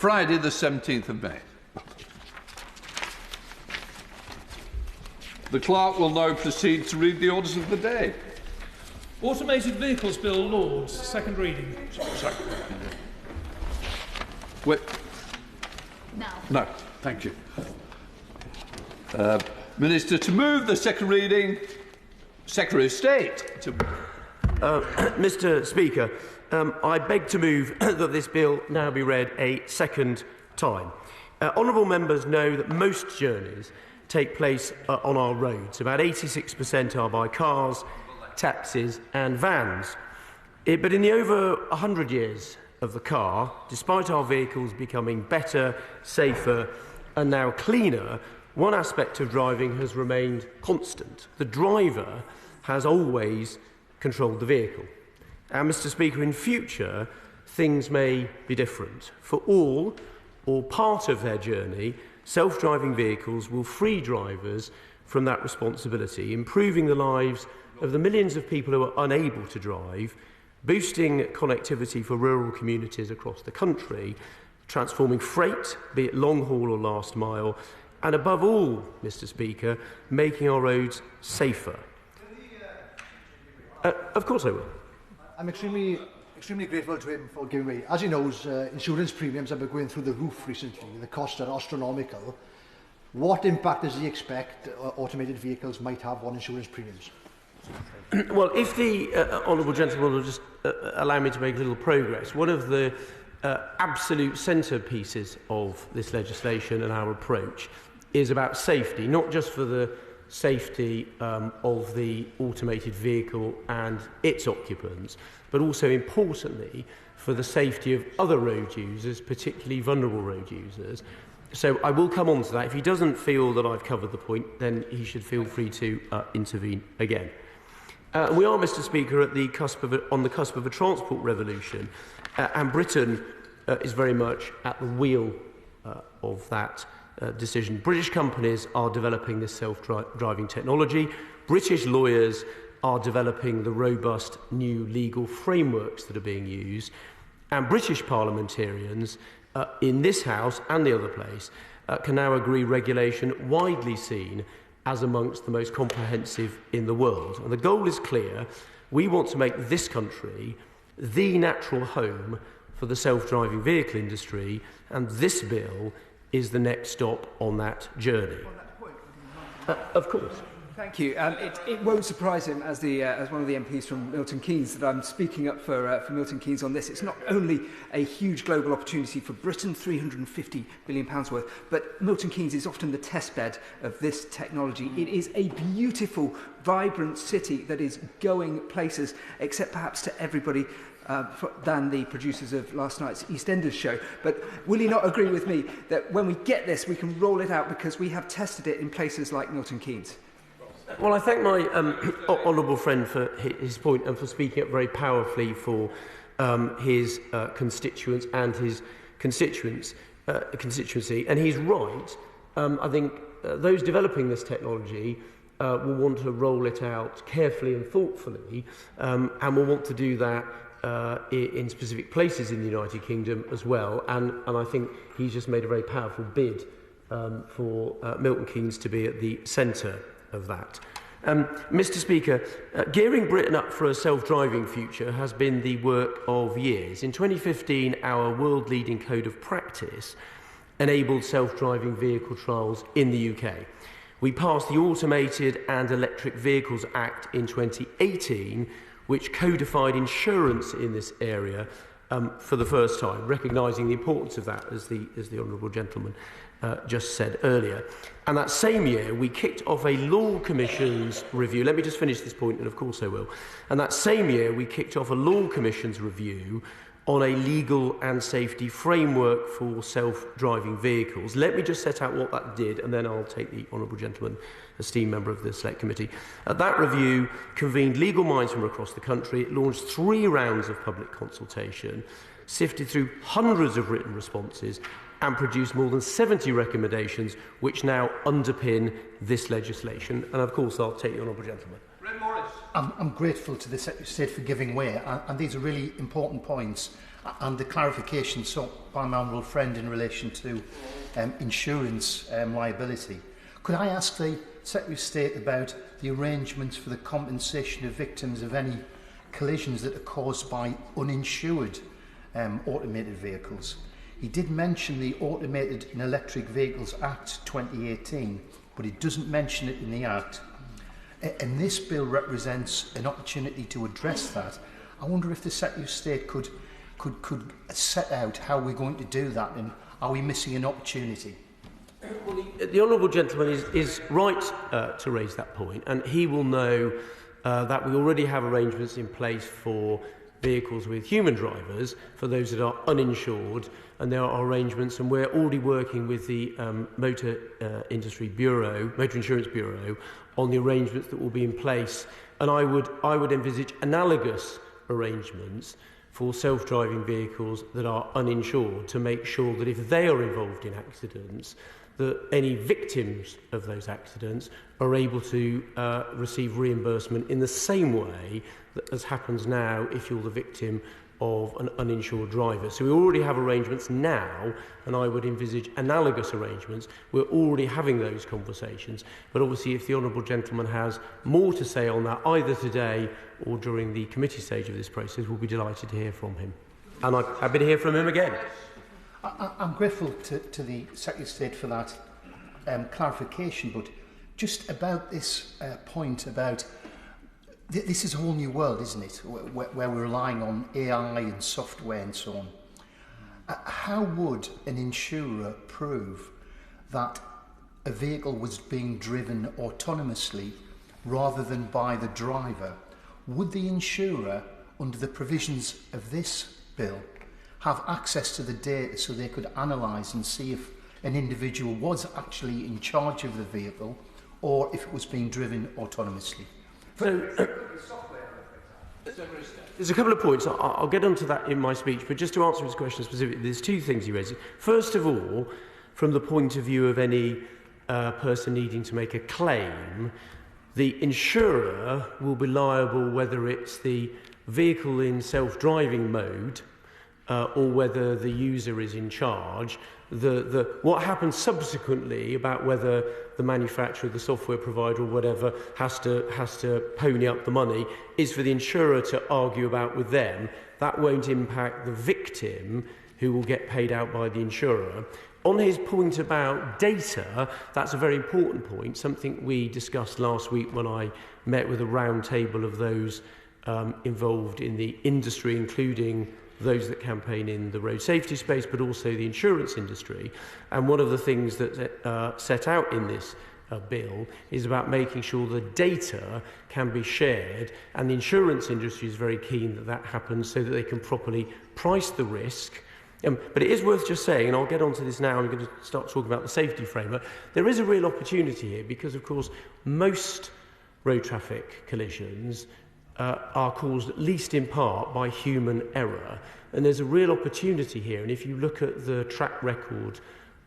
Friday the 17th of May. The clerk will now proceed to read the orders of the day. Automated Vehicles Bill, Lords, second reading. Wait. No. No, thank you. Minister, to move the second reading. Secretary of State. Mr. Speaker, I beg to move that this bill now be read a second time. Honourable members know that most journeys take place on our roads. About 86% are by cars, taxis and vans. But in the over 100 years of the car, despite our vehicles becoming better, safer and now cleaner, one aspect of driving has remained constant. The driver has always controlled the vehicle. And, Mr. Speaker, in future, things may be different. For all or part of their journey, self-driving vehicles will free drivers from that responsibility, improving the lives of the millions of people who are unable to drive, boosting connectivity for rural communities across the country, transforming freight, be it long haul or last mile, and above all, Mr. Speaker, making our roads safer. Of course I will. I'm extremely grateful to him for giving way. As he knows, insurance premiums have been going through the roof recently. The costs are astronomical. What impact does he expect automated vehicles might have on insurance premiums? Well, if the honourable gentleman will just allow me to make a little progress, one of the absolute centrepieces of this legislation and our approach is about safety, not just for the safety of the automated vehicle and its occupants, but also importantly for the safety of other road users, particularly vulnerable road users. So I will come on to that. If he doesn't feel that I've covered the point, then he should feel free to intervene again. We are, Mr. Speaker, at the on the cusp of a transport revolution, and Britain is very much at the wheel of that decision. British companies are developing this self-driving technology. British lawyers are developing the robust new legal frameworks that are being used. And British parliamentarians in this House and the other place can now agree regulation widely seen as amongst the most comprehensive in the world. And the goal is clear. We want to make this country the natural home for the self-driving vehicle industry, and this bill is the next stop on that journey. Of course. Thank you. It won't surprise him, as one of the MPs from Milton Keynes, that I'm speaking up for Milton Keynes on this. It's not only a huge global opportunity for Britain, £350 billion worth, but Milton Keynes is often the testbed of this technology. It is a beautiful, vibrant city that is going places, except perhaps to everybody than the producers of last night's EastEnders show. But will you not agree with me that when we get this, we can roll it out because we have tested it in places like Milton Keynes? Well, I thank my honourable friend for his point and for speaking up very powerfully for his constituents and his constituency. And he's right. I think those developing this technology will want to roll it out carefully and thoughtfully, and will want to do that in specific places in the United Kingdom as well. And I think he's just made a very powerful bid for Milton Keynes to be at the centre of that. Mr. Speaker, gearing Britain up for a self-driving future has been the work of years. In 2015, our world-leading code of practice enabled self-driving vehicle trials in the UK. We passed the Automated and Electric Vehicles Act in 2018, which codified insurance in this area for the first time, recognising the importance of that, as the honourable gentleman just said earlier. And that same year, we kicked off a Law Commission's review. Let me just finish this point, and of course I will. And that same year, we kicked off a Law Commission's review on a legal and safety framework for self-driving vehicles. Let me just set out what that did, and then I'll take the honourable gentleman, esteemed member of the Select Committee. That review convened legal minds from across the country. It launched 3 rounds of public consultation, sifted through hundreds of written responses, and produced more than 70 recommendations which now underpin this legislation. And of course, I'll take the honourable gentleman. I'm grateful to the Secretary of State for giving way, and these are really important points. and the clarification sought by my honourable friend in relation to insurance liability. Could I ask the Secretary of State about the arrangements for the compensation of victims of any collisions that are caused by uninsured automated vehicles? He did mention the Automated and Electric Vehicles Act 2018, but he doesn't mention it in the Act. And this bill represents an opportunity to address that. I wonder if the Secretary of State could set out how we're going to do that, and are we missing an opportunity? Well, the honourable gentleman is right to raise that point, and he will know that we already have arrangements in place for vehicles with human drivers, for those that are uninsured, and there are arrangements, and we're already working with the Motor Insurance Bureau, on the arrangements that will be in place. And I would envisage analogous arrangements for self-driving vehicles that are uninsured, to make sure that if they are involved in accidents, that any victims of those accidents are able to receive reimbursement in the same way that as happens now if you're the victim of an uninsured driver. So we already have arrangements now, and I would envisage analogous arrangements. We're already having those conversations, but obviously if the honourable gentleman has more to say on that, either today or during the committee stage of this process, we'll be delighted to hear from him. And I'm happy to hear from him again. I'm grateful to the Secretary of State for that clarification, but just about this point about this is a whole new world, isn't it, where we're relying on AI and software and so on. How would an insurer prove that a vehicle was being driven autonomously rather than by the driver? Would the insurer, under the provisions of this bill, have access to the data so they could analyse and see if an individual was actually in charge of the vehicle or if it was being driven autonomously? So, there's a couple of points. I'll get onto that in my speech, but just to answer his question specifically, there's two things he raised. First of all, from the point of view of any person needing to make a claim, the insurer will be liable whether it's the vehicle in self-driving mode or whether the user is in charge. What happens subsequently about whether the manufacturer, the software provider or whatever has to pony up the money is for the insurer to argue about with them. That won't impact the victim, who will get paid out by the insurer. On his point about data, that's a very important point, something we discussed last week when I met with a round table of those involved in the industry, including those that campaign in the road safety space, but also the insurance industry. And one of the things that set out in this bill is about making sure the data can be shared, and the insurance industry is very keen that that happens so that they can properly price the risk. But it is worth just saying, and I'll get onto this now, I'm going to start talking about the safety framework, there is a real opportunity here because, of course, most road traffic collisions are caused at least in part by human error, and there's a real opportunity here. And if you look at the track record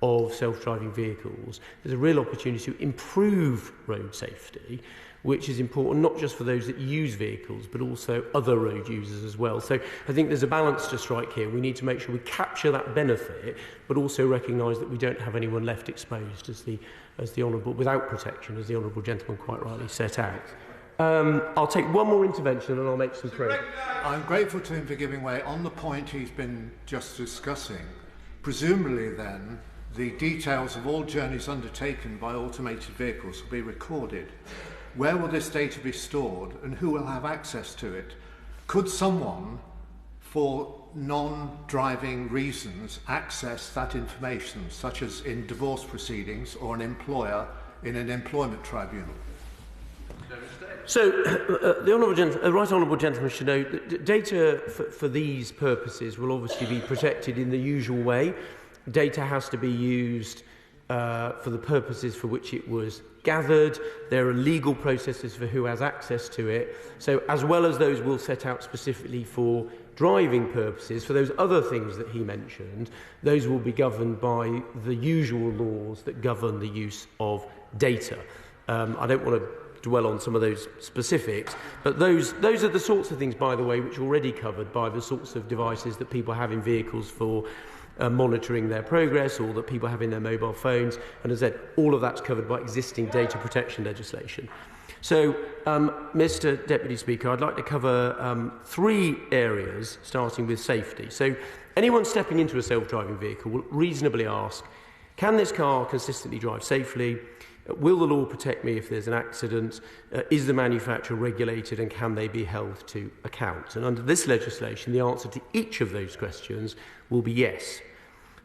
of self-driving vehicles, there's a real opportunity to improve road safety, which is important not just for those that use vehicles but also other road users as well. So I think there's a balance to strike here. We need to make sure we capture that benefit but also recognise that we don't have anyone left exposed as the honourable, without protection, as the honourable gentleman quite rightly set out. I'll take one more intervention and I'll make some prayer. I'm grateful to him for giving way on the point he's been just discussing. Presumably then, the details of all journeys undertaken by automated vehicles will be recorded. Where will this data be stored and who will have access to it? Could someone, for non-driving reasons, access that information, such as in divorce proceedings or an employer in an employment tribunal? So, the Right Honourable Gentleman should know that data for these purposes will obviously be protected in the usual way. Data has to be used for the purposes for which it was gathered. There are legal processes for who has access to it. So, as well as those we'll set out specifically for driving purposes, for those other things that he mentioned, those will be governed by the usual laws that govern the use of data. I don't want to dwell on some of those specifics, but those are the sorts of things, by the way, which are already covered by the sorts of devices that people have in vehicles for monitoring their progress, or that people have in their mobile phones. And as I said, all of that's covered by existing data protection legislation. So, Mr. Deputy Speaker, I'd like to cover 3 areas, starting with safety. So, anyone stepping into a self-driving vehicle will reasonably ask, can this car consistently drive safely? Will the law protect me if there's an accident? Is the manufacturer regulated, and can they be held to account? And under this legislation, the answer to each of those questions will be yes.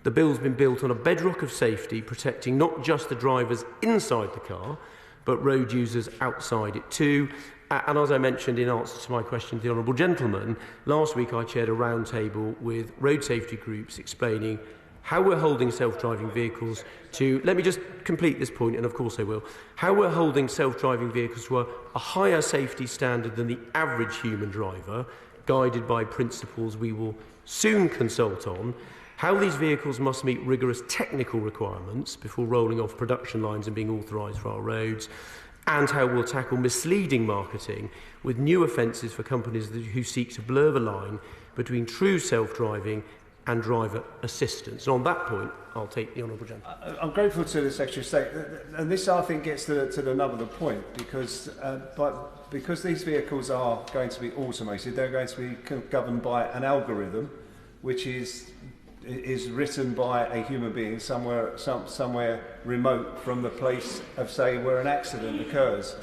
The bill's been built on a bedrock of safety, protecting not just the drivers inside the car, but road users outside it too. And as I mentioned in answer to my question to the Honourable Gentleman, last week I chaired a roundtable with road safety groups explaining how we're holding self-driving vehicles to, let me just complete this point, and of course I will, how we're holding self-driving vehicles to a higher safety standard than the average human driver, guided by principles we will soon consult on, how these vehicles must meet rigorous technical requirements before rolling off production lines and being authorised for our roads, and how we'll tackle misleading marketing with new offences for companies who seek to blur the line between true self-driving and driver assistance. And on that point, I'll take the Honourable Gentleman. I'm grateful to the Secretary of State, and this I think gets to the nub of the point, because these vehicles are going to be automated, they're going to be governed by an algorithm which is written by a human being somewhere remote from the place of, say, where an accident occurs.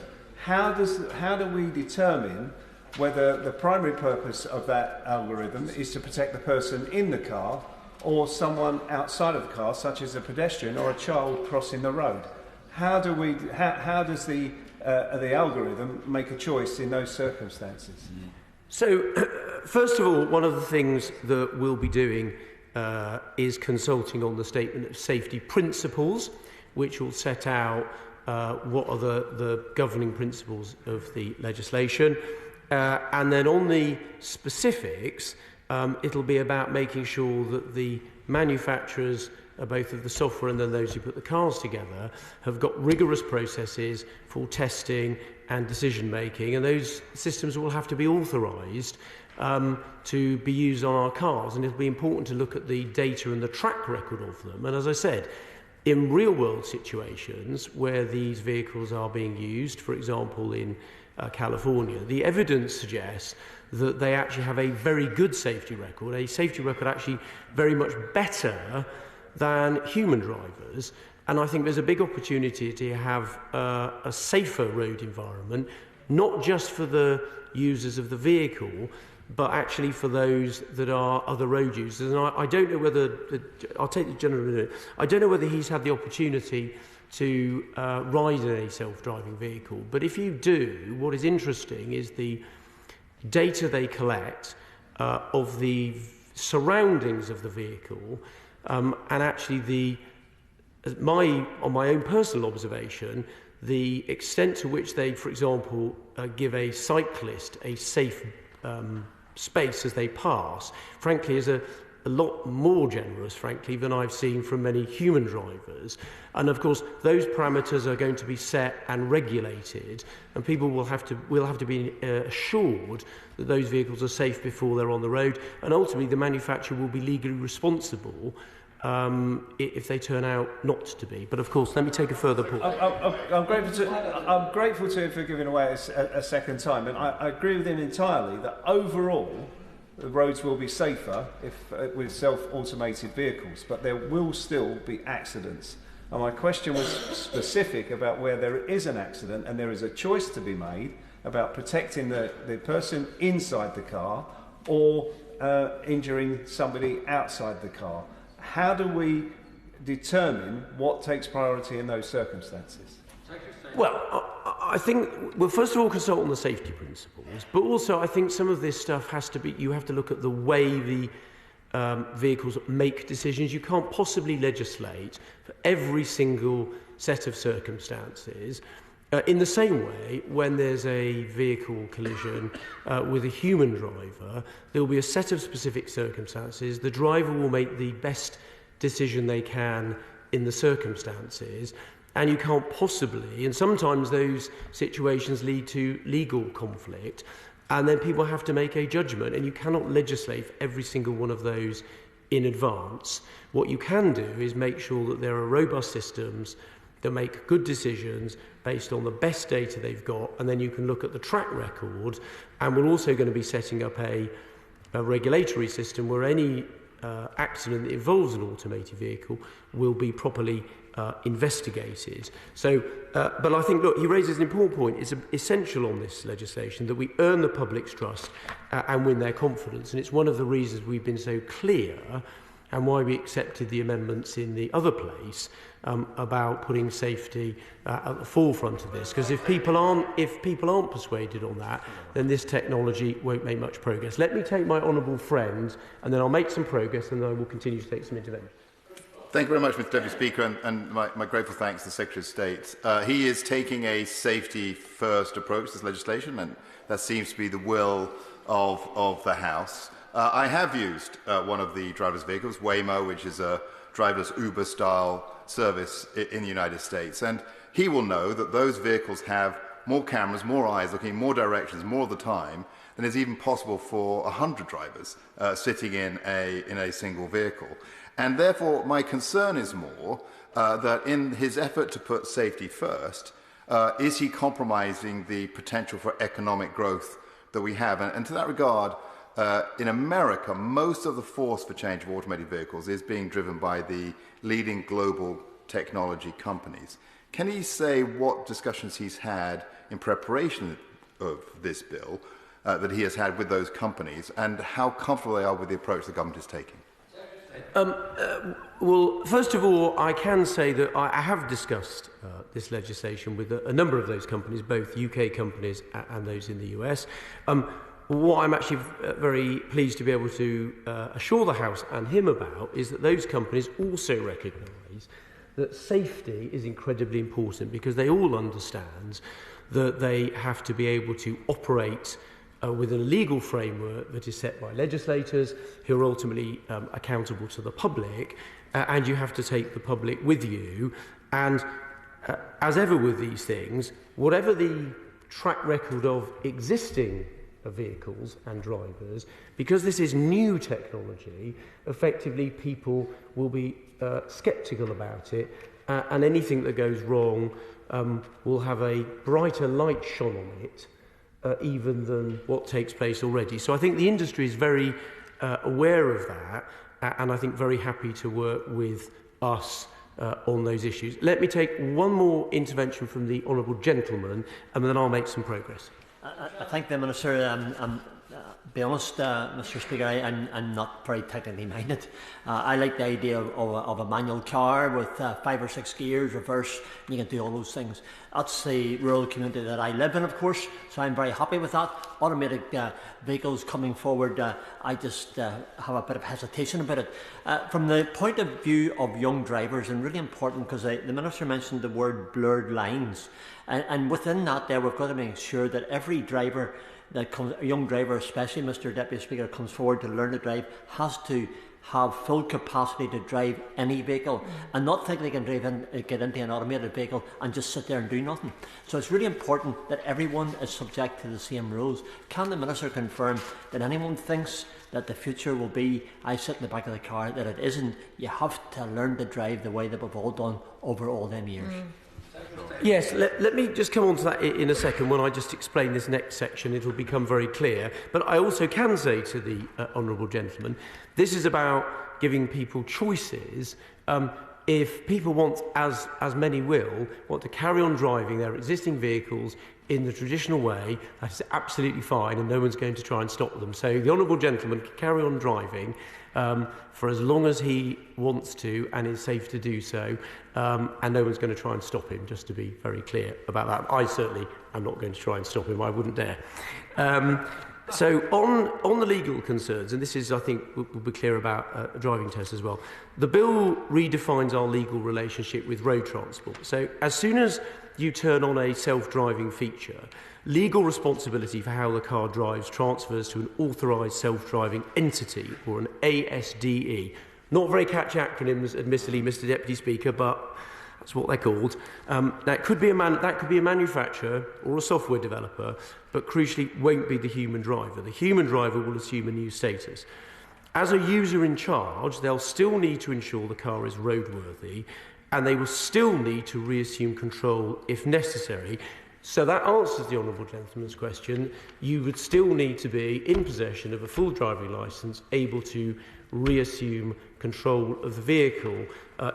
How do we determine whether the primary purpose of that algorithm is to protect the person in the car or someone outside of the car, such as a pedestrian or a child crossing the road? How does the algorithm make a choice in those circumstances? So, first of all, one of the things that we'll be doing is consulting on the Statement of Safety Principles, which will set out what are the governing principles of the legislation. And then on the specifics, it'll be about making sure that the manufacturers, both of the software and then those who put the cars together, have got rigorous processes for testing and decision making, and those systems will have to be authorised to be used on our cars, and it'll be important to look at the data and the track record of them. And as I said, in real world situations where these vehicles are being used, for example in California, the evidence suggests that they actually have a very good safety record, a safety record actually very much better than human drivers. And I think there's a big opportunity to have a safer road environment, not just for the users of the vehicle, but actually for those that are other road users. And I don't know whether, I'll take the gentleman in a minute, I don't know whether he's had the opportunity to ride in a self-driving vehicle. But if you do, what is interesting is the data they collect of the surroundings of the vehicle, and actually on my own personal observation, the extent to which they, for example, give a cyclist a safe space as they pass, frankly, is a lot more generous, frankly, than I've seen from many human drivers. And of course, those parameters are going to be set and regulated, and people will have to be assured that those vehicles are safe before they're on the road, and ultimately the manufacturer will be legally responsible if they turn out not to be. But of course, let me take a further point. I'm grateful to him for giving away a second time, and I agree with him entirely that overall the roads will be safer with self-automated vehicles, but there will still be accidents. And my question was specific about where there is an accident and there is a choice to be made about protecting the person inside the car or injuring somebody outside the car. How do we determine what takes priority in those circumstances? Well, I think, first of all, consult on the safety principles, but also I think some of this stuff you have to look at the way the vehicles make decisions. You can't possibly legislate for every single set of circumstances. In the same way, when there's a vehicle collision with a human driver, there will be a set of specific circumstances. The driver will make the best decision they can in the circumstances. and you can't possibly, and sometimes those situations lead to legal conflict, and then people have to make a judgment, and you cannot legislate for every single one of those in advance. What you can do is make sure that there are robust systems that make good decisions based on the best data they've got, and then you can look at the track record, and we're also going to be setting up a regulatory system where any accident that involves an automated vehicle will be properly investigated. So, but I think, look, he raises an important point. It's essential on this legislation that we earn the public's trust and win their confidence. And it's one of the reasons we've been so clear and why we accepted the amendments in the other place about putting safety at the forefront of this. Because if people aren't persuaded on that, then this technology won't make much progress. Let me take my honourable friend, and then I'll make some progress, and then I will continue to take some intervention. Thank you very much, Mr Deputy Speaker, and my grateful thanks to the Secretary of State. He is taking a safety-first approach to this legislation, and that seems to be the will of the House. I have used one of the driverless vehicles, Waymo, which is a driverless Uber-style service in the United States, and he will know that those vehicles have more cameras, more eyes looking in more directions more of the time than is even possible for 100 drivers sitting in a single vehicle. And therefore, my concern is more that in his effort to put safety first, is he compromising the potential for economic growth that we have? And to that regard, in America, most of the force for change of automated vehicles is being driven by the leading global technology companies. Can he say what discussions he's had in preparation of this bill that he has had with those companies, and how comfortable they are with the approach the government is taking? Well, first of all, I can say that I have discussed this legislation with a number of those companies, both UK companies and those in the US. What I'm actually very pleased to be able to assure the House and him about is that those companies also recognise that safety is incredibly important, because they all understand that they have to be able to operate within a legal framework that is set by legislators who are ultimately accountable to the public, and you have to take the public with you. And as ever with these things, whatever the track record of existing vehicles and drivers, because this is new technology, effectively people will be sceptical about it, and anything that goes wrong will have a brighter light shone on it even than what takes place already. So I think the industry is very aware of that, and I think very happy to work with us on those issues. Let me take one more intervention from the Honourable Gentleman, and then I'll make some progress. I thank the Minister. Be honest, Mr Speaker, I'm not very technically minded. I like the idea of a manual car with 5 or 6 gears, reverse, and you can do all those things. That's the rural community that I live in, of course, so I'm very happy with that. Automated vehicles coming forward, I just have a bit of hesitation about it. From the point of view of young drivers, and really important, because the Minister mentioned the word blurred lines, and within that there we've got to make sure that every driver that comes, a young driver especially, Mr Deputy Speaker, comes forward to learn to drive, has to have full capacity to drive any vehicle, and not think they can get into an automated vehicle and just sit there and do nothing. So it's really important that everyone is subject to the same rules. Can the Minister confirm that anyone thinks that the future will be, I sit in the back of the car, that it isn't? You have to learn to drive the way that we've all done over all them years. Yes, let me just come on to that in a second. When I just explain this next section, it will become very clear. But I also can say to the Honourable Gentleman, this is about giving people choices. If people want, as many will, want to carry on driving their existing vehicles in the traditional way, that is absolutely fine, and no one's going to try and stop them. So the Honourable Gentleman can carry on driving for as long as he wants to and is safe to do so, and no one's going to try and stop him, just to be very clear about that. I certainly am not going to try and stop him, I wouldn't dare. So on the legal concerns, and this is, I think, we'll be clear about driving tests as well, the bill redefines our legal relationship with road transport. So as soon as you turn on a self-driving feature, legal responsibility for how the car drives transfers to an authorised self-driving entity, or an ASDE. Not very catchy acronyms, admittedly, Mr Deputy Speaker, but That's what they're called. That could be a manufacturer or a software developer, but crucially won't be the human driver. The human driver will assume a new status. As a user in charge, they'll still need to ensure the car is roadworthy, and they will still need to reassume control if necessary. So that answers the honourable gentleman's question. You would still need to be in possession of a full driving licence, able to reassume control of the vehicle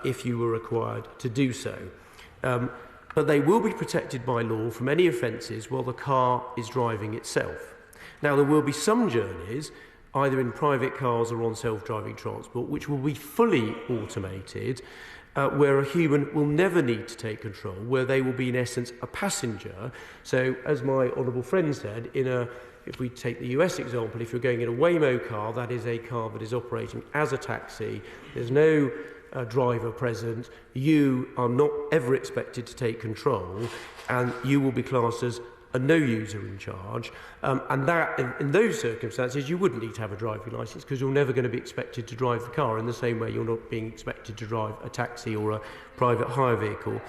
if you were required to do so. But they will be protected by law from any offences while the car is driving itself. Now, there will be some journeys, either in private cars or on self-driving transport, which will be fully automated, where a human will never need to take control, where they will be, in essence, a passenger. So, as my honourable friend said, if we take the US example, if you're going in a Waymo car, that is a car that is operating as a taxi. There's no driver present. You are not ever expected to take control, and you will be classed as a no user in charge, and that in those circumstances you wouldn't need to have a driving licence, because you're never going to be expected to drive the car in the same way you're not being expected to drive a taxi or a private hire vehicle.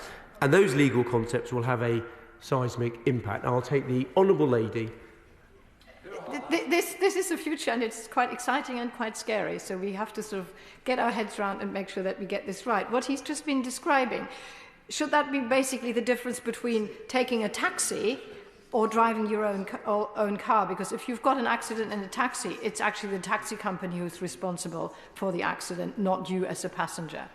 And those legal concepts will have a seismic impact. I'll take the honourable lady. This is the future, and it's quite exciting and quite scary, so we have to sort of get our heads around and make sure that we get this right. What he's just been describing, should that be basically the difference between taking a taxi or driving your own car? Because if you've got an accident in a taxi, it's actually the taxi company who's responsible for the accident, not you as a passenger.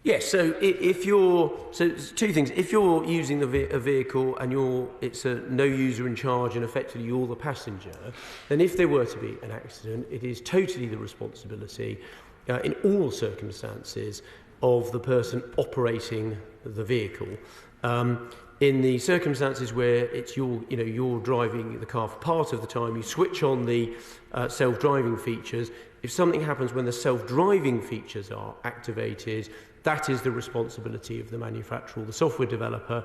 Yes, so it's two things. If you're using a vehicle and it's a no user in charge and effectively you're the passenger, then if there were to be an accident, it is totally the responsibility in all circumstances of the person operating the vehicle. In the circumstances where it's you're driving the car for part of the time, you switch on the self-driving features. If something happens when the self-driving features are activated, that is the responsibility of the manufacturer or the software developer,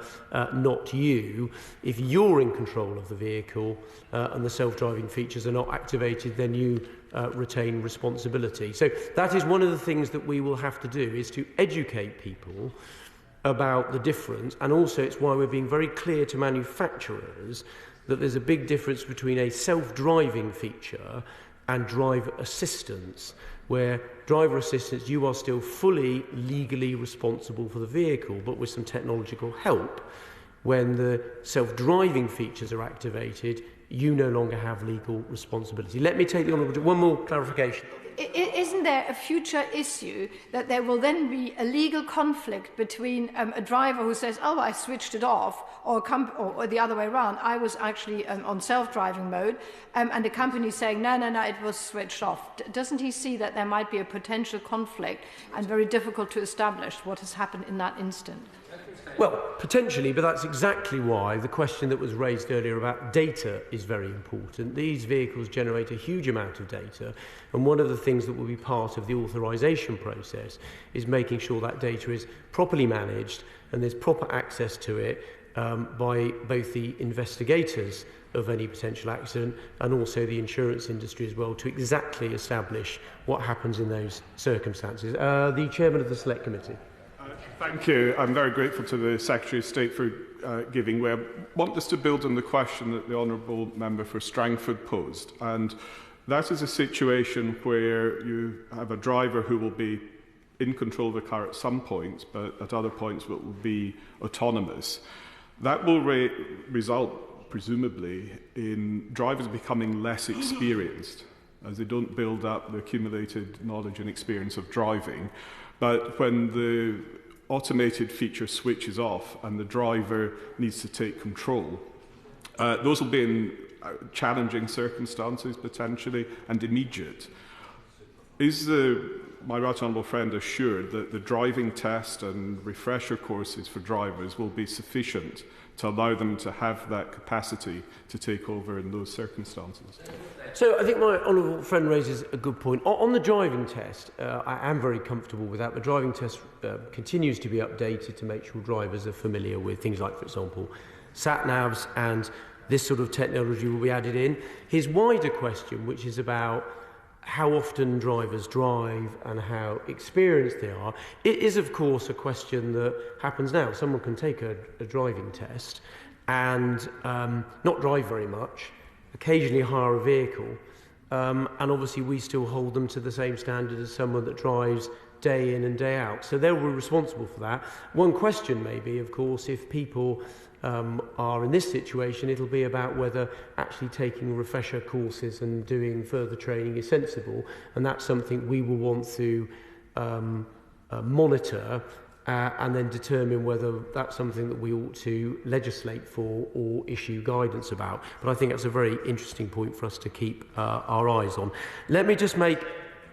not you. If you're in control of the vehicle and the self-driving features are not activated, then you retain responsibility. So that is one of the things that we will have to do, is to educate people about the difference, and also it's why we're being very clear to manufacturers that there's a big difference between a self-driving feature and driver assistance, where driver assistance, you are still fully legally responsible for the vehicle, but with some technological help. When the self-driving features are activated, you no longer have legal responsibility. Let me take the honourable... One more clarification. Isn't there a future issue that there will then be a legal conflict between a driver who says, oh, I switched it off, or the other way around, I was actually on self-driving mode, and the company saying, no, it was switched off. Doesn't he see that there might be a potential conflict and very difficult to establish what has happened in that instant? Well, potentially, but that's exactly why the question that was raised earlier about data is very important. These vehicles generate a huge amount of data, and one of the things that will be part of the authorisation process is making sure that data is properly managed and there's proper access to it by both the investigators of any potential accident and also the insurance industry as well, to exactly establish what happens in those circumstances. The Chairman of the Select Committee. Thank you. I'm very grateful to the Secretary of State for giving way. I want us to build on the question that the Honourable Member for Strangford posed, and that is a situation where you have a driver who will be in control of the car at some points, but at other points it will be autonomous. That will result, presumably, in drivers becoming less experienced, as they don't build up the accumulated knowledge and experience of driving. But when the automated feature switches off and the driver needs to take control, those will be in challenging circumstances, potentially, and immediate. Is my right honourable friend assured that the driving test and refresher courses for drivers will be sufficient to allow them to have that capacity to take over in those circumstances? So I think my honourable friend raises a good point. On the driving test, I am very comfortable with that. The driving test continues to be updated to make sure drivers are familiar with things like, for example, sat-navs, and this sort of technology will be added in. His wider question, which is about how often drivers drive and how experienced they are. It is, of course, a question that happens now. Someone can take a driving test and not drive very much, occasionally hire a vehicle, and obviously we still hold them to the same standard as someone that drives day in and day out. So they'll be responsible for that. One question may be, of course, if people are in this situation, it'll be about whether actually taking refresher courses and doing further training is sensible, and that's something we will want to monitor and then determine whether that's something that we ought to legislate for or issue guidance about. But I think that's a very interesting point for us to keep our eyes on. Let me just make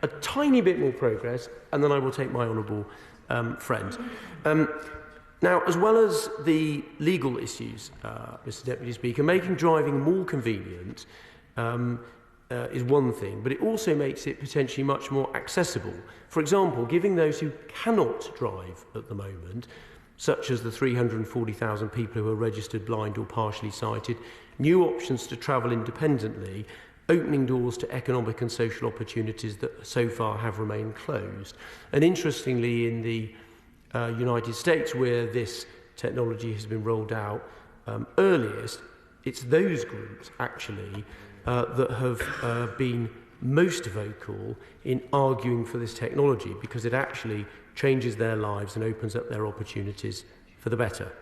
a tiny bit more progress, and then I will take my honourable friend. Now, as well as the legal issues, Mr Deputy Speaker, making driving more convenient is one thing, but it also makes it potentially much more accessible. For example, giving those who cannot drive at the moment, such as the 340,000 people who are registered blind or partially sighted, new options to travel independently, opening doors to economic and social opportunities that so far have remained closed. And interestingly, in the United States, where this technology has been rolled out earliest, it's those groups actually that have been most vocal in arguing for this technology, because it actually changes their lives and opens up their opportunities for the better.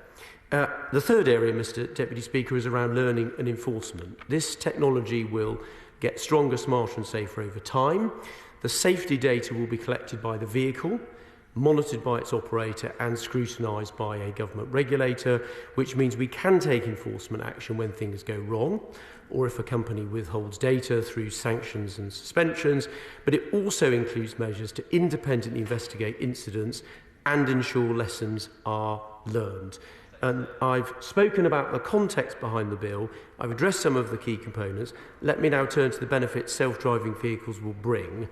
The third area, Mr Deputy Speaker, is around learning and enforcement. This technology will get stronger, smarter and safer over time. The safety data will be collected by the vehicle, monitored by its operator and scrutinised by a government regulator, which means we can take enforcement action when things go wrong, or if a company withholds data through sanctions and suspensions, but it also includes measures to independently investigate incidents and ensure lessons are learned. And I've spoken about the context behind the bill. I've addressed some of the key components. Let me now turn to the benefits self-driving vehicles will bring.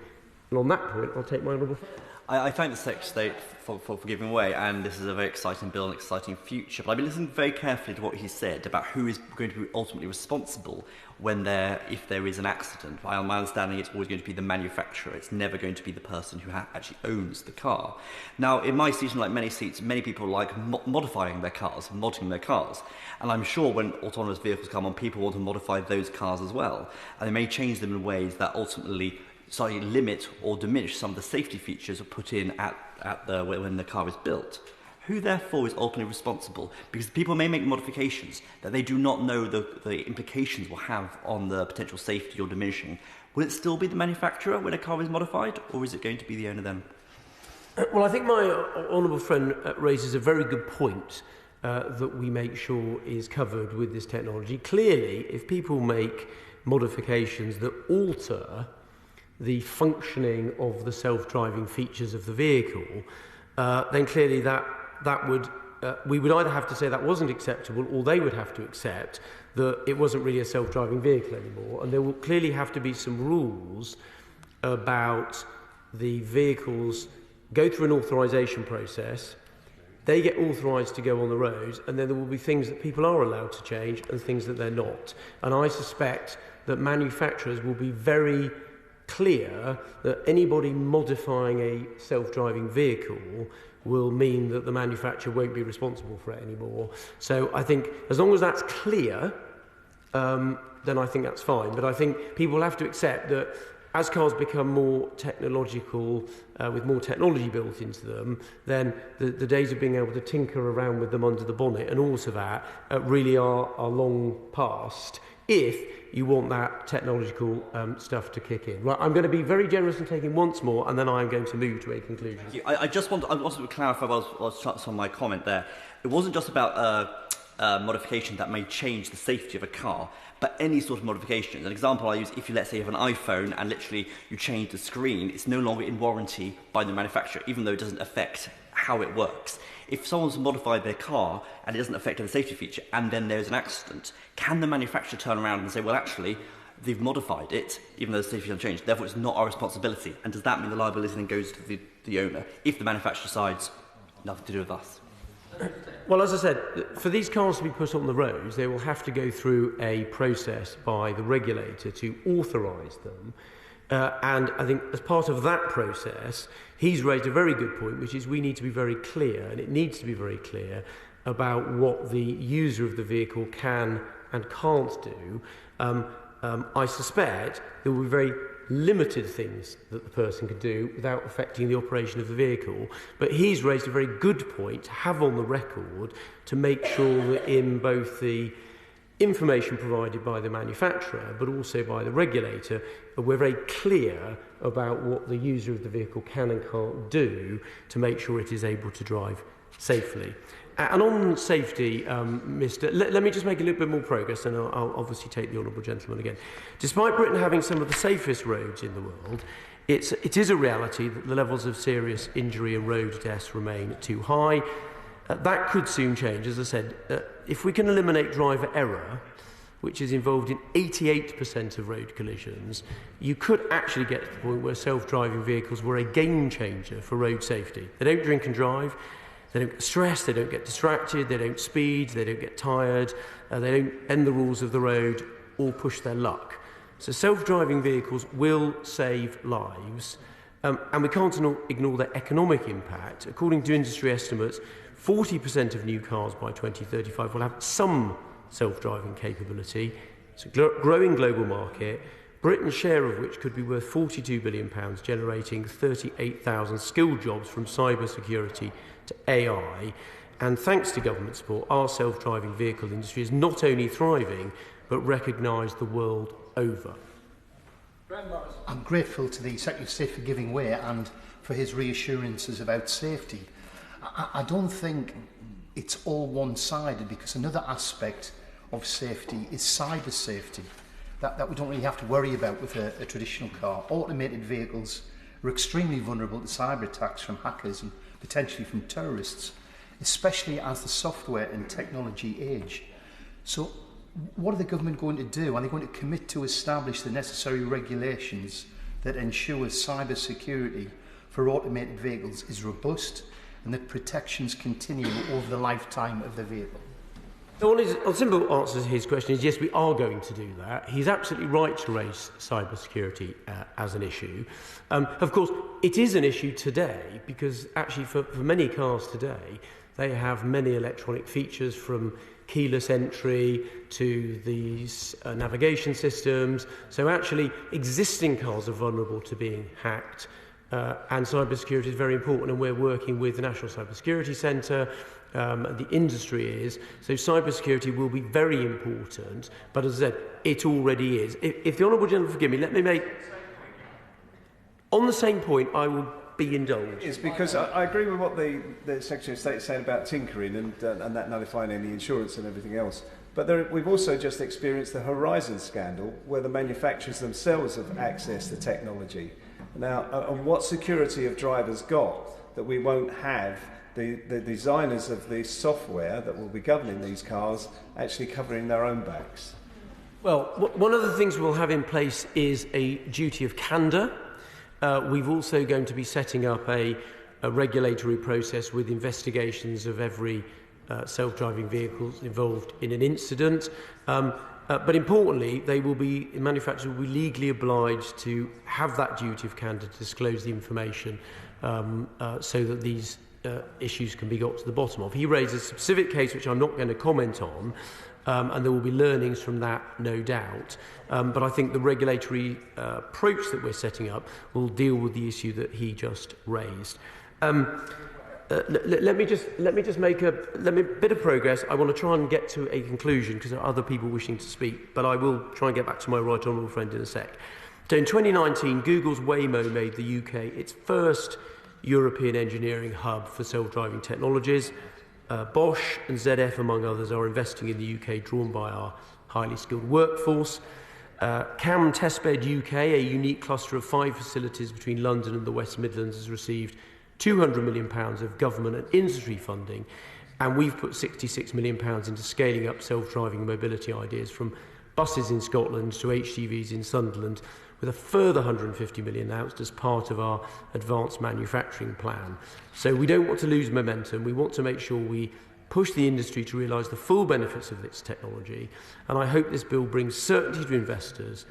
And on that point, I'll take my honourable friend. I thank the Secretary of State for giving way, and this is a very exciting bill and exciting future. But I've been listening very carefully to what he said about who is going to be ultimately responsible if there is an accident. My understanding, it's always going to be the manufacturer. It's never going to be the person who actually owns the car. Now, in my seat, and like many seats, many people like modifying their cars, modding their cars. And I'm sure when autonomous vehicles come on, people want to modify those cars as well. And they may change them in ways that ultimately limit or diminish some of the safety features are put in when the car is built. Who therefore is ultimately responsible? Because people may make modifications that they do not know the implications will have on the potential safety or diminishing. Will it still be the manufacturer when a car is modified, or is it going to be the owner then? Well, I think my honourable friend raises a very good point that we make sure is covered with this technology. Clearly, if people make modifications that alter the functioning of the self-driving features of the vehicle, then clearly that would we would either have to say that wasn't acceptable, or they would have to accept that it wasn't really a self-driving vehicle anymore. And there will clearly have to be some rules about the vehicles go through an authorisation process, they get authorised to go on the road, and then there will be things that people are allowed to change and things that they're not. And I suspect that manufacturers will be very clear that anybody modifying a self-driving vehicle will mean that the manufacturer won't be responsible for it anymore. So I think as long as that's clear, then I think that's fine. But I think people will have to accept that as cars become more technological, with more technology built into them, then the days of being able to tinker around with them under the bonnet and all of that really are long past, if you want that technological stuff to kick in. Right, I'm going to be very generous in taking once more, and then I'm going to move to a conclusion. I want to clarify what was on my comment there. It wasn't just about modification that may change the safety of a car, but any sort of modification. An example I use, if you, let's say, you have an iPhone and literally you change the screen, it's no longer in warranty by the manufacturer, even though it doesn't affect how it works. If someone's modified their car and it doesn't affect the safety feature, and then there's an accident, can the manufacturer turn around and say, well, actually, they've modified it, even though the safety hasn't changed, therefore it's not our responsibility? And does that mean the liability then goes to the owner, if the manufacturer decides nothing to do with us? Well, as I said, for these cars to be put on the roads, they will have to go through a process by the regulator to authorise them. And I think as part of that process, he's raised a very good point, which is we need to be very clear, and it needs to be very clear, about what the user of the vehicle can and can't do. I suspect there will be very limited things that the person can do without affecting the operation of the vehicle. But he's raised a very good point to have on the record to make sure that in both the information provided by the manufacturer but also by the regulator, we're very clear about what the user of the vehicle can and can't do to make sure it is able to drive safely. And on safety, let me just make a little bit more progress, and I'll obviously take the honourable gentleman again. Despite Britain having some of the safest roads in the world, it is a reality that the levels of serious injury and road deaths remain too high. That could soon change, as I said. If we can eliminate driver error, which is involved in 88% of road collisions, you could actually get to the point where self-driving vehicles were a game changer for road safety. They don't drink and drive. They don't get stressed, they don't get distracted, they don't speed, they don't get tired, they don't bend the rules of the road or push their luck. So self-driving vehicles will save lives, and we can't ignore their economic impact. According to industry estimates, 40% of new cars by 2035 will have some self-driving capability. It's a growing global market, Britain's share of which could be worth £42 billion, generating 38,000 skilled jobs from cyber security to AI. And thanks to government support, our self-driving vehicle industry is not only thriving, but recognised the world over. I'm grateful to the Secretary of State for giving way and for his reassurances about safety. I don't think it's all one-sided, because another aspect of safety is cyber safety that we don't really have to worry about with a traditional car. Automated vehicles are extremely vulnerable to cyber attacks from hackers and potentially from terrorists, especially as the software and technology age. So what are the government going to do? Are they going to commit to establish the necessary regulations that ensure cyber security for automated vehicles is robust and that protections continue over the lifetime of the vehicle? The simple answer to his question is yes, we are going to do that. He's absolutely right to raise cybersecurity as an issue. Of course, it is an issue today because actually for many cars today, they have many electronic features from keyless entry to these navigation systems. So actually existing cars are vulnerable to being hacked. And cybersecurity is very important, and we're working with the National Cybersecurity Centre, the industry is. So cybersecurity will be very important, but as I said, it already is. If the Honourable Gentleman forgive me, let me make... On the same point, I will be indulged. It's because I agree with what the Secretary of State is saying about tinkering and that nullifying any insurance and everything else. But we've also just experienced the Horizon scandal, where the manufacturers themselves have accessed the technology. Now, and what security have drivers got that we won't have the designers of the software that will be governing these cars actually covering their own backs? Well, one of the things we'll have in place is a duty of candour. We've also going to be setting up a regulatory process with investigations of every self-driving vehicle involved in an incident. But importantly, manufacturers will be legally obliged to have that duty of candour to disclose the information so that these issues can be got to the bottom of. He raised a specific case which I'm not going to comment on, and there will be learnings from that, no doubt. But I think the regulatory approach that we're setting up will deal with the issue that he just raised. Let me just make a bit of progress. I want to try and get to a conclusion because there are other people wishing to speak, but I will try and get back to my right honourable friend in a sec. So in 2019, Google's Waymo made the UK its first European engineering hub for self-driving technologies. Bosch and ZF, among others, are investing in the UK, drawn by our highly skilled workforce. CAM Testbed UK, a unique cluster of 5 facilities between London and the West Midlands, has received £200 million of government and industry funding, and we've put £66 million into scaling up self-driving mobility ideas from buses in Scotland to HGVs in Sunderland, with a further £150 million announced as part of our advanced manufacturing plan. So we don't want to lose momentum. We want to make sure we push the industry to realise the full benefits of its technology, and I hope this bill brings certainty to investors,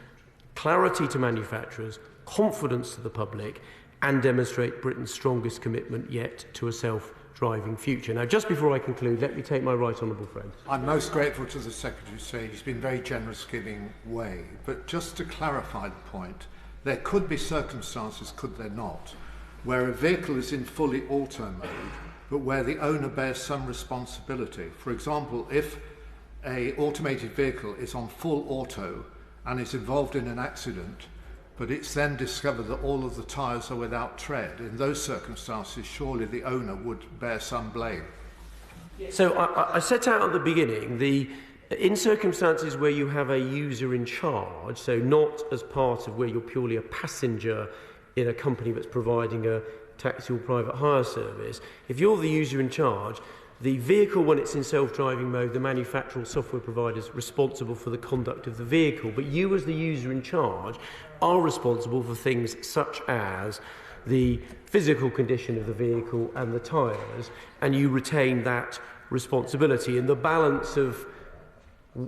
clarity to manufacturers, confidence to the public, and demonstrate Britain's strongest commitment yet to a self-driving future. Now, just before I conclude, let me take my right honourable friend. I'm most grateful to the Secretary of State. He's been very generous giving way. But just to clarify the point, there could be circumstances, could there not, where a vehicle is in fully auto mode, but where the owner bears some responsibility. For example, if an automated vehicle is on full auto and is involved in an accident, but it's then discovered that all of the tyres are without tread, in those circumstances, surely the owner would bear some blame. So I set out at the beginning, in circumstances where you have a user in charge, so not as part of where you're purely a passenger in a company that's providing a taxi or private hire service, if you're the user in charge, the vehicle, when it's in self-driving mode, the manufacturer or software provider is responsible for the conduct of the vehicle, but you as the user in charge are responsible for things such as the physical condition of the vehicle and the tyres, and you retain that responsibility. And the balance of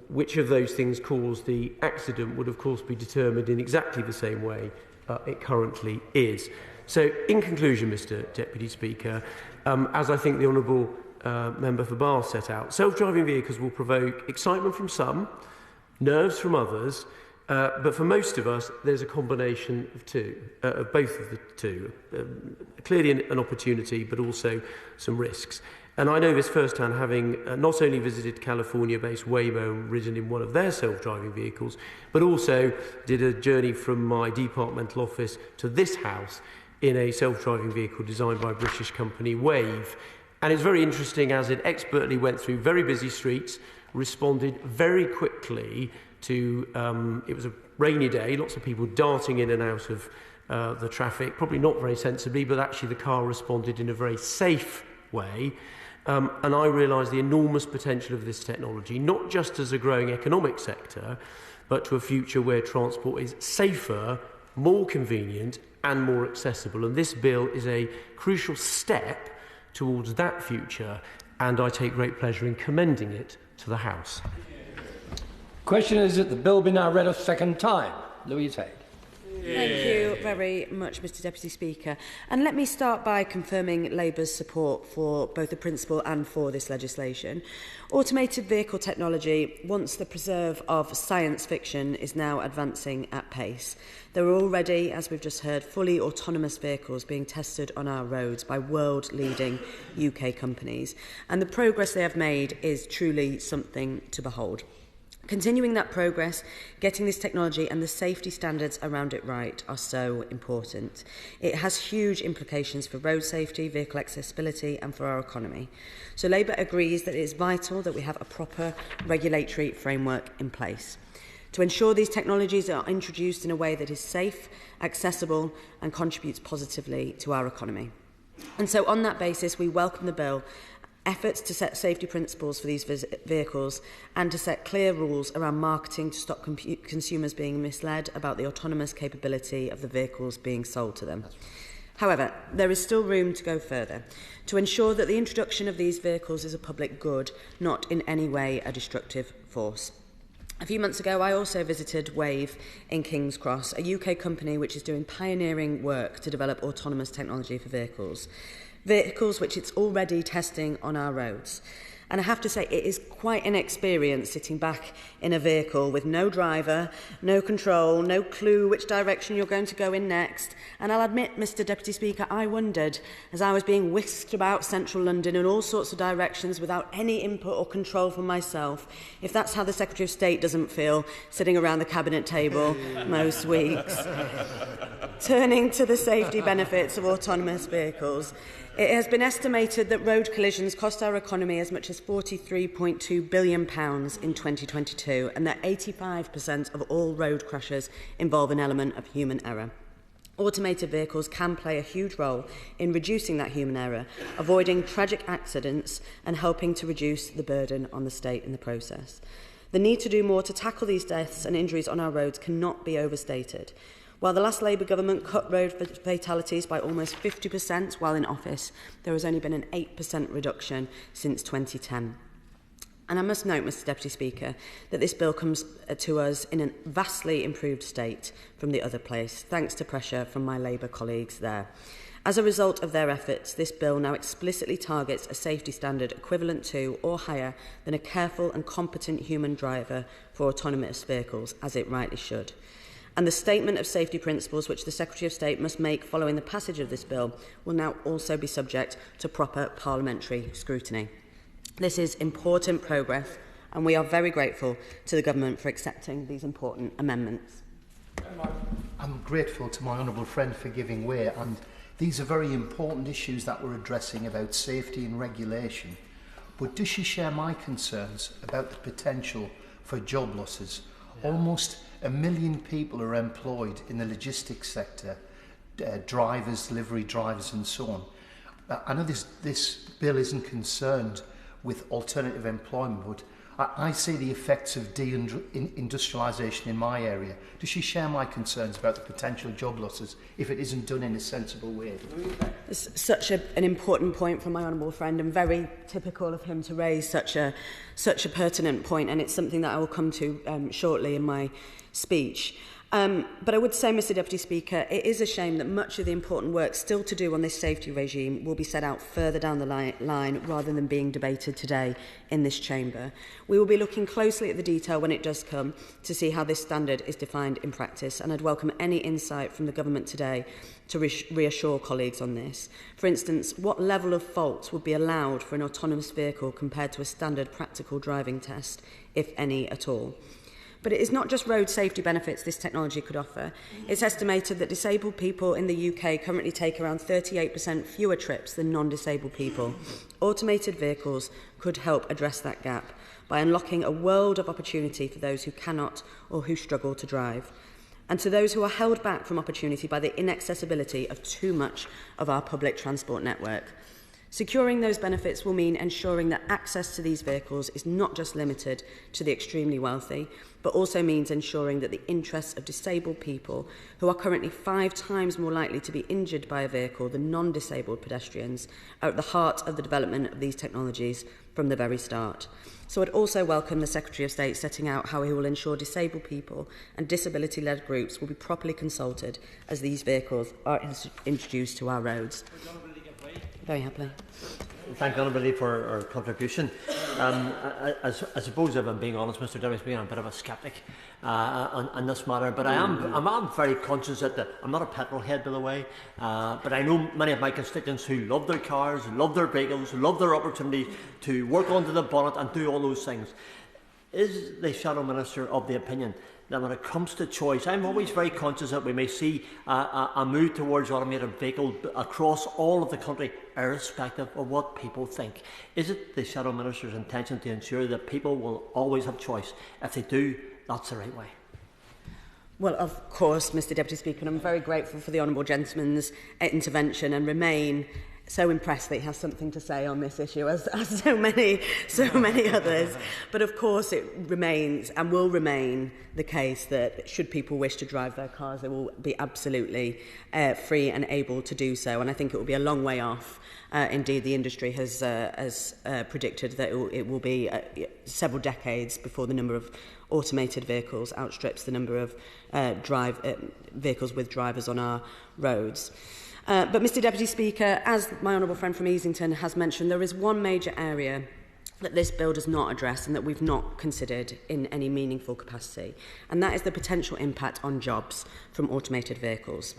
which of those things caused the accident would, of course, be determined in exactly the same way it currently is. So, in conclusion, Mr Deputy Speaker, as I think the Honourable Member for Bath set out, self-driving vehicles will provoke excitement from some, nerves from others, but for most of us, there's a combination of both of the two. Clearly an opportunity, but also some risks. And I know this firsthand, having not only visited California-based Waymo and ridden in one of their self-driving vehicles, but also did a journey from my departmental office to this house in a self-driving vehicle designed by a British company, Wave. And it's very interesting as it expertly went through very busy streets, responded very quickly to, it was a rainy day, lots of people darting in and out of the traffic, probably not very sensibly, but actually the car responded in a very safe way. And I realised the enormous potential of this technology, not just as a growing economic sector, but to a future where transport is safer, more convenient and more accessible. And this bill is a crucial step towards that future, and I take great pleasure in commending it to the House. Question is that the bill be now read a second time. Louise Haigh. Thank you very much, Mr Deputy Speaker. And let me start by confirming Labour's support for both the principle and for this legislation. Automated vehicle technology, once the preserve of science fiction, is now advancing at pace. There are already, as we've just heard, fully autonomous vehicles being tested on our roads by world-leading UK companies. And the progress they have made is truly something to behold. Continuing that progress, getting this technology and the safety standards around it right are so important. It has huge implications for road safety, vehicle accessibility and for our economy. So Labour agrees that it is vital that we have a proper regulatory framework in place to ensure these technologies are introduced in a way that is safe, accessible and contributes positively to our economy. And so on that basis, we welcome the bill, efforts to set safety principles for these vehicles and to set clear rules around marketing to stop consumers being misled about the autonomous capability of the vehicles being sold to them. However, there is still room to go further to ensure that the introduction of these vehicles is a public good, not in any way a destructive force. A few months ago, I also visited Wave in King's Cross, a UK company which is doing pioneering work to develop autonomous technology for vehicles which it's already testing on our roads. And I have to say, it is quite an experience sitting back in a vehicle with no driver, no control, no clue which direction you're going to go in next. And I'll admit, Mr Deputy Speaker, I wondered, as I was being whisked about central London in all sorts of directions without any input or control from myself, if that's how the Secretary of State doesn't feel sitting around the cabinet table most weeks. Turning to the safety benefits of autonomous vehicles, it has been estimated that road collisions cost our economy as much as £43.2 billion in 2022, and that 85% of all road crashes involve an element of human error. Automated vehicles can play a huge role in reducing that human error, avoiding tragic accidents and helping to reduce the burden on the state in the process. The need to do more to tackle these deaths and injuries on our roads cannot be overstated. While the last Labour government cut road fatalities by almost 50% while in office, there has only been an 8% reduction since 2010. And I must note, Mr Deputy Speaker, that this bill comes to us in a vastly improved state from the other place, thanks to pressure from my Labour colleagues there. As a result of their efforts, this bill now explicitly targets a safety standard equivalent to or higher than a careful and competent human driver for autonomous vehicles, as it rightly should. And the statement of safety principles which the Secretary of State must make following the passage of this bill will now also be subject to proper parliamentary scrutiny. This is important progress, and we are very grateful to the Government for accepting these important amendments. I'm grateful to my honourable friend for giving way, and these are very important issues that we're addressing about safety and regulation. But does she share my concerns about the potential for job losses? Yeah. Almost 1 million people are employed in the logistics sector, drivers, delivery drivers and so on. I know this bill isn't concerned with alternative employment, but I see the effects of deindustrialisation in my area. Does she share my concerns about the potential job losses if it isn't done in a sensible way? It's such an important point from my honourable friend, and very typical of him to raise such a pertinent point, and it's something that I will come to shortly in my speech. But I would say, Mr Deputy Speaker, it is a shame that much of the important work still to do on this safety regime will be set out further down the line rather than being debated today in this chamber. We will be looking closely at the detail when it does come to see how this standard is defined in practice, and I'd welcome any insight from the Government today to reassure colleagues on this. For instance, what level of fault would be allowed for an autonomous vehicle compared to a standard practical driving test, if any at all? But it is not just road safety benefits this technology could offer. It's estimated that disabled people in the UK currently take around 38% fewer trips than non-disabled people. Automated vehicles could help address that gap by unlocking a world of opportunity for those who cannot or who struggle to drive, and to those who are held back from opportunity by the inaccessibility of too much of our public transport network. Securing those benefits will mean ensuring that access to these vehicles is not just limited to the extremely wealthy, but also means ensuring that the interests of disabled people, who are currently 5 times more likely to be injured by a vehicle than non-disabled pedestrians, are at the heart of the development of these technologies from the very start. So I'd also welcome the Secretary of State setting out how he will ensure disabled people and disability-led groups will be properly consulted as these vehicles are introduced to our roads. Very happily. Thank everybody for her contribution. I suppose, if I'm being honest, Mr Deputy Speaker, I'm a bit of a sceptic on this matter, but I'm very conscious that I'm not a petrol head, by the way, but I know many of my constituents who love their cars, love their vehicles, love their opportunity to work under the bonnet and do all those things. Is the Shadow Minister of the opinion that when it comes to choice, I'm always very conscious that we may see a move towards automated vehicles across all of the country, irrespective of what people think? Is it the Shadow Minister's intention to ensure that people will always have choice? If they do, that's the right way. Well, of course, Mr Deputy Speaker, and I'm very grateful for the Honourable Gentleman's intervention, and remain so impressed that he has something to say on this issue, as so many others. But of course it remains and will remain the case that should people wish to drive their cars, they will be absolutely free and able to do so. And I think it will be a long way off. Indeed, the industry has predicted that it will be several decades before the number of automated vehicles outstrips the number of vehicles with drivers on our roads. But, Mr Deputy Speaker, as my honourable friend from Easington has mentioned, there is one major area that this bill does not address and that we've not considered in any meaningful capacity, and that is the potential impact on jobs from automated vehicles.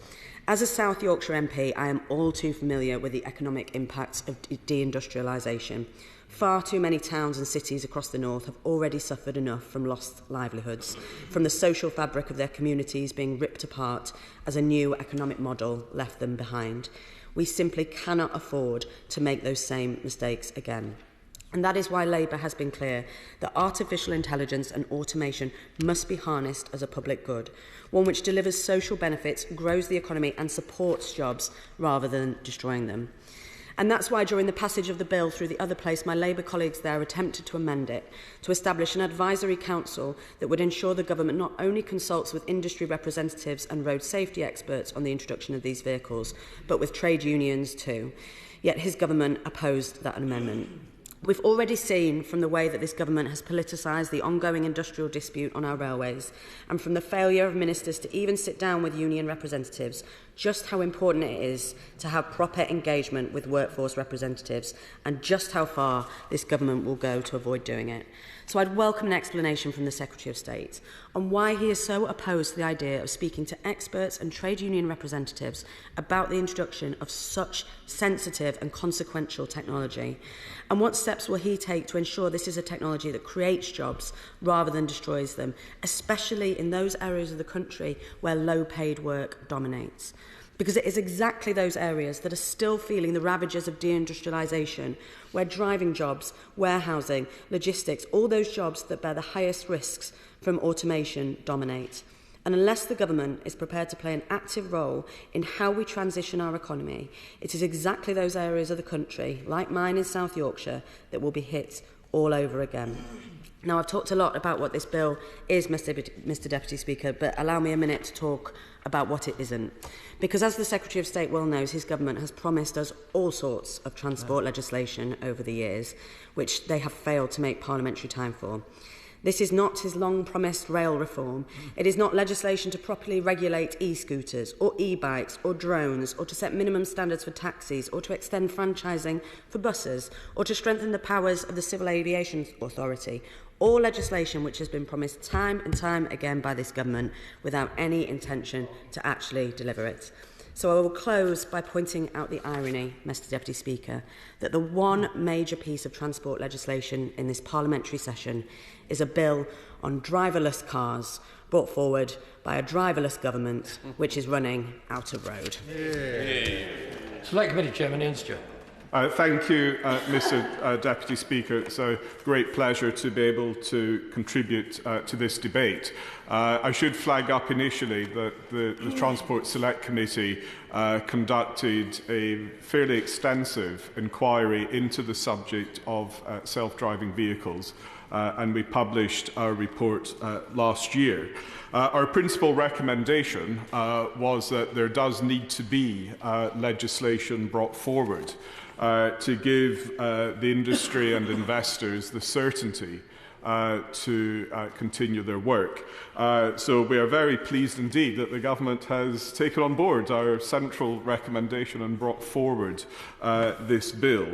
As a South Yorkshire MP, I am all too familiar with the economic impacts of deindustrialisation. Far too many towns and cities across the north have already suffered enough from lost livelihoods, from the social fabric of their communities being ripped apart as a new economic model left them behind. We simply cannot afford to make those same mistakes again. And that is why Labour has been clear that artificial intelligence and automation must be harnessed as a public good, one which delivers social benefits, grows the economy and supports jobs rather than destroying them. And that's why during the passage of the bill through the other place, my Labour colleagues there attempted to amend it to establish an advisory council that would ensure the government not only consults with industry representatives and road safety experts on the introduction of these vehicles, but with trade unions too. Yet his government opposed that amendment. We've already seen from the way that this government has politicised the ongoing industrial dispute on our railways, and from the failure of ministers to even sit down with union representatives, just how important it is to have proper engagement with workforce representatives, and just how far this government will go to avoid doing it. So I'd welcome an explanation from the Secretary of State on why he is so opposed to the idea of speaking to experts and trade union representatives about the introduction of such sensitive and consequential technology, and what steps will he take to ensure this is a technology that creates jobs rather than destroys them, especially in those areas of the country where low-paid work dominates. Because it is exactly those areas that are still feeling the ravages of deindustrialisation, where driving jobs, warehousing, logistics, all those jobs that bear the highest risks from automation dominate. And unless the government is prepared to play an active role in how we transition our economy, it is exactly those areas of the country, like mine in South Yorkshire, that will be hit all over again. Now, I've talked a lot about what this bill is, Mr Deputy Speaker, but allow me a minute to talk about what it isn't. Because as the Secretary of State well knows, his government has promised us all sorts of transport legislation over the years, which they have failed to make parliamentary time for. This is not his long-promised rail reform. It is not legislation to properly regulate e-scooters or e-bikes or drones, or to set minimum standards for taxis, or to extend franchising for buses, or to strengthen the powers of the Civil Aviation Authority. All legislation which has been promised time and time again by this government without any intention to actually deliver it. So I will close by pointing out the irony, Mr Deputy Speaker, that the one major piece of transport legislation in this parliamentary session is a bill on driverless cars brought forward by a driverless government which is running out of road. Select Committee Chairman Iain Stewart. Thank you, Mr Deputy Speaker. It's a great pleasure to be able to contribute to this debate. I should flag up initially that the Transport Select Committee conducted a fairly extensive inquiry into the subject of self-driving vehicles, and we published our report last year. Our principal recommendation was that there does need to be legislation brought forward to give the industry and investors the certainty to continue their work. So we are very pleased indeed that the government has taken on board our central recommendation and brought forward this bill.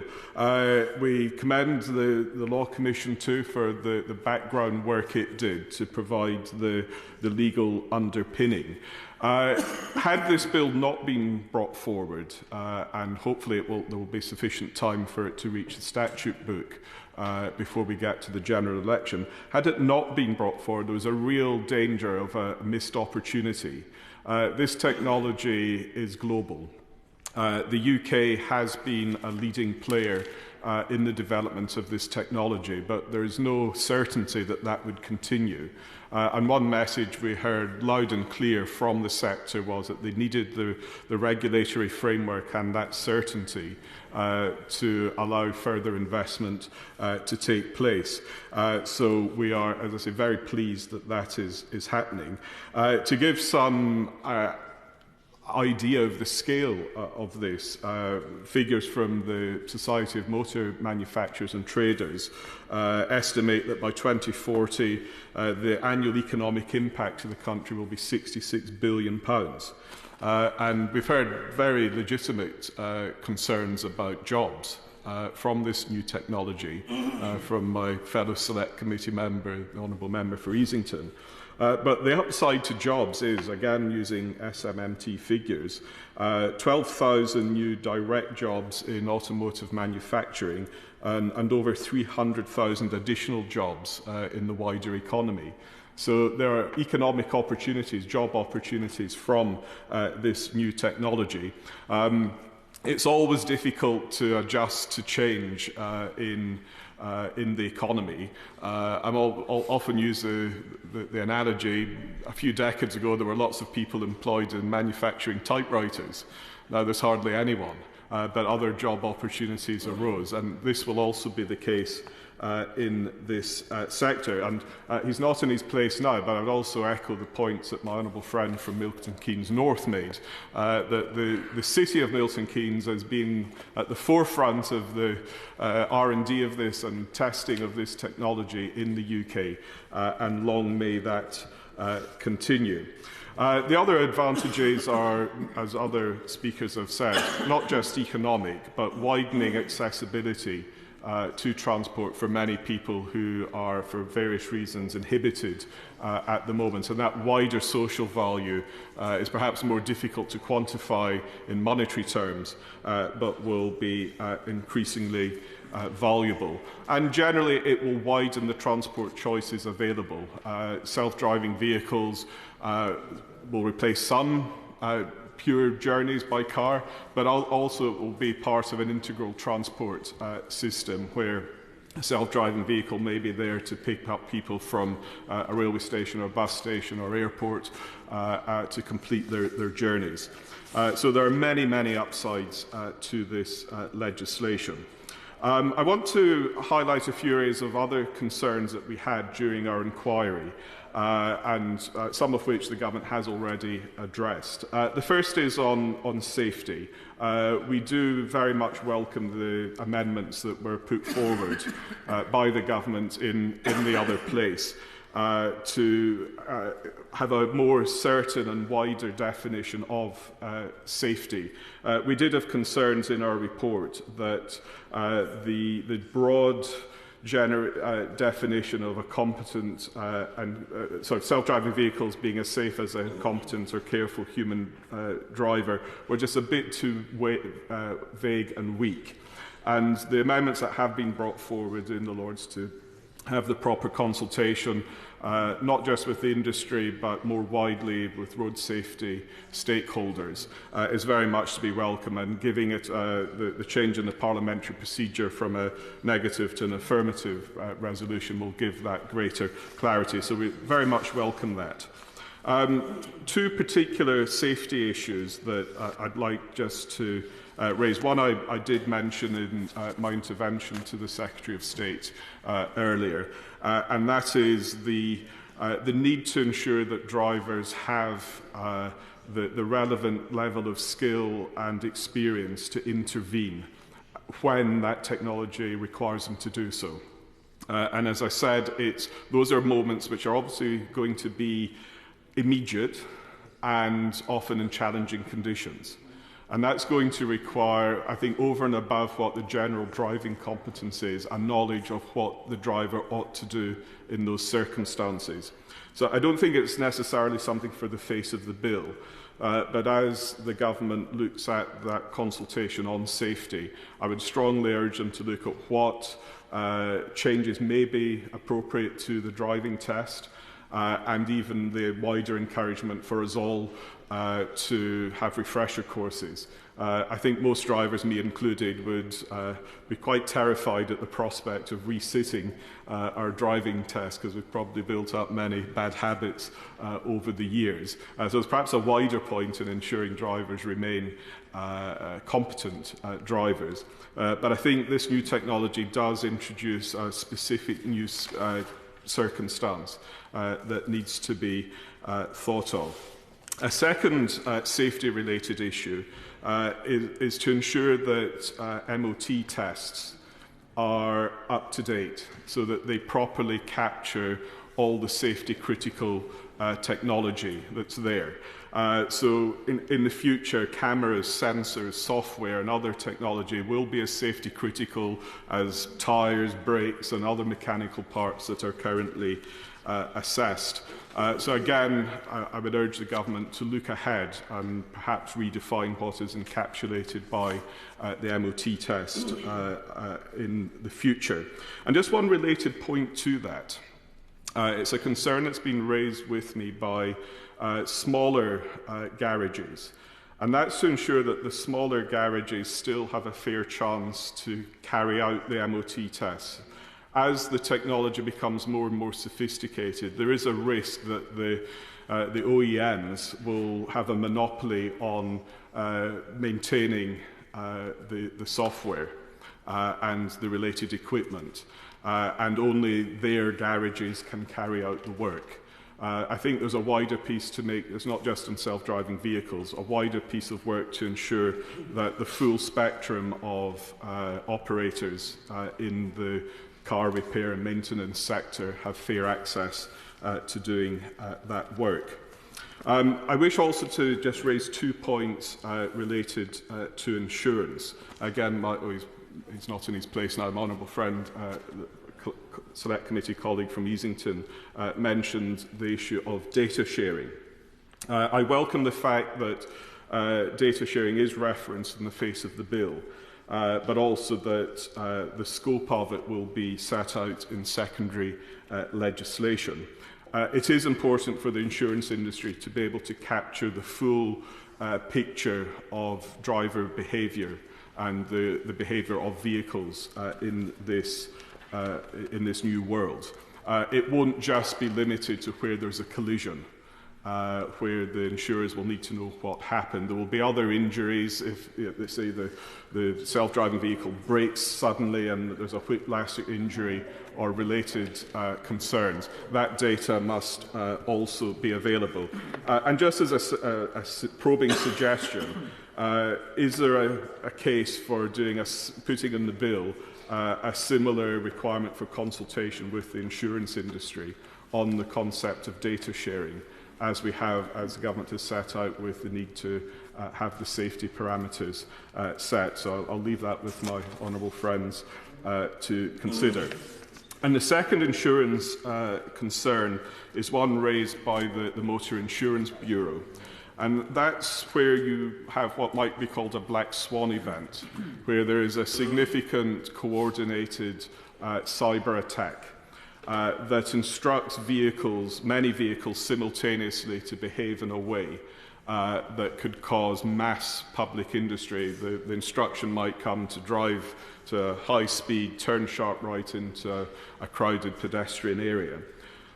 We commend the Law Commission too for the background work it did to provide the legal underpinning. Had this bill not been brought forward, and hopefully there will be sufficient time for it to reach the statute book before we get to the general election, had it not been brought forward, there was a real danger of a missed opportunity. This technology is global. The UK has been a leading player in the development of this technology, but there is no certainty that that would continue. And one message we heard loud and clear from the sector was that they needed the regulatory framework and that certainty to allow further investment to take place. So we are, as I say, very pleased that that is happening. To give some idea of the scale of this, figures from the Society of Motor Manufacturers and Traders estimate that by 2040 the annual economic impact to the country will be £66 billion. And we've heard very legitimate concerns about jobs from this new technology from my fellow Select Committee member, the Honourable Member for Easington. But the upside to jobs is, again using SMMT figures, 12,000 new direct jobs in automotive manufacturing and over 300,000 additional jobs in the wider economy. So there are economic opportunities, job opportunities from this new technology. It's always difficult to adjust to change in the economy. I'll often use the analogy, a few decades ago there were lots of people employed in manufacturing typewriters. Now there's hardly anyone. but other job opportunities arose. And this will also be the case in this sector. And he's not in his place now, but I would also echo the points that my honourable friend from Milton Keynes North made, that the city of Milton Keynes has been at the forefront of the R&D of this and testing of this technology in the UK, and long may that continue. The other advantages are, as other speakers have said, not just economic, but widening accessibility to transport for many people who are, for various reasons, inhibited at the moment. And that wider social value is perhaps more difficult to quantify in monetary terms, but will be increasingly valuable. And generally, it will widen the transport choices available. Self-driving vehicles will replace some pure journeys by car, but also it will be part of an integral transport system where a self-driving vehicle may be there to pick up people from a railway station or a bus station or airport to complete their journeys. So there are many, many upsides to this legislation. I want to highlight a few areas of other concerns that we had during our inquiry, and some of which the government has already addressed. The first is on safety. We do very much welcome the amendments that were put forward by the government in the other place to have a more certain and wider definition of safety. We did have concerns in our report that the broad definition of a competent self-driving vehicles being as safe as a competent or careful human driver were just a bit too vague and weak. And the amendments that have been brought forward in the Lords to have the proper consultation, not just with the industry, but more widely with road safety stakeholders, is very much to be welcome, and giving it the change in the parliamentary procedure from a negative to an affirmative resolution will give that greater clarity. So we very much welcome that. Two particular safety issues that I'd like just to raise. One I did mention in my intervention to the Secretary of State earlier, and that is the need to ensure that drivers have the relevant level of skill and experience to intervene when that technology requires them to do so. And as I said, those are moments which are obviously going to be immediate and often in challenging conditions. And that's going to require, I think, over and above what the general driving competence is, a knowledge of what the driver ought to do in those circumstances. So I don't think it's necessarily something for the face of the bill, but as the government looks at that consultation on safety, I would strongly urge them to look at what changes may be appropriate to the driving test, and even the wider encouragement for us all to have refresher courses. I think most drivers, me included, would be quite terrified at the prospect of resitting our driving test, because we've probably built up many bad habits over the years. So it's perhaps a wider point in ensuring drivers remain competent drivers. But I think this new technology does introduce a specific new circumstance that needs to be thought of. A second safety-related issue is to ensure that MOT tests are up to date so that they properly capture all the safety-critical technology that's there. So in the future, cameras, sensors, software and other technology will be as safety critical as tyres, brakes and other mechanical parts that are currently assessed. So again, I would urge the government to look ahead and perhaps redefine what is encapsulated by the MOT test in the future. And just one related point to that. It's a concern that's been raised with me by smaller garages. And that's to ensure that the smaller garages still have a fair chance to carry out the MOT tests. As the technology becomes more and more sophisticated, there is a risk that the OEMs will have a monopoly on maintaining the software and the related equipment, and only their garages can carry out the work. I think there's a wider piece to make. It's not just on self-driving vehicles, a wider piece of work to ensure that the full spectrum of operators in the car repair and maintenance sector have fair access to doing that work. I wish also to just raise 2 points related to insurance. Again, he's not in his place now. My honourable friend, Select Committee colleague from Easington, mentioned the issue of data sharing. I welcome the fact that data sharing is referenced in the face of the bill, but also that the scope of it will be set out in secondary legislation. It is important for the insurance industry to be able to capture the full picture of driver behaviour and the behaviour of vehicles in this new world. It won't just be limited to where there's a collision, where the insurers will need to know what happened. There will be other injuries if, let's say, the self-driving vehicle brakes suddenly and there's a whiplash injury or related concerns. That data must also be available. And just as a probing suggestion, is there a case for putting in the bill a similar requirement for consultation with the insurance industry on the concept of data sharing, as we have, as the government has set out, with the need to have the safety parameters set. So I'll leave that with my honourable friends to consider. And the second insurance concern is one raised by the Motor Insurance Bureau. And that's where you have what might be called a black swan event, where there is a significant coordinated cyber attack that instructs many vehicles simultaneously to behave in a way that could cause mass public injury. The instruction might come to drive to high speed, turn sharp right into a crowded pedestrian area.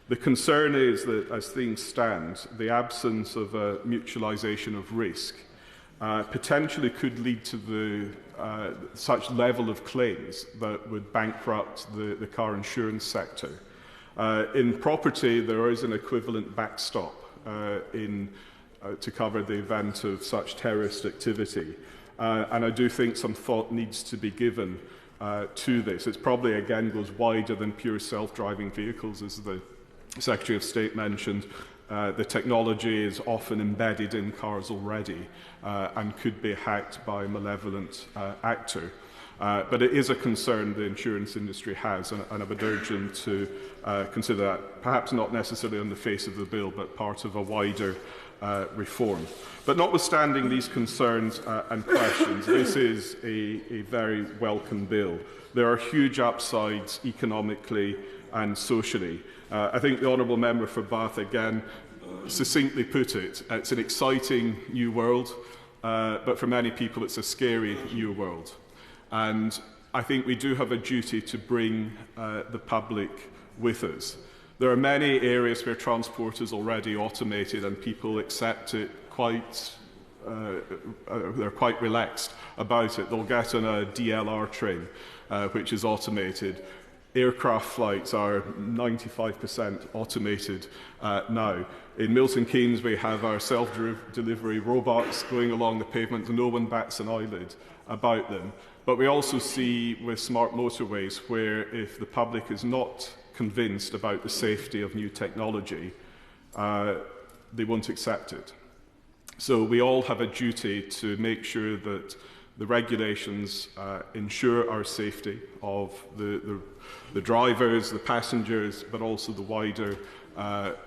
The concern is that, as things stand, the absence of a mutualisation of risk potentially could lead to such level of claims that would bankrupt the car insurance sector. In property, there is an equivalent backstop to cover the event of such terrorist activity. And I do think some thought needs to be given to this. It probably, again, goes wider than pure self-driving vehicles, as the Secretary of State mentioned. The technology is often embedded in cars already and could be hacked by a malevolent actor. But it is a concern the insurance industry has, and I would urge them to consider that, perhaps not necessarily on the face of the bill, but part of a wider reform. But notwithstanding these concerns and questions, this is a very welcome bill. There are huge upsides economically and socially. I think the Honourable Member for Bath, again, succinctly put it. It's an exciting new world, but for many people it's a scary new world. And I think we do have a duty to bring the public with us. There are many areas where transport is already automated and people accept it they're quite relaxed about it. They'll get on a DLR train, which is automated. Aircraft flights are 95% automated now. In Milton Keynes, we have our self-delivery robots going along the pavement, and no one bats an eyelid about them. But we also see with smart motorways where if the public is not convinced about the safety of new technology, they won't accept it. So we all have a duty to make sure that the regulations ensure our safety of the drivers, the passengers, but also the wider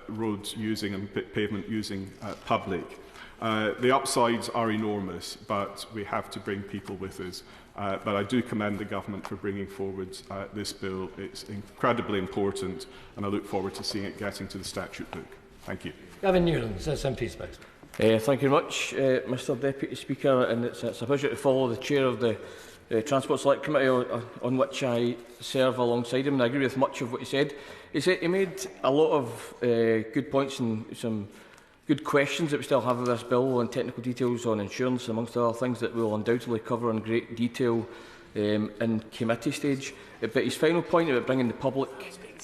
road using and pavement using public. The upsides are enormous, but we have to bring people with us. But I do commend the government for bringing forward this bill. It's incredibly important, and I look forward to seeing it getting to the statute book. Thank you. Gavin Newlands, SNP Space. Thank you very much, Mr Deputy Speaker, and it's a pleasure to follow the Chair of the Transport Select Committee on which I serve alongside him, and I agree with much of what he said. He made a lot of good points and some good questions that we still have with this bill and technical details on insurance, amongst other things that we will undoubtedly cover in great detail in committee stage. But his final point about bringing the public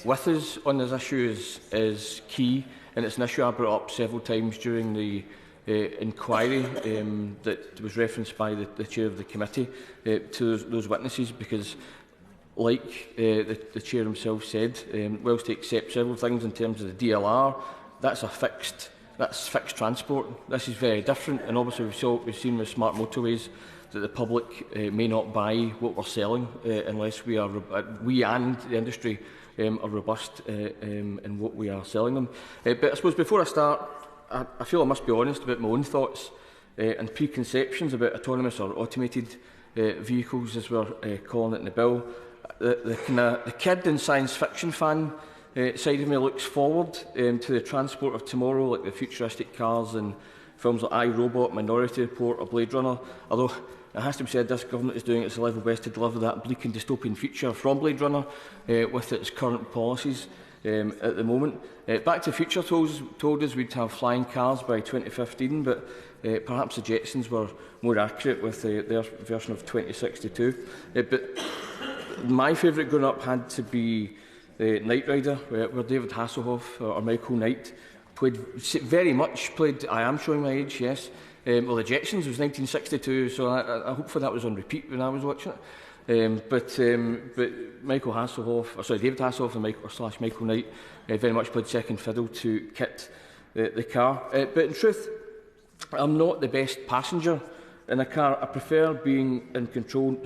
with us on this issue is key, and it's an issue I brought up several times during the inquiry that was referenced by the chair of the committee to those witnesses, because like the chair himself said, whilst he accepts several things in terms of the DLR, that's fixed transport. This is very different, and obviously we've seen with smart motorways that the public may not buy what we're selling unless we and the industry are robust in what we are selling them. But I suppose before I start, I feel I must be honest about my own thoughts and preconceptions about autonomous or automated vehicles, as we're calling it in the bill. The kid and science fiction fan side of me looks forward to the transport of tomorrow, like the futuristic cars and films like I, Robot, Minority Report or Blade Runner, although it has to be said this government is doing its level best to deliver that bleak and dystopian future from Blade Runner with its current policies at the moment. Back to the Future told us we'd have flying cars by 2015, but perhaps the Jetsons were more accurate with their version of 2062. But my favourite growing up had to be Knight Rider, where David Hasselhoff or Michael Knight played. I am showing my age, yes. Well, the Jetsons was 1962, so I hope that was on repeat when I was watching it. But David Hasselhoff and Michael Knight very much played second fiddle to kit the car. But in truth, I'm not the best passenger in a car. I prefer being in control,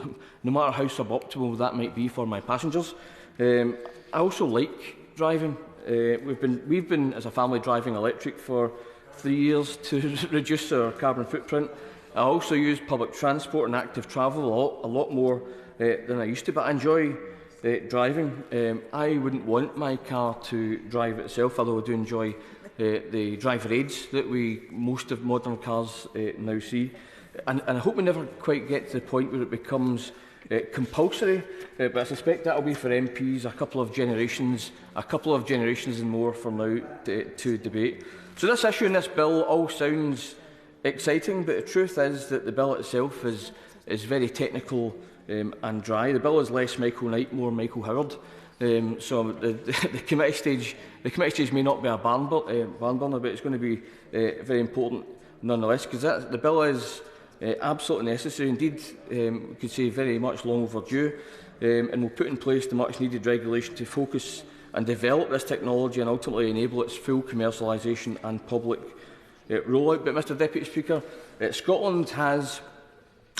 no matter how suboptimal that might be for my passengers. I also like driving. We've been as a family driving electric for 3 years to reduce our carbon footprint. I also use public transport and active travel a lot more than I used to, but I enjoy driving. I wouldn't want my car to drive itself, although I do enjoy the driver aids that most of modern cars now see. And I hope we never quite get to the point where it becomes compulsory, but I suspect that will be for MPs a couple of generations and more from now to debate. So this issue in this bill all sounds exciting, but the truth is that the bill itself is very technical and dry. The bill is less Michael Knight, more Michael Howard. So the committee stage may not be a barn burner, but it's going to be very important nonetheless, because the bill is absolutely necessary. Indeed, we could say very much long overdue, and will put in place the much needed regulation to focus and develop this technology and ultimately enable its full commercialisation and public rollout. But Mr Deputy Speaker, Scotland has,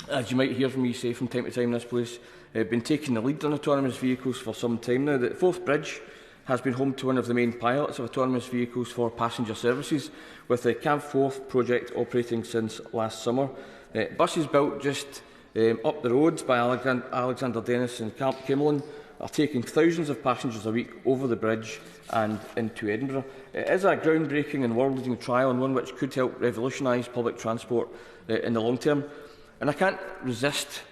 as you might hear from me say from time to time in this place, been taking the lead on autonomous vehicles for some time now. The Forth Bridge has been home to one of the main pilots of autonomous vehicles for passenger services, with the Cab Forth project operating since last summer. Buses built just up the roads by Alexander Dennis and Camelon are taking thousands of passengers a week over the bridge and into Edinburgh. It is a groundbreaking and world-leading trial, and one which could help revolutionise public transport in the long term. And I can't resist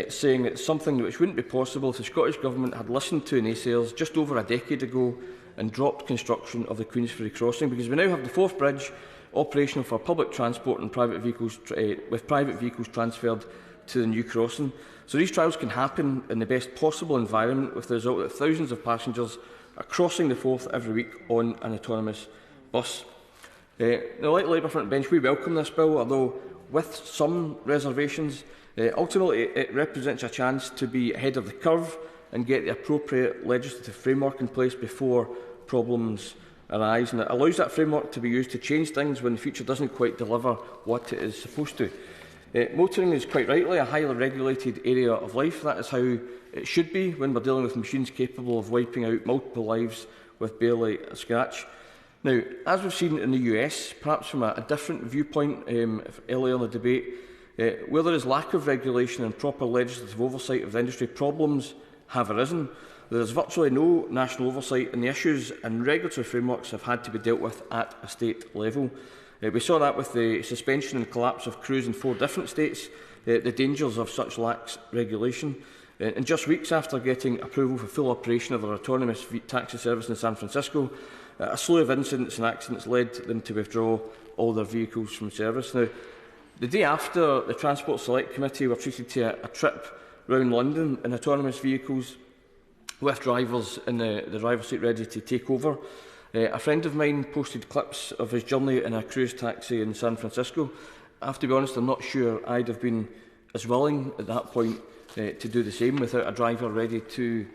saying it's something which wouldn't be possible if the Scottish Government had listened to naysayers just over a decade ago and dropped construction of the Queensferry crossing, because we now have the Forth Bridge operational for public transport and private vehicles, with private vehicles transferred to the new crossing. So these trials can happen in the best possible environment, with the result that thousands of passengers are crossing the Forth every week on an autonomous bus. Now, like Labour Front Bench, we welcome this bill, although with some reservations. Ultimately, it represents a chance to be ahead of the curve and get the appropriate legislative framework in place before problems arise, and it allows that framework to be used to change things when the future doesn't quite deliver what it is supposed to. Motoring is quite rightly a highly regulated area of life. That is how it should be when we're dealing with machines capable of wiping out multiple lives with barely a scratch. Now, as we've seen in the US, perhaps from a different viewpoint earlier in the debate, where there is lack of regulation and proper legislative oversight of the industry, problems have arisen. There is virtually no national oversight, and the issues and regulatory frameworks have had to be dealt with at a state level. We saw that with the suspension and collapse of crews in 4 different states, the dangers of such lax regulation. In just weeks after getting approval for full operation of their autonomous taxi service in San Francisco, a slew of incidents and accidents led them to withdraw all their vehicles from service. Now, the day after, the Transport Select Committee were treated to a trip round London in autonomous vehicles with drivers in the driver's seat ready to take over. A friend of mine posted clips of his journey in a cruise taxi in San Francisco. I have to be honest, I'm not sure I'd have been as willing at that point to do the same without a driver ready to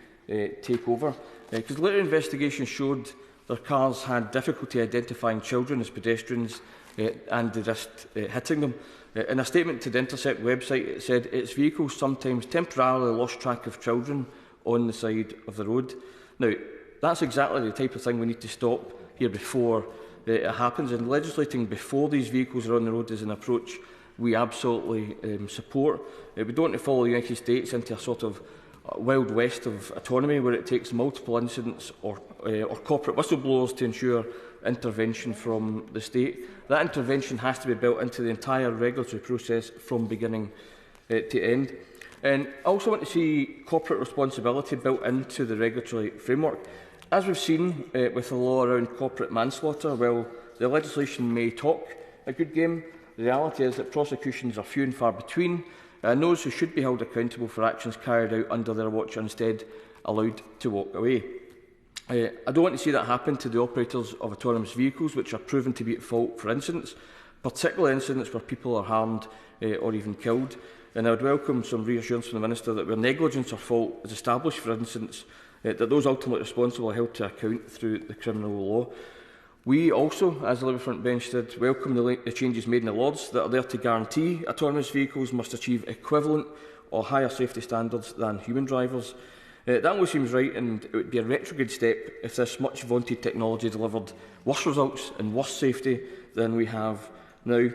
take over. Because later investigations showed their cars had difficulty identifying children as pedestrians and they risked hitting them. In a statement to the Intercept website, it said its vehicles sometimes temporarily lost track of children on the side of the road. Now, that's exactly the type of thing we need to stop here before it happens, and legislating before these vehicles are on the road is an approach we absolutely support. We don't want to follow the United States into a sort of wild west of autonomy where it takes multiple incidents or corporate whistleblowers to ensure intervention from the state. That intervention has to be built into the entire regulatory process from beginning to end. And I also want to see corporate responsibility built into the regulatory framework. As we've seen with the law around corporate manslaughter, while the legislation may talk a good game, the reality is that prosecutions are few and far between, and those who should be held accountable for actions carried out under their watch are instead allowed to walk away. I don't want to see that happen to the operators of autonomous vehicles, which are proven to be at fault for incidents, particularly incidents where people are harmed or even killed. And I would welcome some reassurance from the Minister that where negligence or fault is established for incidents, that those ultimately responsible are held to account through the criminal law. We also, as the Labour Front Bench did, welcome the changes made in the Lords that are there to guarantee autonomous vehicles must achieve equivalent or higher safety standards than human drivers. That only seems right, and it would be a retrograde step if this much vaunted technology delivered worse results and worse safety than we have now.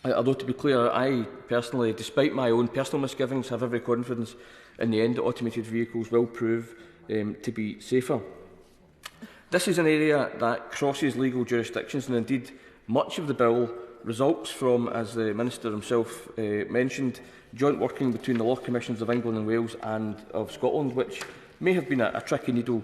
Although, to be clear, I personally, despite my own personal misgivings, have every confidence in the end that automated vehicles will prove to be safer. This is an area that crosses legal jurisdictions, and indeed much of the bill results from, as the Minister himself mentioned, joint working between the Law Commissions of England and Wales and of Scotland, which may have been a tricky needle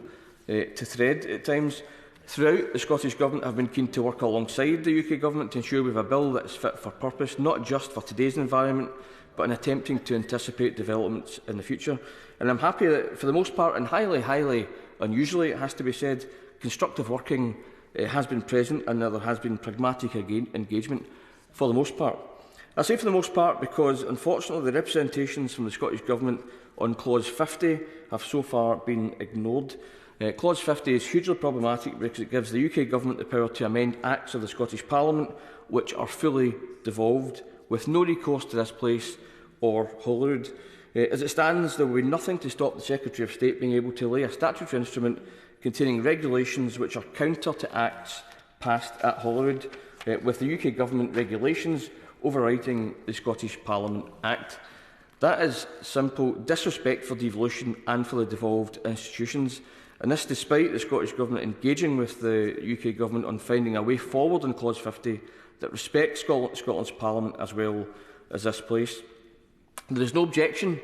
to thread at times. Throughout, the Scottish Government have been keen to work alongside the UK Government to ensure we have a bill that is fit for purpose, not just for today's environment, but in attempting to anticipate developments in the future. And I'm happy that, for the most part, and highly unusually, it has to be said, constructive working has been present and there has been pragmatic engagement for the most part. I say for the most part because, unfortunately, the representations from the Scottish Government on Clause 50 have so far been ignored. Clause 50 is hugely problematic because it gives the UK Government the power to amend Acts of the Scottish Parliament which are fully devolved, with no recourse to this place or Holyrood. As it stands, there will be nothing to stop the Secretary of State being able to lay a statutory instrument containing regulations which are counter to Acts passed at Holyrood, with the UK Government regulations overriding the Scottish Parliament Act. That is simple disrespect for devolution and for the devolved institutions, and this despite the Scottish Government engaging with the UK Government on finding a way forward in Clause 50 that respects Scotland's Parliament as well as this place. There is no objection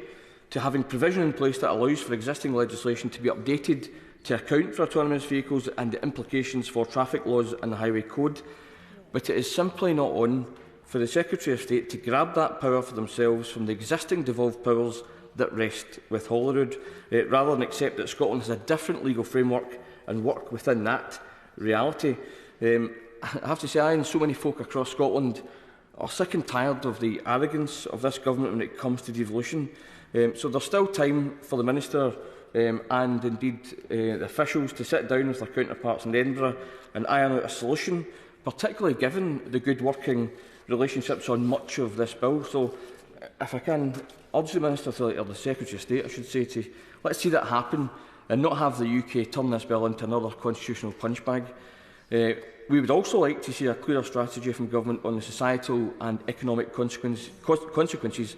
to having provision in place that allows for existing legislation to be updated to account for autonomous vehicles and the implications for traffic laws and the Highway Code, but it is simply not on for the Secretary of State to grab that power for themselves from the existing devolved powers that rest with Holyrood, rather than accept that Scotland has a different legal framework and work within that reality. I have to say, I and so many folk across Scotland are sick and tired of the arrogance of this government when it comes to devolution. So there's still time for the Minister and indeed the officials to sit down with their counterparts in Edinburgh and iron out a solution, particularly given the good working relationships on much of this bill. So if I can urge the Minister or the Secretary of State, I should say, to let's see that happen and not have the UK turn this bill into another constitutional punch bag. We would also like to see a clearer strategy from Government on the societal and economic consequences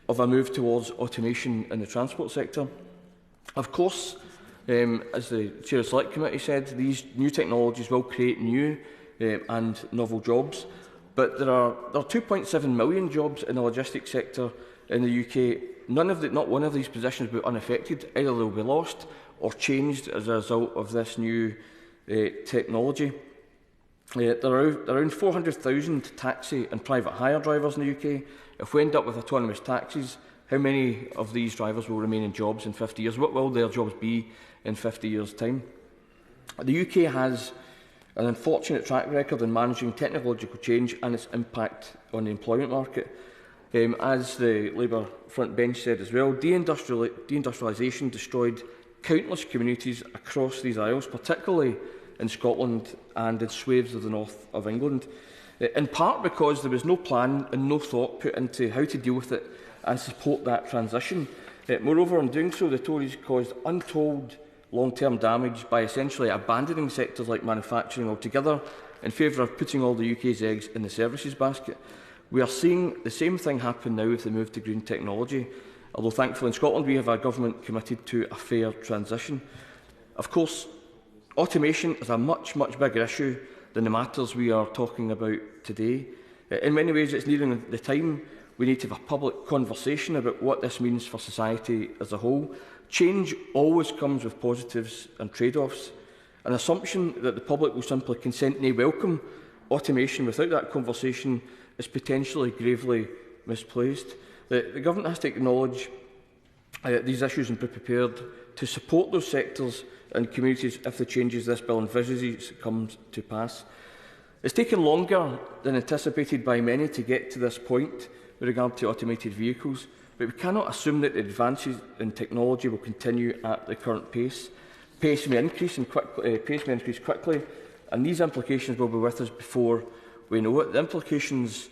of a move towards automation in the transport sector. Of course, as the Chair of the Select Committee said, these new technologies will create new and novel jobs, but there are 2.7 million jobs in the logistics sector in the UK not one of these positions will be unaffected. Either they will be lost or changed as a result of this new technology. There are around 400,000 taxi and private hire drivers in the UK. If we end up with autonomous taxis, how many of these drivers will remain in jobs in 50 years? What will their jobs be in 50 years' time? The UK has an unfortunate track record in managing technological change and its impact on the employment market. As the Labour front bench said as well, deindustrialisation destroyed countless communities across these isles, particularly in Scotland and in swathes of the north of England, in part because there was no plan and no thought put into how to deal with it and support that transition. Moreover, in doing so, the Tories caused untold long-term damage by essentially abandoning sectors like manufacturing altogether in favour of putting all the UK's eggs in the services basket. We are seeing the same thing happen now with the move to green technology, although thankfully in Scotland we have a government committed to a fair transition. Of course, automation is a much bigger issue than the matters we are talking about today. In many ways, it's nearing the time we need to have a public conversation about what this means for society as a whole. Change always comes with positives and trade-offs. An assumption that the public will simply consent to welcome automation without that conversation is potentially gravely misplaced. The government has to acknowledge these issues and be prepared to support those sectors and communities if the changes this bill envisages comes to pass. It's taken longer than anticipated by many to get to this point with regard to automated vehicles, but we cannot assume that the advances in technology will continue at the current pace. Pace may increase quickly, and these implications will be with us before we know it. The implications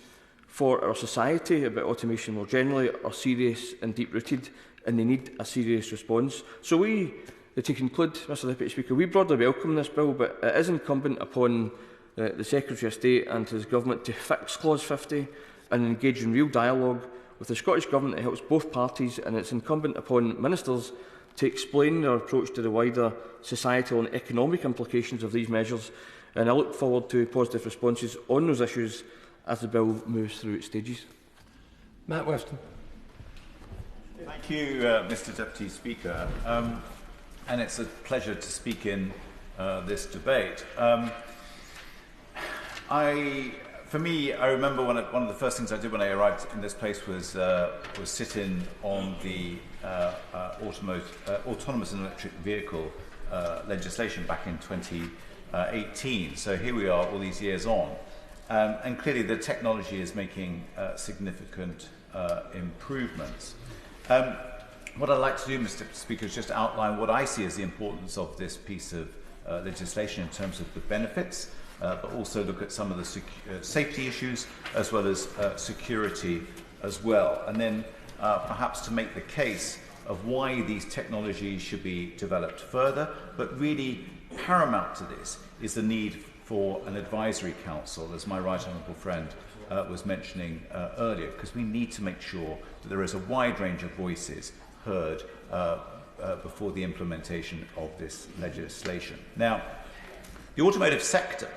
for our society about automation more generally are serious and deep-rooted, and they need a serious response. So to conclude, Mr Deputy Speaker, we broadly welcome this bill, but it is incumbent upon the Secretary of State and his government to fix Clause 50 and engage in real dialogue with the Scottish Government that helps both parties, and it's incumbent upon ministers to explain their approach to the wider societal and economic implications of these measures, and I look forward to positive responses on those issues as the bill moves through its stages. Matt Weston. Thank you, Mr Deputy Speaker, and it's a pleasure to speak in this debate. For me, I remember one of the first things I did when I arrived in this place was sit in on the autonomous and electric vehicle legislation back in 2018. So here we are all these years on. And clearly the technology is making significant improvements. What I'd like to do, Mr Speaker, is just outline what I see as the importance of this piece of legislation in terms of the benefits, but also look at some of the safety issues as well as security as well. And then perhaps to make the case of why these technologies should be developed further, but really paramount to this is the need for an advisory council, as my right honourable friend was mentioning earlier, because we need to make sure that there is a wide range of voices heard before the implementation of this legislation. Now, the automotive sector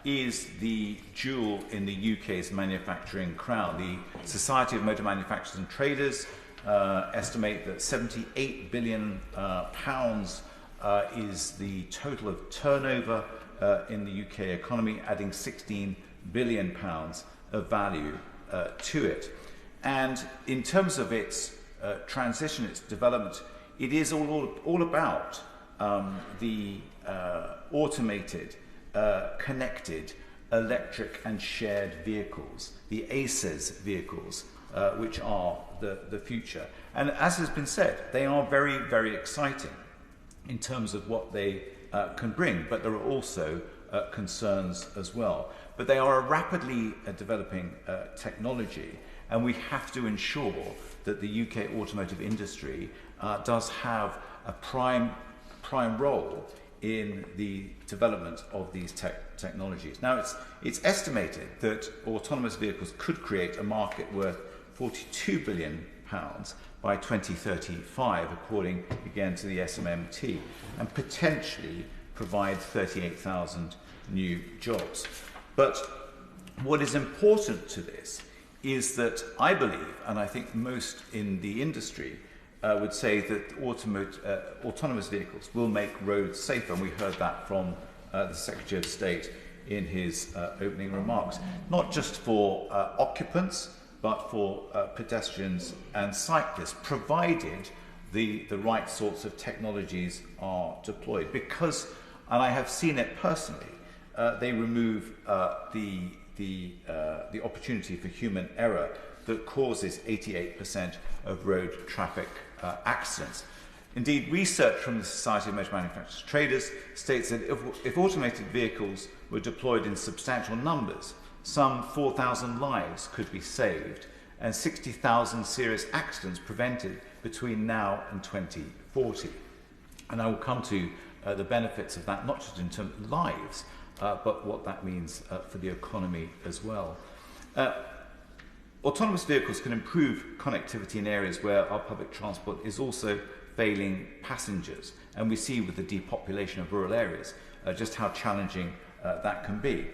is the jewel in the UK's manufacturing crown. The Society of Motor Manufacturers and Traders estimate that £78 billion is the total of turnover in the UK economy, adding £16 billion of value to it. And in terms of its transition, its development, it is all about the automated, connected, electric and shared vehicles, the ACES vehicles, which are the future. And as has been said, they are very, very exciting in terms of what they can bring, but there are also concerns as well. But they are a rapidly developing technology, and we have to ensure that the UK automotive industry does have a prime role in the development of these technologies. Now, it's estimated that autonomous vehicles could create a market worth £42 billion by 2035, according again to the SMMT, and potentially provide 38,000 new jobs. But what is important to this is that I believe, and I think most in the industry would say that autonomous vehicles will make roads safer, and we heard that from the Secretary of State in his opening remarks, not just for occupants, but for pedestrians and cyclists, provided the right sorts of technologies are deployed. Because, and I have seen it personally, they remove the opportunity for human error that causes 88% of road traffic accidents. Indeed, research from the Society of Motor Manufacturers Traders states that if automated vehicles were deployed in substantial numbers, some 4,000 lives could be saved and 60,000 serious accidents prevented between now and 2040. And I will come to the benefits of that, not just in terms of lives, but what that means for the economy as well. Autonomous vehicles can improve connectivity in areas where our public transport is also failing passengers, and we see with the depopulation of rural areas just how challenging that can be.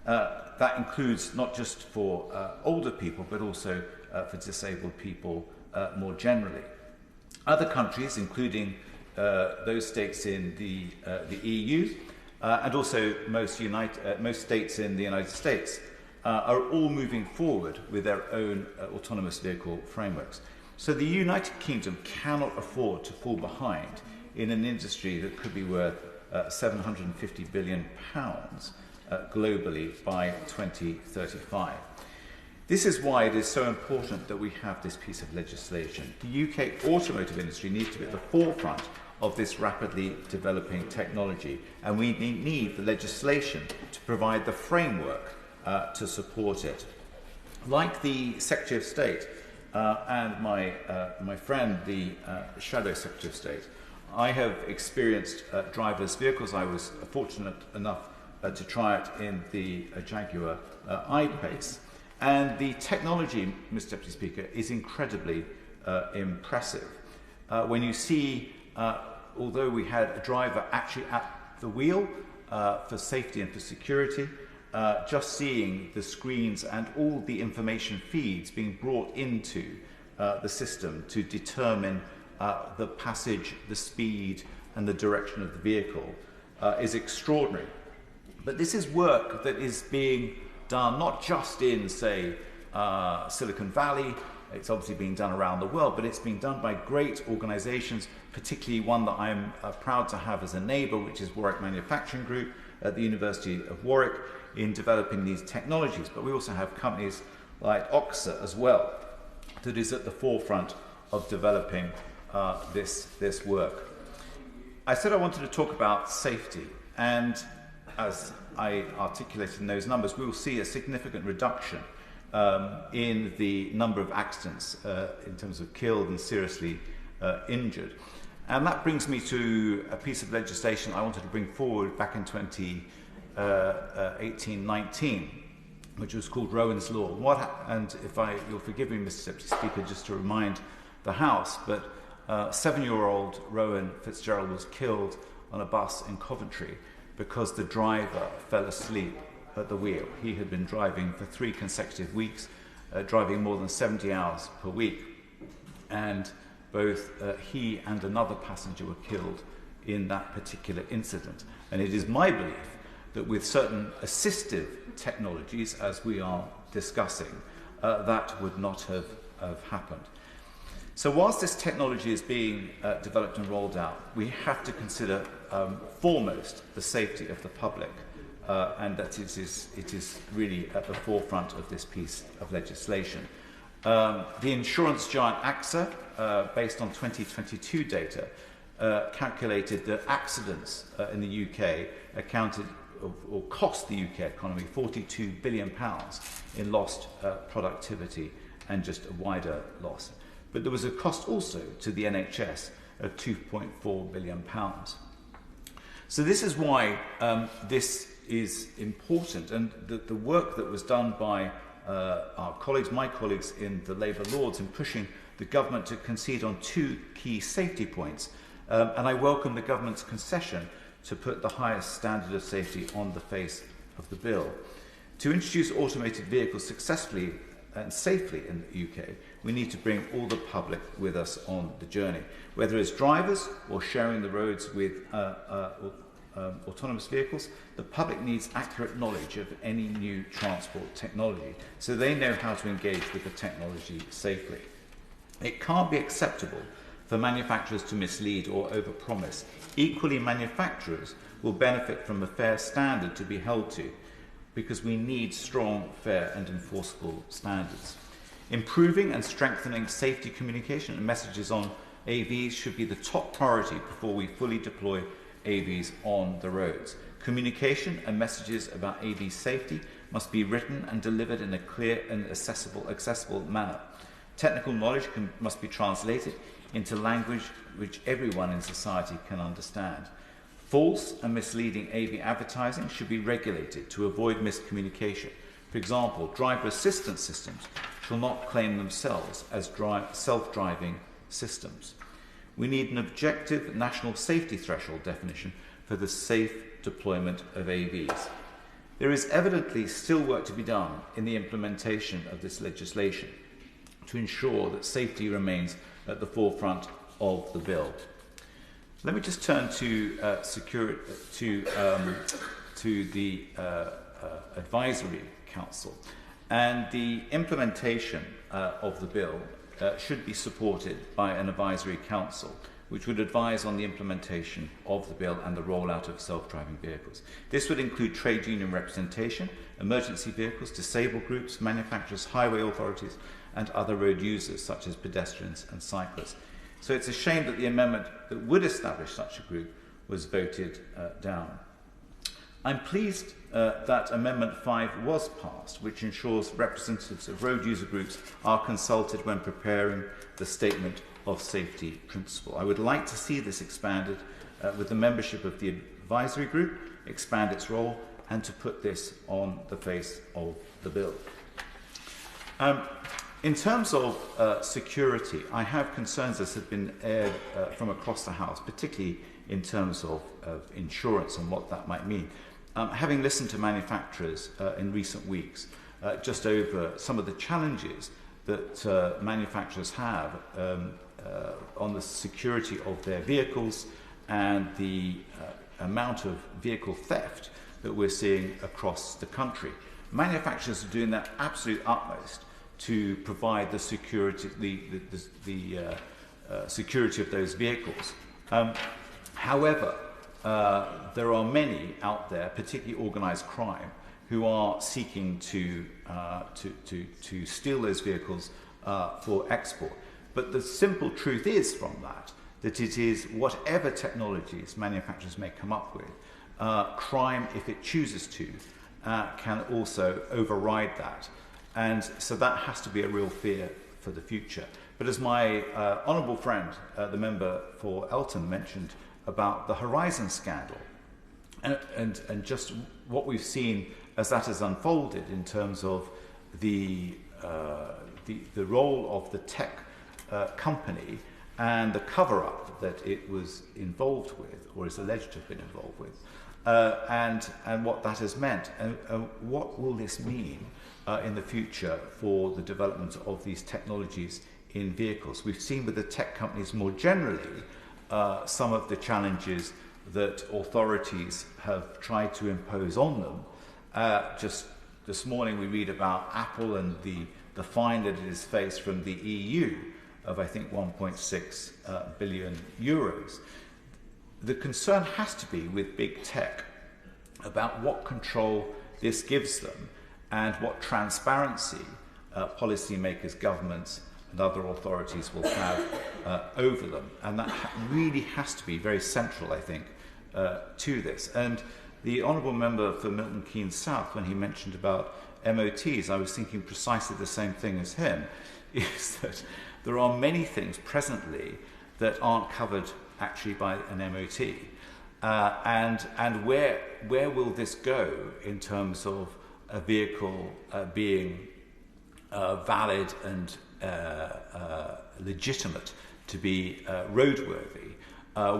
That includes not just for older people, but also for disabled people more generally. Other countries, including those states in the EU, and also most states in the United States, are all moving forward with their own autonomous vehicle frameworks. So the United Kingdom cannot afford to fall behind in an industry that could be worth £750 billion globally by 2035. This is why it is so important that we have this piece of legislation. The UK automotive industry needs to be at the forefront of this rapidly developing technology, and we need the legislation to provide the framework to support it. Like the Secretary of State and my friend, the Shadow Secretary of State, I have experienced driverless vehicles. I was fortunate enough to try it in the Jaguar I-Pace. And the technology, Mr. Deputy Speaker, is incredibly impressive. When you see, although we had a driver actually at the wheel for safety and for security, just seeing the screens and all the information feeds being brought into the system to determine the passage, the speed and the direction of the vehicle is extraordinary. But this is work that is being done not just in, say, Silicon Valley. It's obviously being done around the world, but it's being done by great organisations, particularly one that I'm proud to have as a neighbour, which is Warwick Manufacturing Group at the University of Warwick, in developing these technologies. But we also have companies like Oxa as well, that is at the forefront of developing this work. I said I wanted to talk about safety, and as I articulated in those numbers, we will see a significant reduction in the number of accidents in terms of killed and seriously injured. And that brings me to a piece of legislation I wanted to bring forward back in 2018-19, which was called Rowan's Law. And if you'll forgive me, Mr. Deputy Speaker, just to remind the House, but 7-year-old Rowan Fitzgerald was killed on a bus in Coventry because the driver fell asleep at the wheel. He had been driving for 3 consecutive weeks, driving more than 70 hours per week, and both he and another passenger were killed in that particular incident. And it is my belief that with certain assistive technologies, as we are discussing, that would not have happened. So whilst this technology is being developed and rolled out, we have to consider foremost the safety of the public, and that it is really at the forefront of this piece of legislation. The insurance giant AXA, based on 2022 data, calculated that accidents in the UK accounted or cost the UK economy £42 billion in lost productivity and just a wider loss. But there was a cost also to the NHS of £2.4 billion. So this is why this is important, and the work that was done by our colleagues, my colleagues in the Labour Lords, in pushing the government to concede on 2 key safety points. And I welcome the government's concession to put the highest standard of safety on the face of the bill. To introduce automated vehicles successfully and safely in the UK, we need to bring all the public with us on the journey, whether as drivers or sharing the roads with autonomous vehicles. The public needs accurate knowledge of any new transport technology so they know how to engage with the technology safely. It can't be acceptable for manufacturers to mislead or overpromise. Equally, manufacturers will benefit from a fair standard to be held to, because we need strong, fair and enforceable standards. Improving and strengthening safety communication and messages on AVs should be the top priority before we fully deploy AVs on the roads. Communication and messages about AV safety must be written and delivered in a clear and accessible manner. Technical knowledge must be translated into language which everyone in society can understand. False and misleading AV advertising should be regulated to avoid miscommunication. For example, driver assistance systems shall not claim themselves as self-driving systems. We need an objective national safety threshold definition for the safe deployment of AVs. There is evidently still work to be done in the implementation of this legislation to ensure that safety remains at the forefront of the bill. Let me just turn to the Advisory Council. And the implementation of the bill should be supported by an Advisory Council, which would advise on the implementation of the bill and the rollout of self-driving vehicles. This would include trade union representation, emergency vehicles, disabled groups, manufacturers, highway authorities, and other road users, such as pedestrians and cyclists. So it's a shame that the amendment that would establish such a group was voted down. I'm pleased that Amendment 5 was passed, which ensures representatives of road user groups are consulted when preparing the Statement of Safety Principle. I would like to see this expanded with the membership of the advisory group, expand its role, and to put this on the face of the bill. In terms of security, I have concerns that have been aired from across the House, particularly in terms of insurance and what that might mean. Having listened to manufacturers in recent weeks, just over some of the challenges that manufacturers have on the security of their vehicles and the amount of vehicle theft that we're seeing across the country. Manufacturers are doing their absolute utmost to provide the security, security of those vehicles. However, there are many out there, particularly organised crime, who are seeking to steal those vehicles for export. But the simple truth is from that it is whatever technologies manufacturers may come up with, crime, if it chooses to, can also override that. And so that has to be a real fear for the future. But as my honourable friend, the member for Eltham, mentioned about the Horizon scandal, and just what we've seen as that has unfolded in terms of the role of the tech company and the cover-up that it was involved with, or is alleged to have been involved with, and what that has meant, and what will this mean in the future for the development of these technologies in vehicles. We've seen with the tech companies more generally some of the challenges that authorities have tried to impose on them. Just this morning we read about Apple and the fine that it has faced from the EU of, I think, 1.6 billion euros. The concern has to be with big tech about what control this gives them and what transparency policymakers, governments and other authorities will have over them. And that really has to be very central, I think, to this. And the honourable member for Milton Keynes South, when he mentioned about MOTs, I was thinking precisely the same thing as him, is that there are many things presently that aren't covered actually by an MOT. And where will this go in terms of a vehicle being valid and legitimate to be roadworthy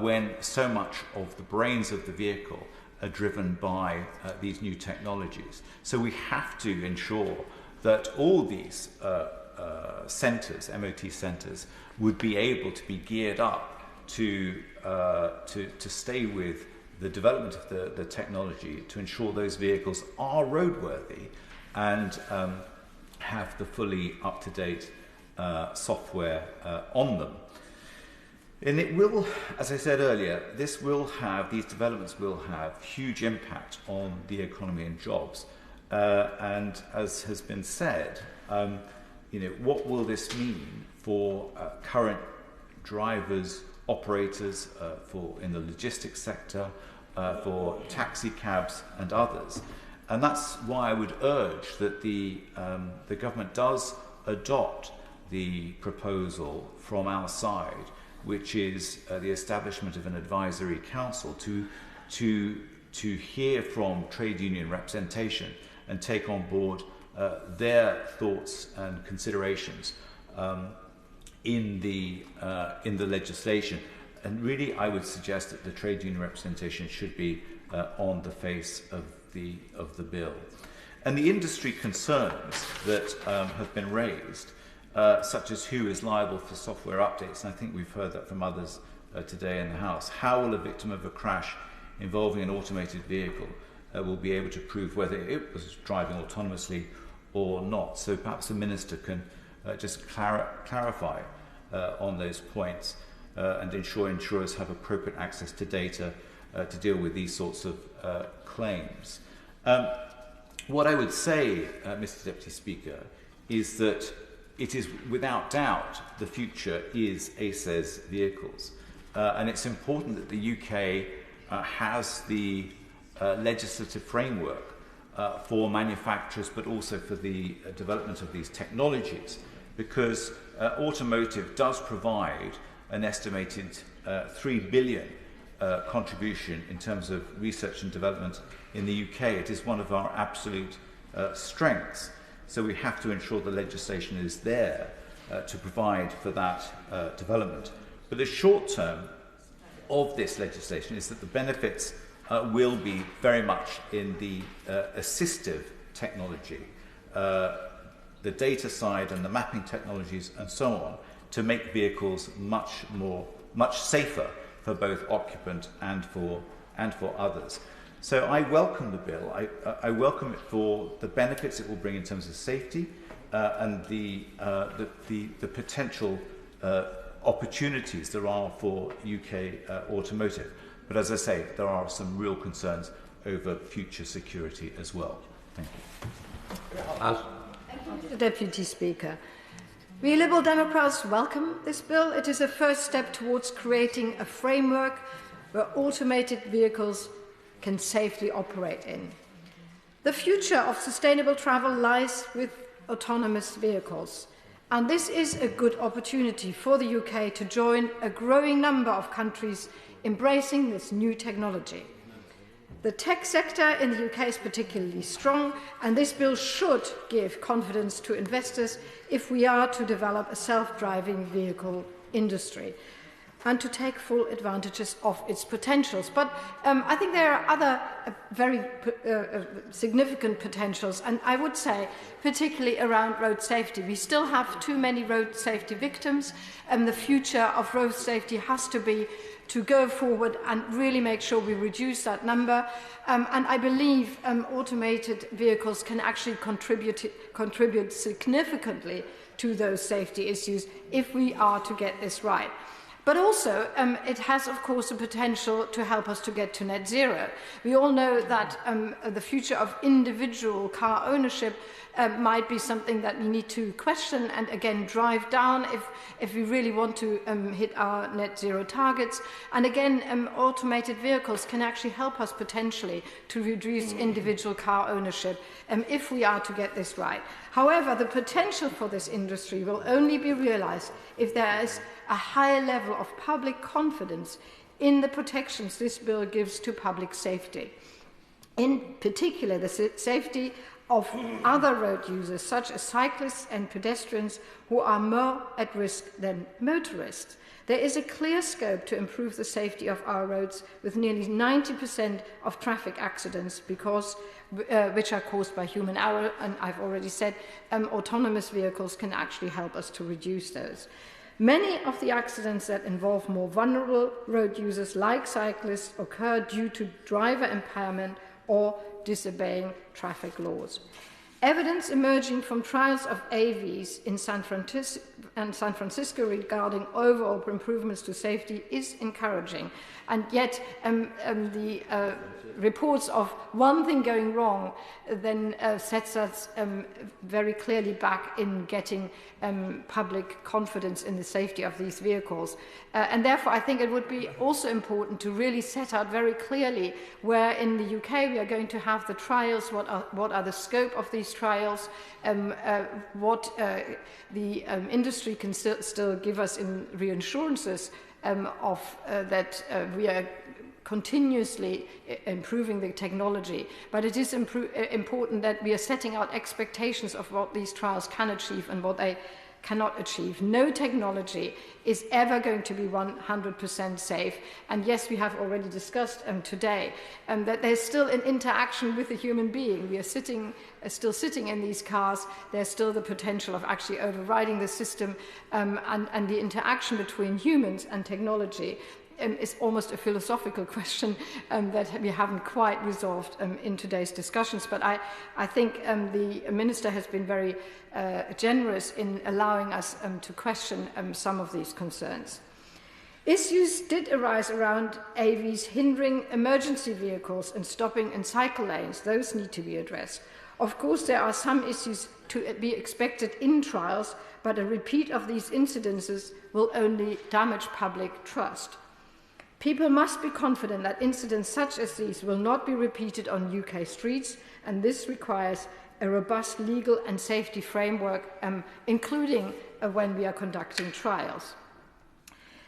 when so much of the brains of the vehicle are driven by these new technologies? So we have to ensure that all these centres, MOT centres, would be able to be geared up to stay with the development of the technology to ensure those vehicles are roadworthy and have the fully up-to-date software on them. And it will, as I said earlier, these developments will have huge impact on the economy and jobs. And as has been said, what will this mean for current drivers, operators, in the logistics sector, for taxi cabs and others? And that's why I would urge that the government does adopt the proposal from our side, which is the establishment of an advisory council to hear from trade union representation and take on board their thoughts and considerations in the legislation. And really, I would suggest that the trade union representation should be on the face of the bill. And the industry concerns that have been raised, such as who is liable for software updates, and I think we've heard that from others today in the House. How will a victim of a crash involving an automated vehicle will be able to prove whether it was driving autonomously or not? So perhaps the Minister can just clarify on those points and ensure insurers have appropriate access to data to deal with these sorts of claims. What I would say, Mr. Deputy Speaker, is that it is without doubt the future is ACES vehicles. And it's important that the UK has the legislative framework for manufacturers, but also for the development of these technologies, because automotive does provide an estimated 3 billion contribution in terms of research and development in the UK. It is one of our absolute strengths. So we have to ensure the legislation is there to provide for that development. But the short term of this legislation is that the benefits will be very much in the assistive technology, the data side and the mapping technologies and so on, to make vehicles much safer for both occupant and for others. So I welcome the bill. I welcome it for the benefits it will bring in terms of safety and the potential opportunities there are for UK automotive. But as I say, there are some real concerns over future security as well. Thank you. Thank you, Mr. Deputy Speaker. We Liberal Democrats welcome this bill. It is a first step towards creating a framework where automated vehicles can safely operate in. The future of sustainable travel lies with autonomous vehicles, and this is a good opportunity for the UK to join a growing number of countries embracing this new technology. The tech sector in the UK is particularly strong, and this bill should give confidence to investors if we are to develop a self-driving vehicle industry and to take full advantages of its potentials. But I think there are other very significant potentials, and I would say particularly around road safety. We still have too many road safety victims, and the future of road safety has to be to go forward and really make sure we reduce that number. And I believe automated vehicles can actually contribute significantly to those safety issues if we are to get this right. But also, it has, of course, the potential to help us to get to net zero. We all know that the future of individual car ownership might be something that we need to question and, again, drive down if we really want to hit our net zero targets. And, again, automated vehicles can actually help us potentially to reduce individual car ownership if we are to get this right. However, the potential for this industry will only be realised if there is a higher level of public confidence in the protections this bill gives to public safety. In particular, the safety of other road users, such as cyclists and pedestrians, who are more at risk than motorists. There is a clear scope to improve the safety of our roads, with nearly 90% of traffic accidents which are caused by human error, and I've already said autonomous vehicles can actually help us to reduce those. Many of the accidents that involve more vulnerable road users, like cyclists, occur due to driver impairment or disobeying traffic laws. Evidence emerging from trials of AVs in San Francisco regarding overall improvements to safety is encouraging, and yet the reports of one thing going wrong then sets us very clearly back in getting public confidence in the safety of these vehicles. And therefore I think it would be also important to really set out very clearly where in the UK we are going to have the trials, what are the scope of these trials, what the industry can still give us in reassurances that we are continuously improving the technology. But it is important that we are setting out expectations of what these trials can achieve and what they cannot achieve. No technology is ever going to be 100% safe. And yes, we have already discussed today that there's still an interaction with the human being. We are still sitting in these cars. There's still the potential of actually overriding the system, and the interaction between humans and technology is almost a philosophical question that we haven't quite resolved in today's discussions. But I think the Minister has been very generous in allowing us to question some of these concerns. Issues did arise around AVs hindering emergency vehicles and stopping in cycle lanes. Those need to be addressed. Of course, there are some issues to be expected in trials, but a repeat of these incidences will only damage public trust. People must be confident that incidents such as these will not be repeated on UK streets, and this requires a robust legal and safety framework, including when we are conducting trials.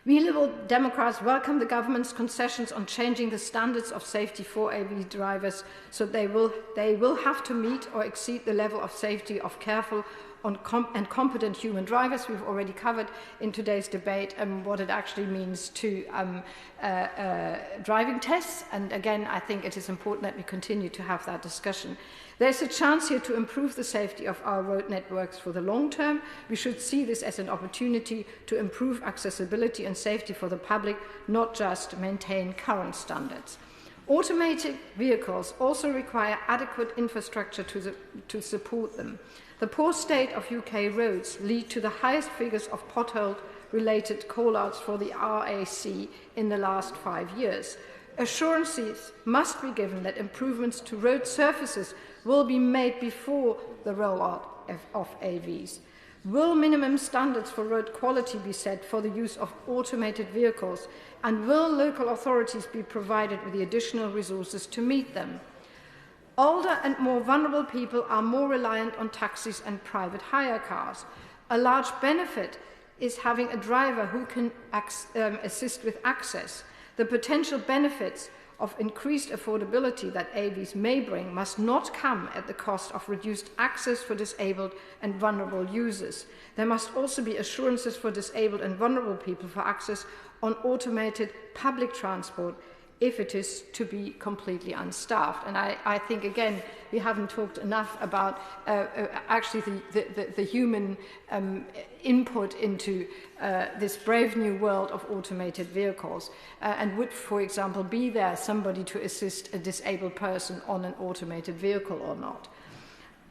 We Liberal Democrats welcome the government's concessions on changing the standards of safety for AV drivers, so they will have to meet or exceed the level of safety of careful and competent human drivers. We've already covered in today's debate what it actually means to driving tests, and again I think it is important that we continue to have that discussion. There's a chance here to improve the safety of our road networks for the long term. We should see this as an opportunity to improve accessibility and safety for the public, not just maintain current standards. Automated vehicles also require adequate infrastructure to support them. The poor state of UK roads lead to the highest figures of pothole-related call-outs for the RAC in the last 5 years. Assurances must be given that improvements to road surfaces will be made before the rollout of AVs. Will minimum standards for road quality be set for the use of automated vehicles, and will local authorities be provided with the additional resources to meet them? Older and more vulnerable people are more reliant on taxis and private hire cars. A large benefit is having a driver who can assist with access. The potential benefits of increased affordability that AVs may bring must not come at the cost of reduced access for disabled and vulnerable users. There must also be assurances for disabled and vulnerable people for access on automated public transport if it is to be completely unstaffed. And I think, again, we haven't talked enough about actually the human input into this brave new world of automated vehicles, and would, for example, be there somebody to assist a disabled person on an automated vehicle or not.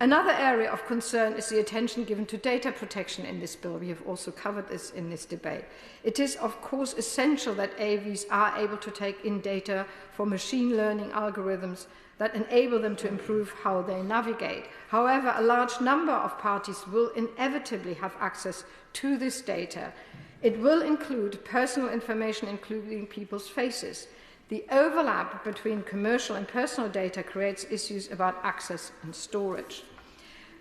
Another area of concern is the attention given to data protection in this bill. We have also covered this in this debate. It is, of course, essential that AVs are able to take in data for machine learning algorithms that enable them to improve how they navigate. However, a large number of parties will inevitably have access to this data. It will include personal information, including people's faces. The overlap between commercial and personal data creates issues about access and storage.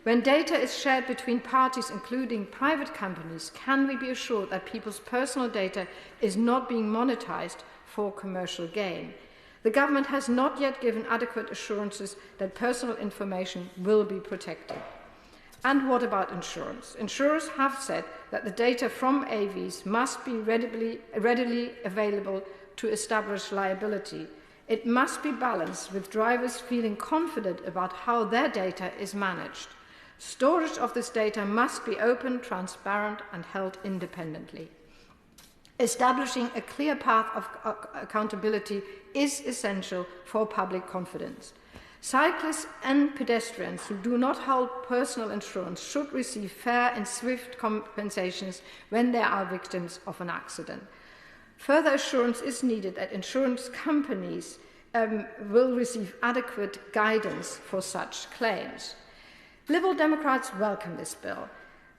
When data is shared between parties, including private companies, can we be assured that people's personal data is not being monetized for commercial gain? The government has not yet given adequate assurances that personal information will be protected. And what about insurance? Insurers have said that the data from AVs must be readily available to establish liability. It must be balanced with drivers feeling confident about how their data is managed. Storage of this data must be open, transparent, and held independently. Establishing a clear path of accountability is essential for public confidence. Cyclists and pedestrians who do not hold personal insurance should receive fair and swift compensations when they are victims of an accident. Further assurance is needed that insurance companies will receive adequate guidance for such claims. Liberal Democrats welcome this bill,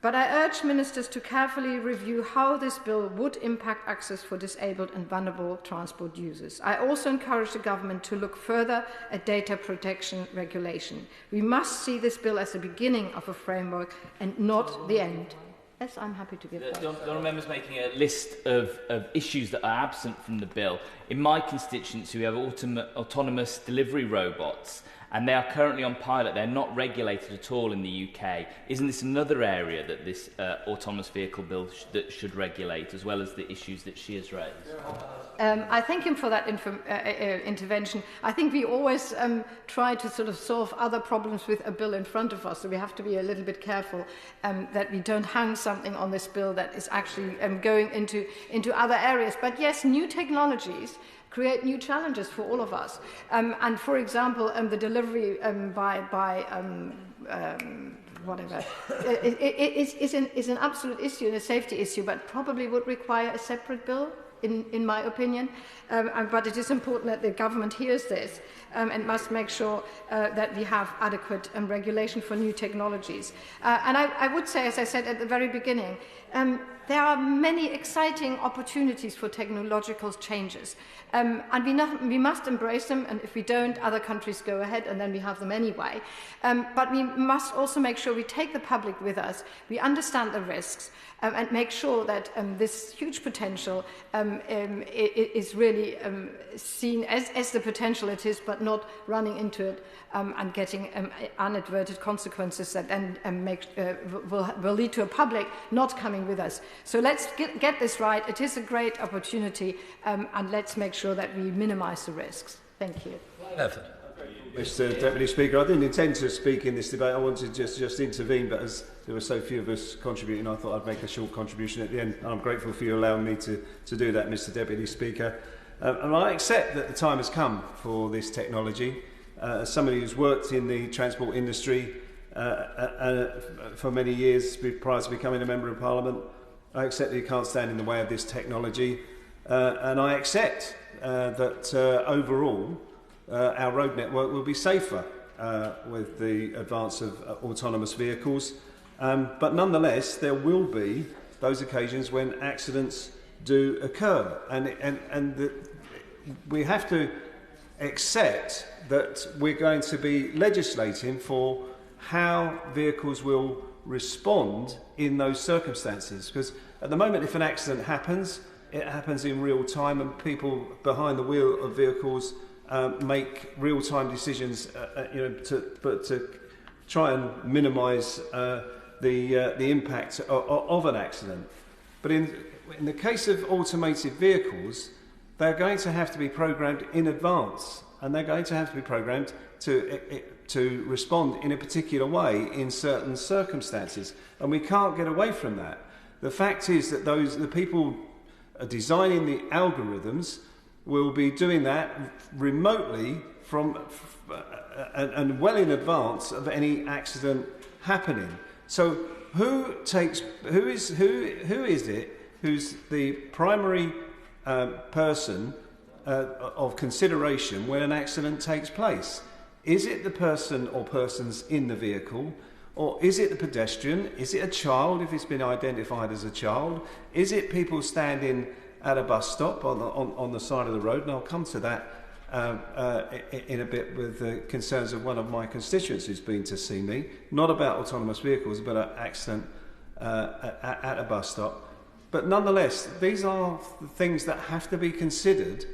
but I urge ministers to carefully review how this bill would impact access for disabled and vulnerable transport users. I also encourage the government to look further at data protection regulation. We must see this bill as the beginning of a framework and not the end. Yes, I'm happy to give that. The honourable member's making a list of issues that are absent from the bill. In my constituency, we have autonomous delivery robots, and they are currently on pilot. They're not regulated at all in the UK. Isn't this another area that this autonomous vehicle bill should regulate, as well as the issues that she has raised? I thank him for that intervention. I think we always try to sort of solve other problems with a bill in front of us, so we have to be a little bit careful that we don't hang something on this bill that is actually going into other areas. But yes, new technologies create new challenges for all of us. And for example, the delivery whatever, is an absolute issue and a safety issue, but probably would require a separate bill, in my opinion. But it is important that the government hears this and must make sure that we have adequate regulation for new technologies. And I would say, as I said at the very beginning, there are many exciting opportunities for technological changes. And we must embrace them, and if we don't, other countries go ahead, and then we have them anyway. But we must also make sure we take the public with us, we understand the risks, and make sure that this huge potential is really seen as the potential it is, but not running into it and getting inadvertent consequences that then will lead to a public not coming with us. So let's get this right. It is a great opportunity, and let's make sure that we minimise the risks. Thank you. Efford. Mr. Deputy Speaker, I didn't intend to speak in this debate. I wanted to just intervene, but as there were so few of us contributing, I thought I'd make a short contribution at the end. And I'm grateful for you allowing me to do that, Mr. Deputy Speaker. And I accept that the time has come for this technology. As somebody who's worked in the transport industry for many years prior to becoming a Member of Parliament, I accept that you can't stand in the way of this technology. And I accept that overall, our road network will be safer with the advance of autonomous vehicles. But nonetheless, there will be those occasions when accidents do occur. And we have to accept that we're going to be legislating for how vehicles will respond in those circumstances. Because at the moment, if an accident happens, it happens in real time, and people behind the wheel of vehicles make real-time decisions, to try and minimise the impact of an accident. But in the case of automated vehicles, they're going to have to be programmed in advance, and they're going to have to be programmed to respond in a particular way in certain circumstances, and we can't get away from that. The fact is that the people designing the algorithms will be doing that remotely and well in advance of any accident happening. So who is it who's the primary person of consideration when an accident takes place? Is it the person or persons in the vehicle? Or is it the pedestrian? Is it a child if it's been identified as a child? Is it people standing at a bus stop on the side of the road? And I'll come to that in a bit with the concerns of one of my constituents who's been to see me, not about autonomous vehicles, but an accident at a bus stop. But nonetheless, these are things that have to be considered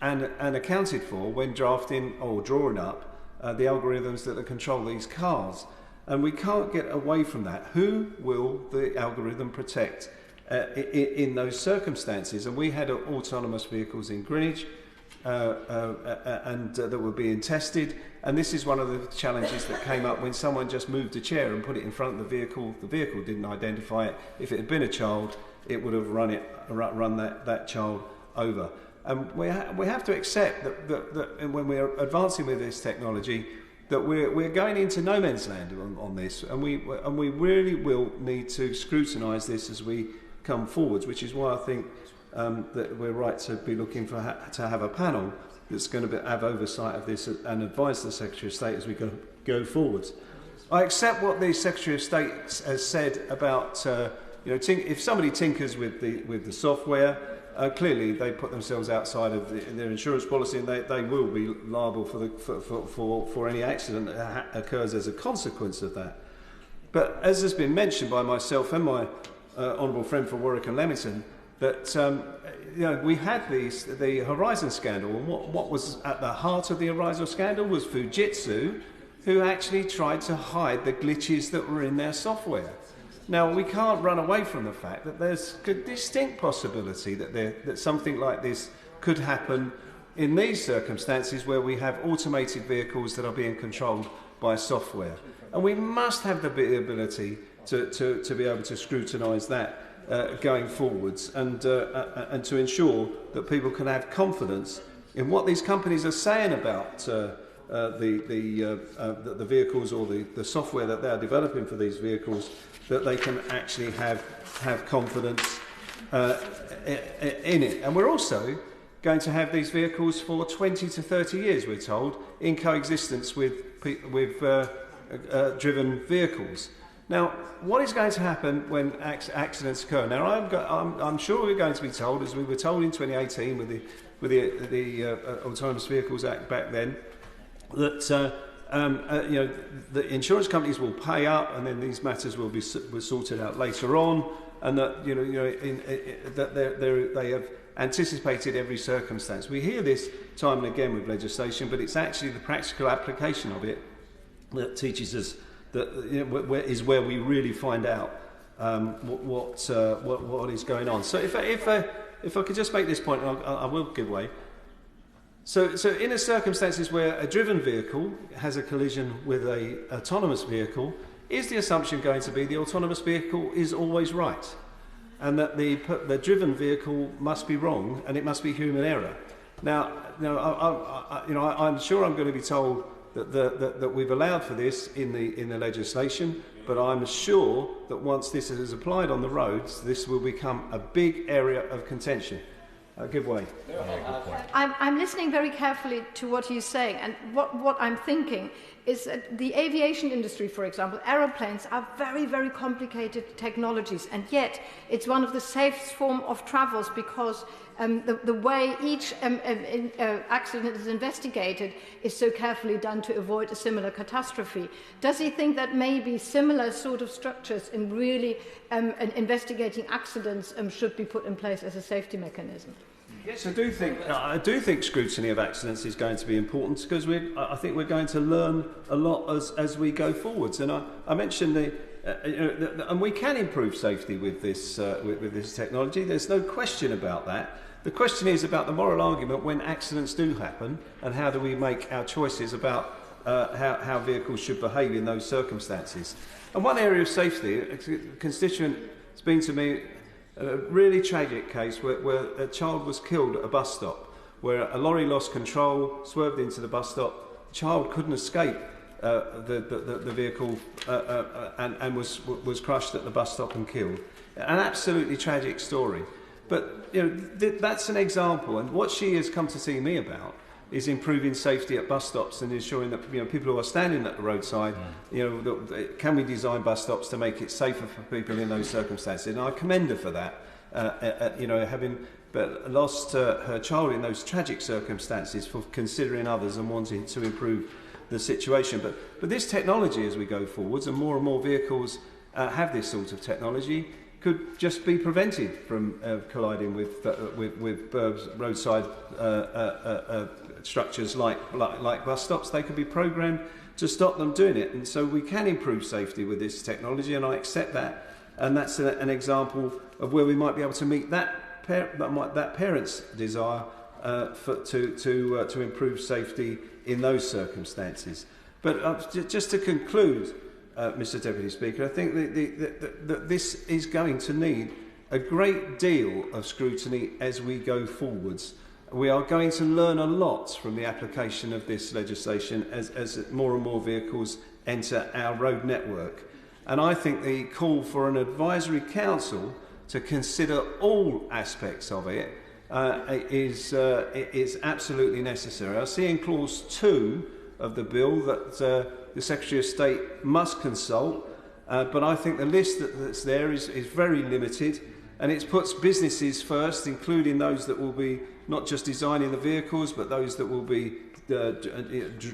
and accounted for when drafting or drawing up the algorithms that control these cars. And we can't get away from that. Who will the algorithm protect in those circumstances? And we had autonomous vehicles in Greenwich and that were being tested. And this is one of the challenges that came up when someone just moved a chair and put it in front of the vehicle. The vehicle didn't identify it. If it had been a child, it would have run that child over. And we have to accept that when we're advancing with this technology, that we're going into no man's land on this, and we really will need to scrutinise this as we come forwards, which is why I think that we're right to be looking to have a panel that's going to have oversight of this and advise the Secretary of State as we go forwards. I accept what the Secretary of State has said about if somebody tinkers with the software. Clearly, they put themselves outside of their insurance policy, and they will be liable for any accident that occurs as a consequence of that. But as has been mentioned by myself and my honourable friend for Warwick and Leamington, that we had the Horizon scandal, and what was at the heart of the Horizon scandal was Fujitsu, who actually tried to hide the glitches that were in their software. Now, we can't run away from the fact that there's a distinct possibility that something like this could happen in these circumstances where we have automated vehicles that are being controlled by software. And we must have the ability to be able to scrutinise that going forwards and to ensure that people can have confidence in what these companies are saying about the vehicles or the software that they are developing for these vehicles, that they can actually have confidence in it. And we're also going to have these vehicles for 20 to 30 years, we're told, in coexistence with driven vehicles. Now, what is going to happen when accidents occur? Now, I'm sure we're going to be told, as we were told in 2018 with the Autonomous Vehicles Act back then, that the insurance companies will pay up, and then these matters will be sorted out later on, and that they have anticipated every circumstance. We hear this time and again with legislation, but it's actually the practical application of it that teaches us that is where we really find out what is going on. So if I could just make this point, and I will give way. So in the circumstances where a driven vehicle has a collision with an autonomous vehicle, is the assumption going to be the autonomous vehicle is always right, and that the driven vehicle must be wrong and it must be human error? Now, I'm sure I'm going to be told that we've allowed for this in the legislation, but I'm sure that once this is applied on the roads, this will become a big area of contention. Give way. I'm listening very carefully to what he's saying, and what I'm thinking is that the aviation industry, for example, aeroplanes are very, very complicated technologies, and yet it's one of the safest form of travels because the way each accident is investigated is so carefully done to avoid a similar catastrophe. Does he think that maybe similar sort of structures in really investigating accidents should be put in place as a safety mechanism? Yes, I do think scrutiny of accidents is going to be important, because I think we're going to learn a lot as we go forwards. And I mentioned and we can improve safety with this technology. There's no question about that. The question is about the moral argument when accidents do happen, and how do we make our choices about how vehicles should behave in those circumstances. And one area of safety, a constituent has been to me a really tragic case where a child was killed at a bus stop, where a lorry lost control, swerved into the bus stop. The child couldn't escape the vehicle and was crushed at the bus stop and killed. An absolutely tragic story. But that's an example, and what she has come to see me about is improving safety at bus stops and ensuring that people who are standing at the roadside, can we design bus stops to make it safer for people in those circumstances? And I commend her for that. Having lost her child in those tragic circumstances, for considering others and wanting to improve the situation. But this technology, as we go forwards, and more vehicles have this sort of technology, could just be prevented from colliding with roadside structures like bus stops. They could be programmed to stop them doing it, and so we can improve safety with this technology, and I accept that. And that's an example of where we might be able to meet that parent's desire to improve safety in those circumstances. But just to conclude, Mr. Deputy Speaker, I think that this is going to need a great deal of scrutiny as we go forwards. We are going to learn a lot from the application of this legislation as more and more vehicles enter our road network. And I think the call for an advisory council to consider all aspects of it is absolutely necessary. I see in clause 2 of the bill that the Secretary of State must consult, but I think the list that's there is very limited, and it puts businesses first, including those that will be not just designing the vehicles, but those that will be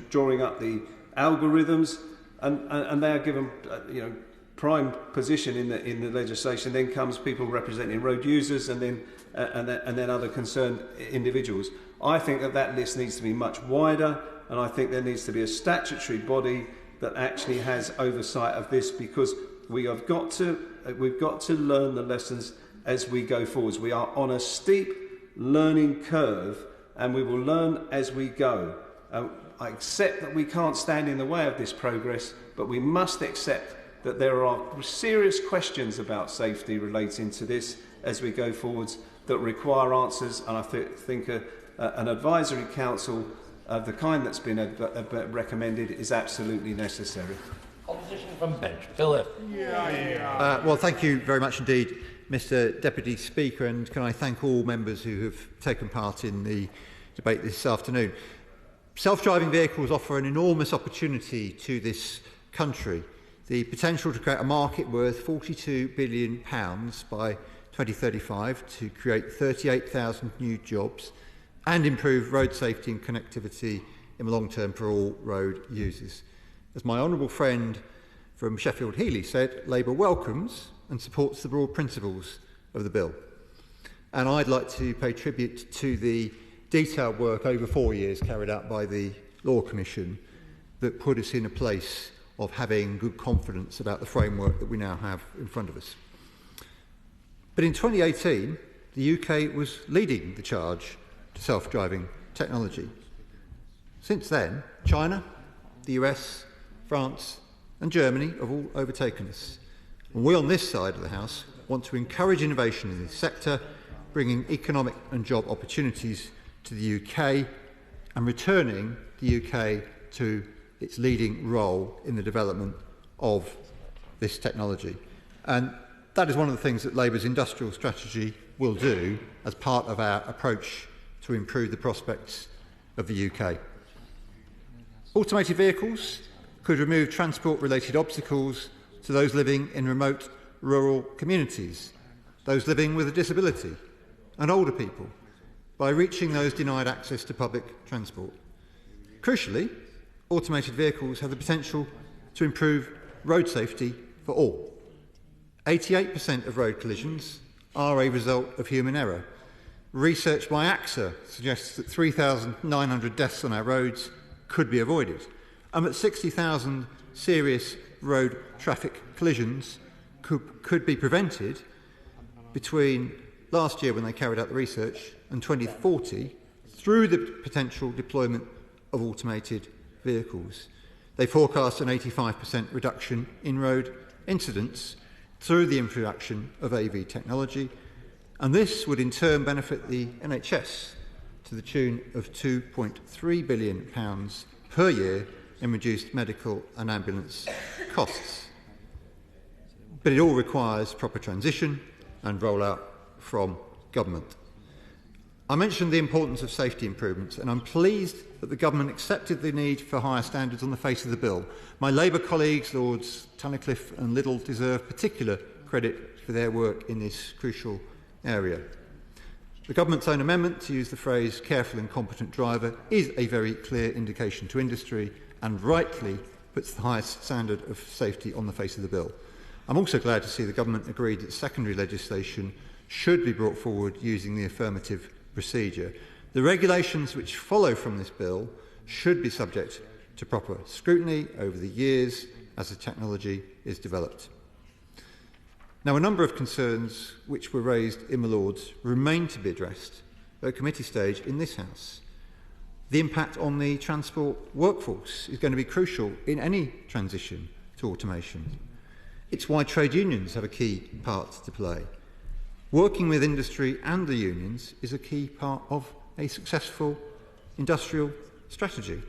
drawing up the algorithms, and they are given prime position in the legislation. Then comes people representing road users, and then other concerned individuals. I think that list needs to be much wider, and I think there needs to be a statutory body that actually has oversight of this, because we've got to learn the lessons as we go forwards. We are on a steep learning curve, and we will learn as we go. I accept that we can't stand in the way of this progress, but we must accept that there are serious questions about safety relating to this as we go forwards that require answers, and I think an advisory council of the kind that's been recommended is absolutely necessary. Opposition from bench. Philip. Well, thank you very much indeed, Mr. Deputy Speaker, and can I thank all members who have taken part in the debate this afternoon. Self-driving vehicles offer an enormous opportunity to this country. The potential to create a market worth £42 billion by 2035 to create 38,000 new jobs and improve road safety and connectivity in the long term for all road users. As my honourable friend from Sheffield, Heeley, said, Labour welcomes and supports the broad principles of the bill. And I'd like to pay tribute to the detailed work over 4 years carried out by the Law Commission that put us in a place of having good confidence about the framework that we now have in front of us. But in 2018, the UK was leading the charge to self-driving technology. Since then, China, the US, France and Germany have all overtaken us. And we on this side of the House want to encourage innovation in this sector, bringing economic and job opportunities to the UK and returning the UK to its leading role in the development of this technology. And that is one of the things that Labour's industrial strategy will do as part of our approach to improve the prospects of the UK. Automated vehicles could remove transport-related obstacles to those living in remote rural communities, those living with a disability and older people, by reaching those denied access to public transport. Crucially, automated vehicles have the potential to improve road safety for all. 88% of road collisions are a result of human error. Research by AXA suggests that 3,900 deaths on our roads could be avoided, and that 60,000 serious road traffic collisions could be prevented between last year, when they carried out the research, and 2040 through the potential deployment of automated vehicles. They forecast an 85% reduction in road incidents through the introduction of AV technology, and this would in turn benefit the NHS to the tune of £2.3 billion per year in reduced medical and ambulance costs. But it all requires proper transition and rollout from government. I mentioned the importance of safety improvements, and I'm pleased that the government accepted the need for higher standards on the face of the bill. My Labour colleagues, Lords Tunnicliffe and Liddell, deserve particular credit for their work in this crucial area. The government's own amendment to use the phrase careful and competent driver is a very clear indication to industry and rightly puts the highest standard of safety on the face of the bill. I'm also glad to see the Government agreed that secondary legislation should be brought forward using the affirmative procedure. The regulations which follow from this bill should be subject to proper scrutiny over the years as the technology is developed. Now, a number of concerns which were raised in my Lords remain to be addressed at committee stage in this House. The impact on the transport workforce is going to be crucial in any transition to automation. It's why trade unions have a key part to play. Working with industry and the unions is a key part of a successful industrial strategy.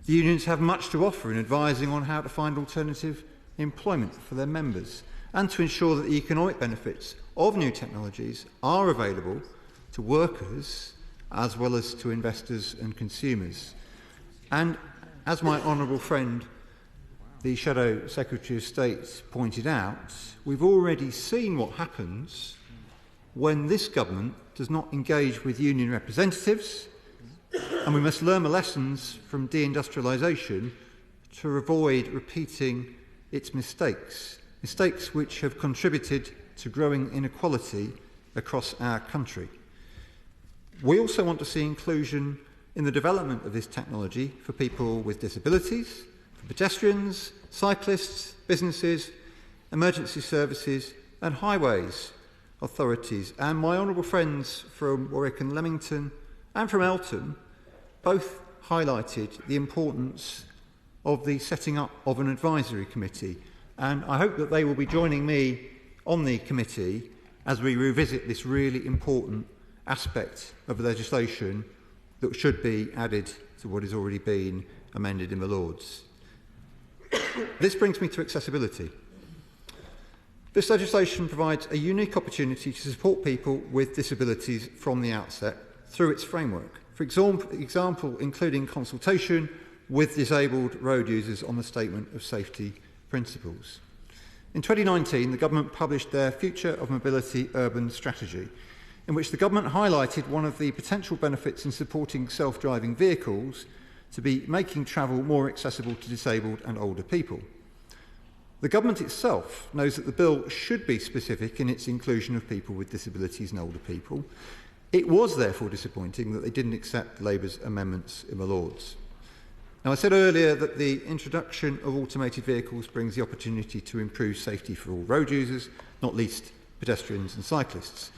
The unions have much to offer in advising on how to find alternative employment for their members and to ensure that the economic benefits of new technologies are available to workers as well as to investors and consumers. And as my honourable friend, the Shadow Secretary of State, pointed out, we've already seen what happens when this government does not engage with union representatives, and we must learn the lessons from deindustrialisation to avoid repeating its mistakes which have contributed to growing inequality across our country. We also want to see inclusion in the development of this technology for people with disabilities, for pedestrians, cyclists, businesses, emergency services and highways authorities. And my honourable friends from Warwick and Leamington and from Eltham both highlighted the importance of the setting up of an advisory committee. And I hope that they will be joining me on the committee as we revisit this really important aspect of the legislation that should be added to what has already been amended in the Lords. This brings me to accessibility. This legislation provides a unique opportunity to support people with disabilities from the outset through its framework. For example, including consultation with disabled road users on the Statement of Safety Principles. In 2019, the Government published their Future of Mobility Urban Strategy, in which the Government highlighted one of the potential benefits in supporting self-driving vehicles to be making travel more accessible to disabled and older people. The Government itself knows that the bill should be specific in its inclusion of people with disabilities and older people. It was therefore disappointing that they didn't accept Labour's amendments in the Lords. Now, I said earlier that the introduction of automated vehicles brings the opportunity to improve safety for all road users, not least pedestrians and cyclists.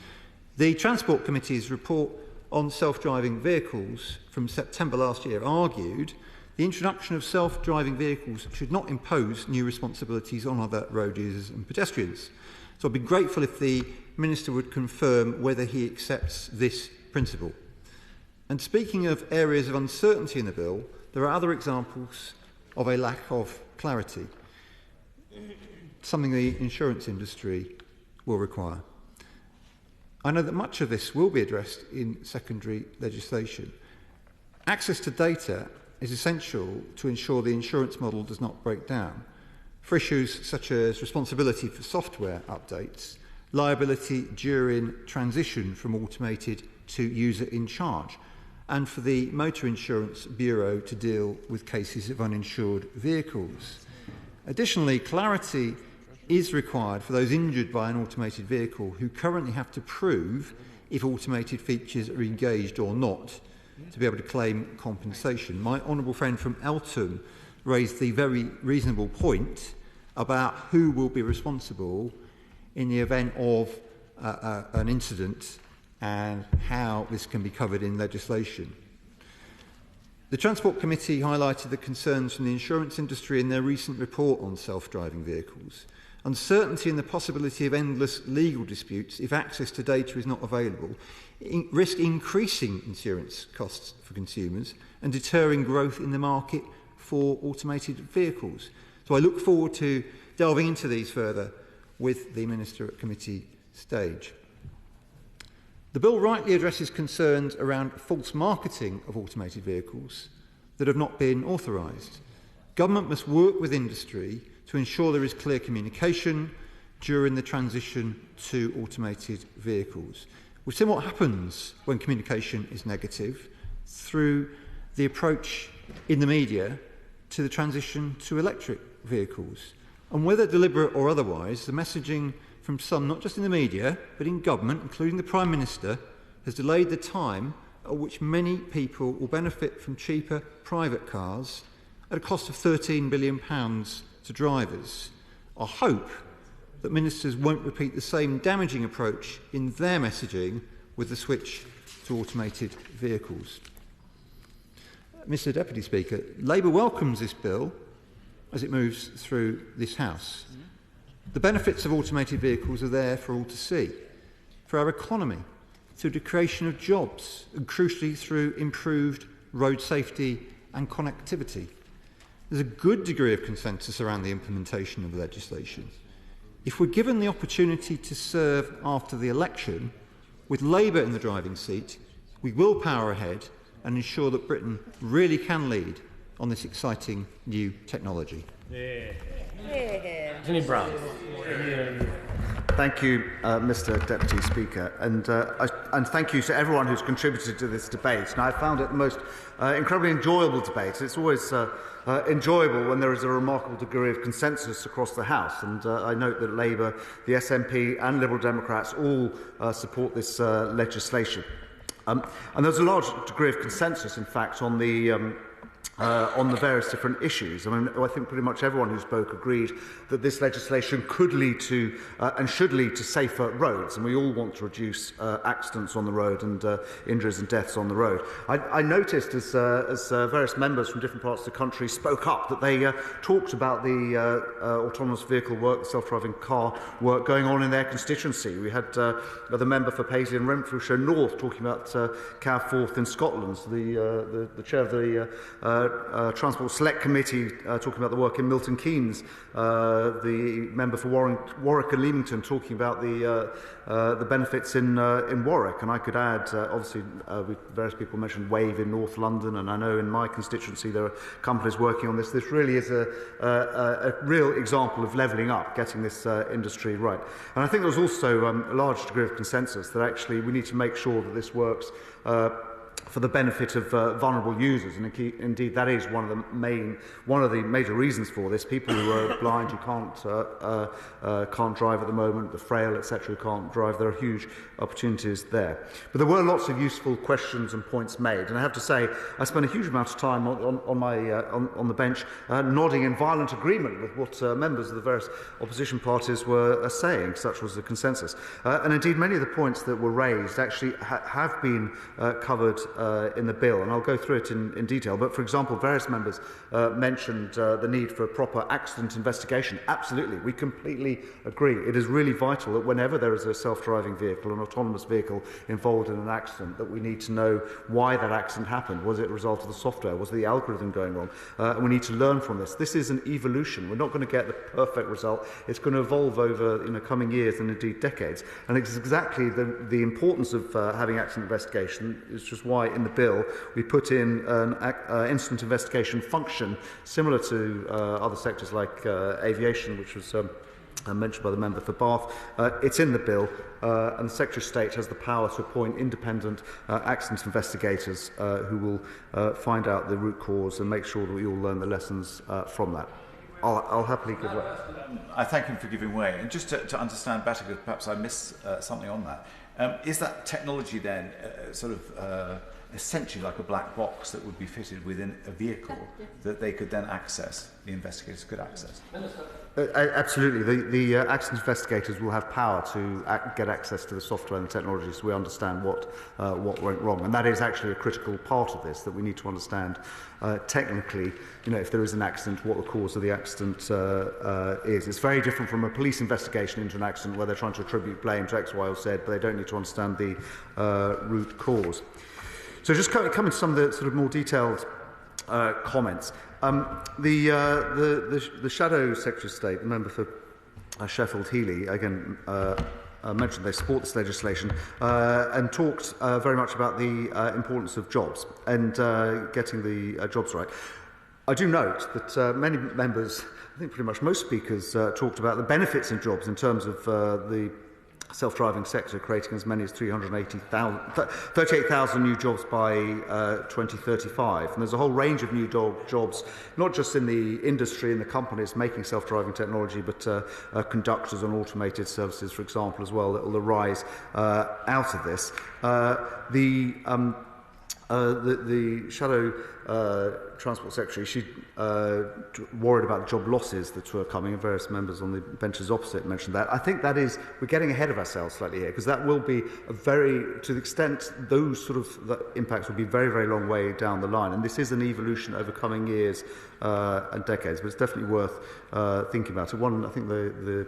The Transport Committee's report on self-driving vehicles from September last year argued the introduction of self-driving vehicles should not impose new responsibilities on other road users and pedestrians. So I'd be grateful if the Minister would confirm whether he accepts this principle. And speaking of areas of uncertainty in the bill, there are other examples of a lack of clarity, something the insurance industry will require. I know that much of this will be addressed in secondary legislation. Access to data is essential to ensure the insurance model does not break down. For issues such as responsibility for software updates, liability during transition from automated to user in charge, and for the Motor Insurance Bureau to deal with cases of uninsured vehicles. Additionally, clarity is required for those injured by an automated vehicle who currently have to prove if automated features are engaged or not to be able to claim compensation. My honourable friend from Eltham raised the very reasonable point about who will be responsible in the event of an incident and how this can be covered in legislation. The Transport Committee highlighted the concerns from the insurance industry in their recent report on self-driving vehicles. Uncertainty and the possibility of endless legal disputes if access to data is not available risk increasing insurance costs for consumers and deterring growth in the market for automated vehicles. So I look forward to delving into these further with the Minister at committee stage. The bill rightly addresses concerns around false marketing of automated vehicles that have not been authorised. Government must work with industry to ensure there is clear communication during the transition to automated vehicles. We've seen what happens when communication is negative through the approach in the media to the transition to electric vehicles. And whether deliberate or otherwise, the messaging from some, not just in the media, but in government, including the Prime Minister, has delayed the time at which many people will benefit from cheaper private cars at a cost of £13 billion to drivers. I hope that ministers won't repeat the same damaging approach in their messaging with the switch to automated vehicles. Mr Deputy Speaker, Labour welcomes this bill as it moves through this House. The benefits of automated vehicles are there for all to see, for our economy, through the creation of jobs, and crucially through improved road safety and connectivity. There's a good degree of consensus around the implementation of the legislation. If we're given the opportunity to serve after the election, with Labour in the driving seat, we will power ahead and ensure that Britain really can lead on this exciting new technology. Browne. Thank you, Mr Deputy Speaker, and thank you to everyone who's contributed to this debate. And I found it the most incredibly enjoyable debate. It's always enjoyable when there is a remarkable degree of consensus across the House, and I note that Labour, the SNP and Liberal Democrats all support this legislation. And there's a large degree of consensus, in fact, on the various different issues. I mean, I think pretty much everyone who spoke agreed that this legislation could lead to and should lead to safer roads, and we all want to reduce accidents on the road and injuries and deaths on the road. I noticed as various members from different parts of the country spoke up that they talked about the autonomous vehicle work, the self-driving car work going on in their constituency. We had the member for Paisley and Renfrewshire North talking about Cav Forth in Scotland, the chair of the Transport Select Committee talking about the work in Milton Keynes, the member for Warwick and Leamington talking about the benefits in Warwick. And I could add, obviously, various people mentioned Wave in North London, and I know in my constituency there are companies working on this. This really is a real example of levelling up, getting this industry right. And I think there's also a large degree of consensus that actually we need to make sure that this works for the benefit of vulnerable users, and indeed that is one of the major reasons for this. People who are blind, who can't drive at the moment, the frail, etc., who can't drive. There are huge opportunities there. But there were lots of useful questions and points made, and I have to say I spent a huge amount of time on the bench nodding in violent agreement with what members of the various opposition parties were saying. Such was the consensus, and indeed many of the points that were raised actually have been covered in the bill, and I'll go through it in detail. But for example, various members mentioned the need for a proper accident investigation. Absolutely, we completely agree. It is really vital that whenever there is a self-driving vehicle, an autonomous vehicle involved in an accident, that we need to know why that accident happened. Was it a result of the software? Was the algorithm going wrong? And we need to learn from this. This is an evolution. We're not going to get the perfect result. It's going to evolve over coming years and indeed decades. And it's exactly the importance of having accident investigation is just why in the bill we put in an incident investigation function similar to other sectors like aviation, which was mentioned by the member for Bath. It's in the bill, and the Secretary of State has the power to appoint independent accident investigators who will find out the root cause and make sure that we all learn the lessons from that. I'll happily give way. I thank him for giving way. And just to understand better, because perhaps I missed something on that, is that technology then essentially like a black box that would be fitted within a vehicle that they could then access, the investigators could access? Absolutely. The accident investigators will have power to get access to the software and the technology, so we understand what went wrong. And that is actually a critical part of this, that we need to understand technically, if there is an accident, what the cause of the accident is. It's very different from a police investigation into an accident where they're trying to attribute blame to X, Y or Z, but they don't need to understand the root cause. So just coming to some of the sort of more detailed comments. The Shadow Secretary of State, the member for Sheffield, Heeley, again mentioned they support this legislation and talked very much about the importance of jobs and getting the jobs right. I do note that many members, I think pretty much most speakers, talked about the benefits in jobs in terms of the self-driving sector, creating as many as 38,000 new jobs by 2035. And there's a whole range of new jobs, not just in the industry and the companies making self-driving technology, but conductors and automated services, for example, as well, that will arise out of this. The Shadow Transport Secretary, she worried about job losses that were coming, and various members on the benches opposite mentioned that. I think that is, we're getting ahead of ourselves slightly here, because that will be a very, to the extent those sort of impacts will be very, very long way down the line. And this is an evolution over coming years and decades, but it's definitely worth thinking about it. One, I think the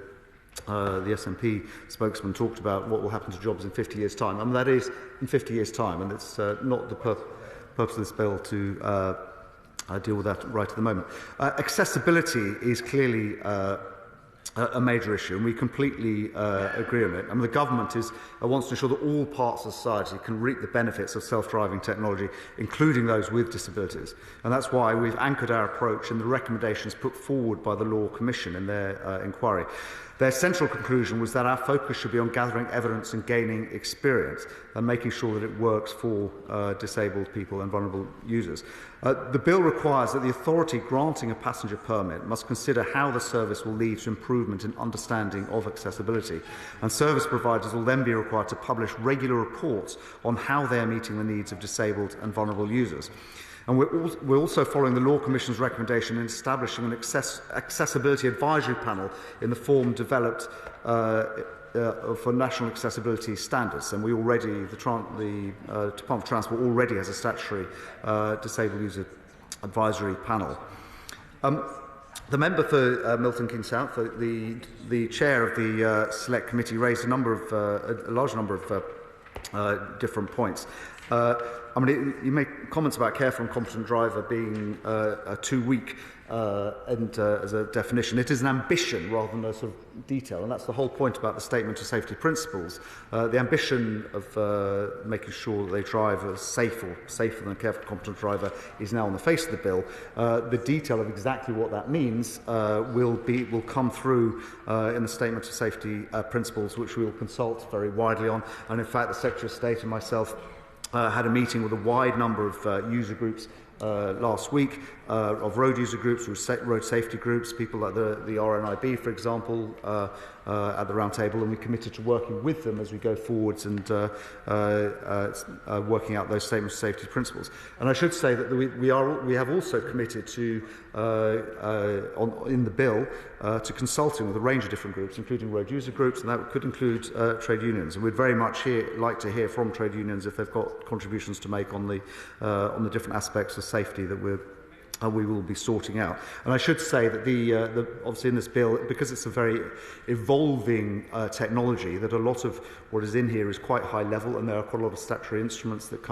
SNP spokesman talked about what will happen to jobs in 50 years' time. I mean, that is in 50 years' time, and it's not the purpose of this bill to deal with that right at the moment. Accessibility is clearly a major issue, and we completely agree on it. I mean, the government wants to ensure that all parts of society can reap the benefits of self-driving technology, including those with disabilities. And that's why we've anchored our approach in the recommendations put forward by the Law Commission in their inquiry. Their central conclusion was that our focus should be on gathering evidence and gaining experience and making sure that it works for disabled people and vulnerable users. The bill requires that the authority granting a passenger permit must consider how the service will lead to improvement in understanding of accessibility, and service providers will then be required to publish regular reports on how they are meeting the needs of disabled and vulnerable users. And we're also following the Law Commission's recommendation in establishing an accessibility advisory panel in the form developed for national accessibility standards. And we already, the Department of Transport already has a statutory disabled user advisory panel. The member for Milton Keynes South, the chair of the Select Committee, raised a large number of different points. I mean, you make comments about careful and competent driver being too weak as a definition. It is an ambition rather than a sort of detail, and that's the whole point about the Statement of Safety Principles. The ambition of making sure that they drive as safer than a careful and competent driver is now on the face of the bill. The detail of exactly what that means will come through in the Statement of Safety Principles, which we will consult very widely on. And in fact, the Secretary of State and myself had a meeting with a wide number of user groups last week, of road user groups, road safety groups, people like the RNIB, for example, at the round table, and we committed to working with them as we go forwards and working out those statements of safety principles. And I should say that we have also committed to, in the bill, to consulting with a range of different groups, including road user groups, and that could include trade unions. And we'd very much like to hear from trade unions if they've got contributions to make on the different aspects of safety that we will be sorting out. And I should say that obviously in this bill, because it's a very evolving technology, that a lot of what is in here is quite high level, and there are quite a lot of statutory instruments that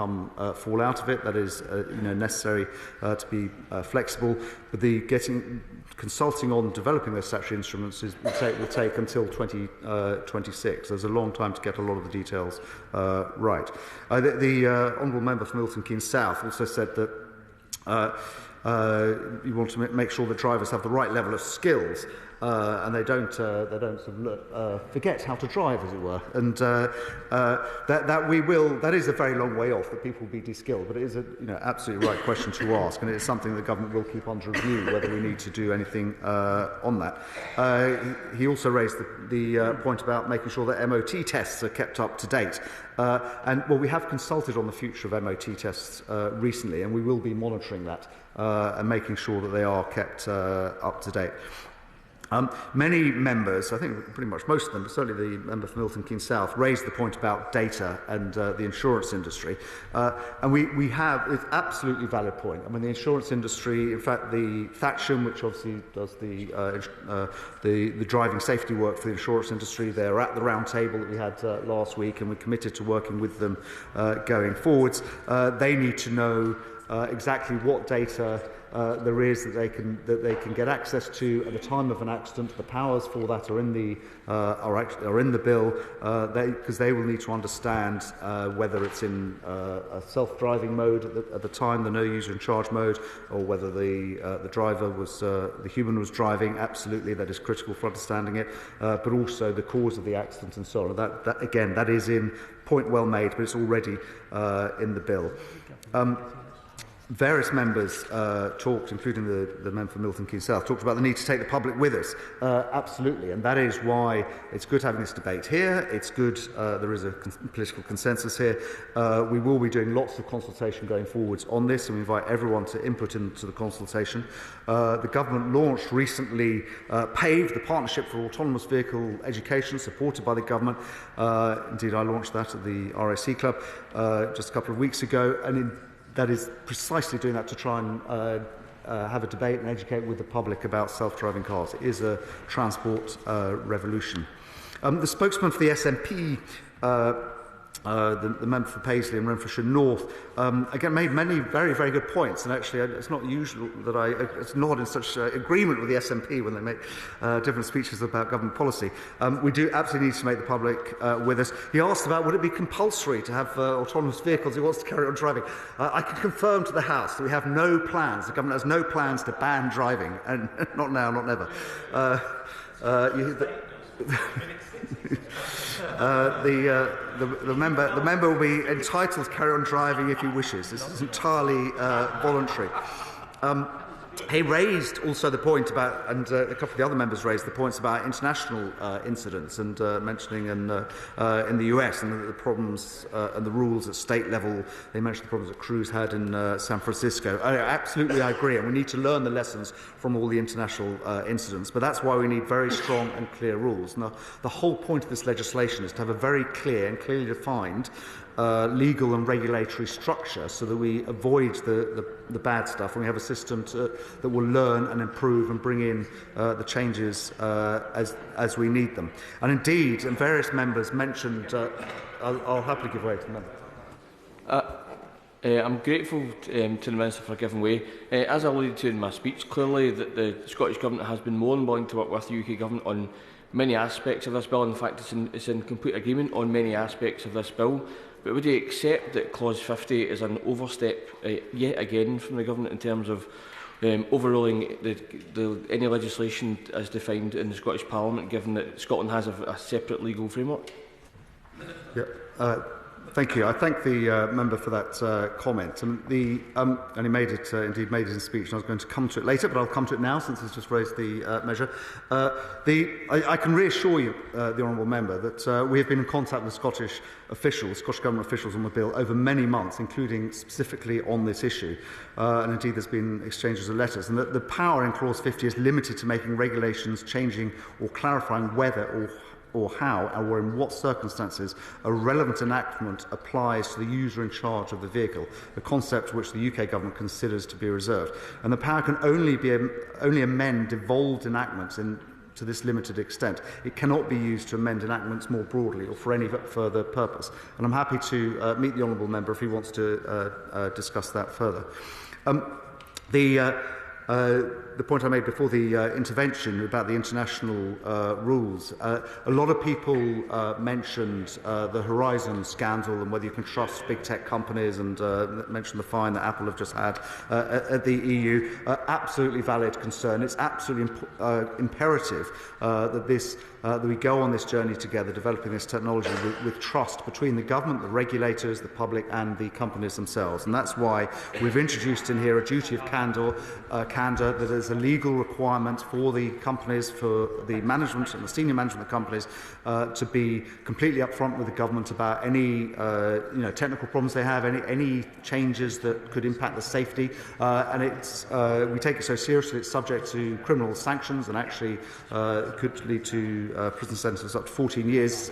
fall out of it. That is necessary to be flexible. But consulting on developing those statutory instruments will take until 2026. There's a long time to get a lot of the details right. The Honourable Member for Milton Keynes South also said that you want to make sure that drivers have the right level of skills and they don't sort of forget how to drive, as it were. And that is a very long way off, that people will be de-skilled, but it is an absolutely right question to ask, and it is something the government will keep under review, whether we need to do anything on that. He also raised the point about making sure that MOT tests are kept up to date. We have consulted on the future of MOT tests recently, and we will be monitoring that and making sure that they are kept up to date. Many members, I think pretty much most of them, but certainly the member for Milton Keynes South, raised the point about data and the insurance industry. And we have, it's absolutely valid point. I mean, the insurance industry, in fact, the Thatcham, which obviously does the driving safety work for the insurance industry, they're at the round table that we had last week, and we're committed to working with them going forwards. They need to know exactly what data there is that they can get access to at the time of an accident. The powers for that are in the bill, because they will need to understand whether it's in a self-driving mode at the time, the no user in charge mode, or whether the driver was the human was driving. Absolutely, that is critical for understanding it, but also the cause of the accident and so on. That again, that is in point well made, but it's already in the bill. Various members talked, including the member for Milton Keynes South, talked about the need to take the public with us. Absolutely, and that is why it's good having this debate here. It's good there is a political consensus here. We will be doing lots of consultation going forwards on this, and we invite everyone to input into the consultation. The government launched recently PAVE, the Partnership for Autonomous Vehicle Education, supported by the government. Indeed, I launched that at the RAC Club just a couple of weeks ago, and that is precisely doing that to try and have a debate and educate with the public about self-driving cars. It is a transport revolution. The spokesman for the SNP, the member for Paisley and Renfrewshire North, again made many very, very good points. And actually, it's not usual that I nod in such agreement with the SNP when they make different speeches about government policy. We do absolutely need to make the public with us. He asked about, would it be compulsory to have autonomous vehicles? He wants to carry on driving. I can confirm to the House that we have no plans. The government has no plans to ban driving, and not now, not never. The member will be entitled to carry on driving if he wishes. This is entirely voluntary. He raised also the point about, and a couple of the other members raised the points about international incidents, and mentioning in the US and the problems and the rules at state level. They mentioned the problems that crews had in San Francisco. Absolutely, I agree, and we need to learn the lessons from all the international incidents. But that's why we need very strong and clear rules. Now, the whole point of this legislation is to have a very clear and clearly defined legal and regulatory structure, so that we avoid the bad stuff, and we have a system that will learn and improve and bring in the changes as we need them. And indeed, and various members mentioned, I'll happily give way to them. I'm grateful to the Minister for giving way. As I alluded to in my speech, clearly that the Scottish Government has been more than willing to work with the UK Government on many aspects of this bill. In fact, it's in complete agreement on many aspects of this bill. But would you accept that Clause 50 is an overstep yet again from the Government in terms of overruling any legislation as defined in the Scottish Parliament, given that Scotland has a separate legal framework? Yeah. Thank you. I thank the member for that comment. And he made it, indeed made it in speech, and I was going to come to it later, but I'll come to it now since he's just raised the measure. I can reassure you, the honourable member, that we have been in contact with Scottish Government officials on the bill over many months, including specifically on this issue. And indeed, there's been exchanges of letters. And that the power in Clause 50 is limited to making regulations, changing or clarifying whether or how or in what circumstances a relevant enactment applies to the user in charge of the vehicle, a concept which the UK Government considers to be reserved. And the power can only amend devolved enactments to this limited extent. It cannot be used to amend enactments more broadly or for any further purpose. And I'm happy to meet the honourable member if he wants to discuss that further. The point I made before the intervention about the international rules, a lot of people mentioned the Horizon scandal and whether you can trust big tech companies, and mentioned the fine that Apple have just had at the EU. Absolutely valid concern. It's absolutely imperative that we go on this journey together, developing this technology with trust between the government, the regulators, the public and the companies themselves. And that's why we've introduced in here a duty of candour that is a legal requirement for the companies, for the management and the senior management of the companies, to be completely upfront with the government about any technical problems they have, any changes that could impact the safety. And we take it so seriously, it's subject to criminal sanctions, and actually could lead to prison sentences up to 14 years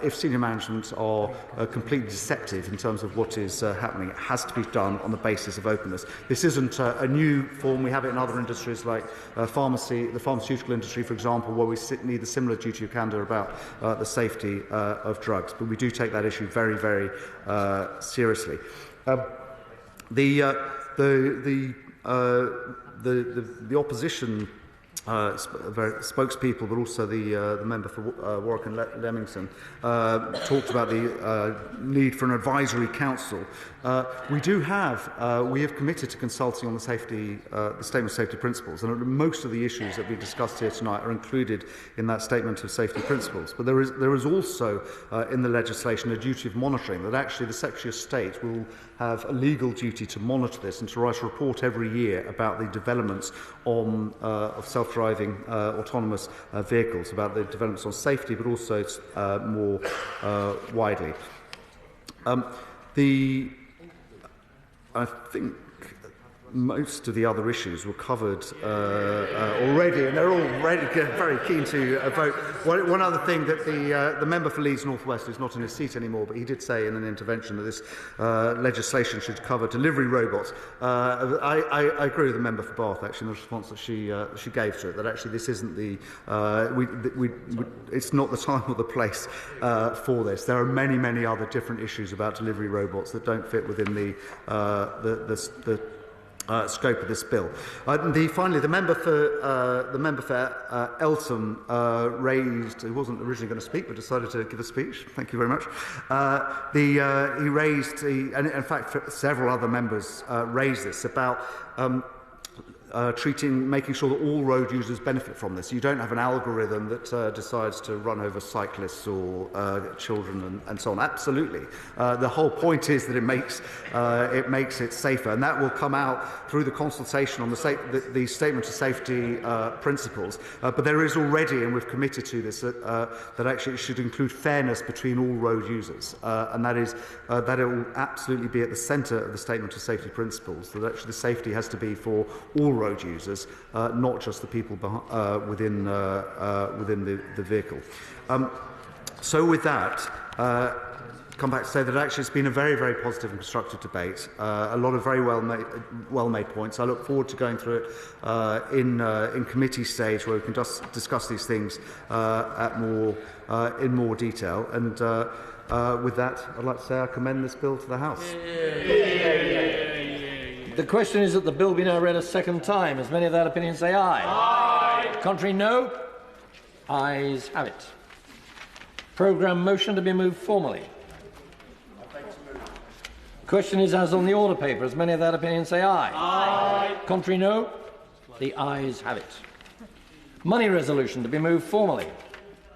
if senior management are completely deceptive in terms of what is happening. It has to be done on the basis of openness. This isn't a new form. We have it in other industries like the pharmaceutical industry, for example, where we need a similar duty of candour about the safety of drugs. But we do take that issue very, very seriously. The the opposition spokespeople, but also the member for Warwick and Leamington, talked about the need for an advisory council. We have committed to consulting on the statement of safety principles, and most of the issues that we discussed here tonight are included in that statement of safety principles. But there is also in the legislation a duty of monitoring, that actually the Secretary of State will have a legal duty to monitor this and to write a report every year about the developments of self-driving autonomous vehicles, about the developments on safety, but also more widely. I think most of the other issues were covered already, and they're all very keen to vote. One other thing that the member for Leeds North West is not in his seat anymore, but he did say in an intervention that this legislation should cover delivery robots. I agree with the member for Bath, actually, in the response that she gave to it, that actually this isn't it's not the time or the place for this. There are many other different issues about delivery robots that don't fit within the scope of this bill. Finally, the member for Eltham raised. He wasn't originally going to speak, but decided to give a speech. Thank you very much. He raised, and in fact, several other members raised this about. Making sure that all road users benefit from this. You don't have an algorithm that decides to run over cyclists or children and so on. Absolutely. The whole point is that it makes it safer, and that will come out through the consultation on the statement of safety principles. But there is already, and we've committed to this, that actually it should include fairness between all road users, and that is that it will absolutely be at the centre of the statement of safety principles. That actually the safety has to be for all road users, not just the people within the vehicle. So with that, come back to say that actually it's been a very positive and constructive debate. A lot of very well made points. I look forward to going through it in committee stage, where we can just discuss these things in more detail. And with that, I'd like to say I commend this bill to the House. The question is that the bill be now read a second time. As many of that opinion say aye. Aye. Contrary, no. Ayes have it. Programme motion to be moved formally. Question is as on the order paper. As many of that opinion say aye. Aye. Contrary, no. The ayes have it. Money resolution to be moved formally.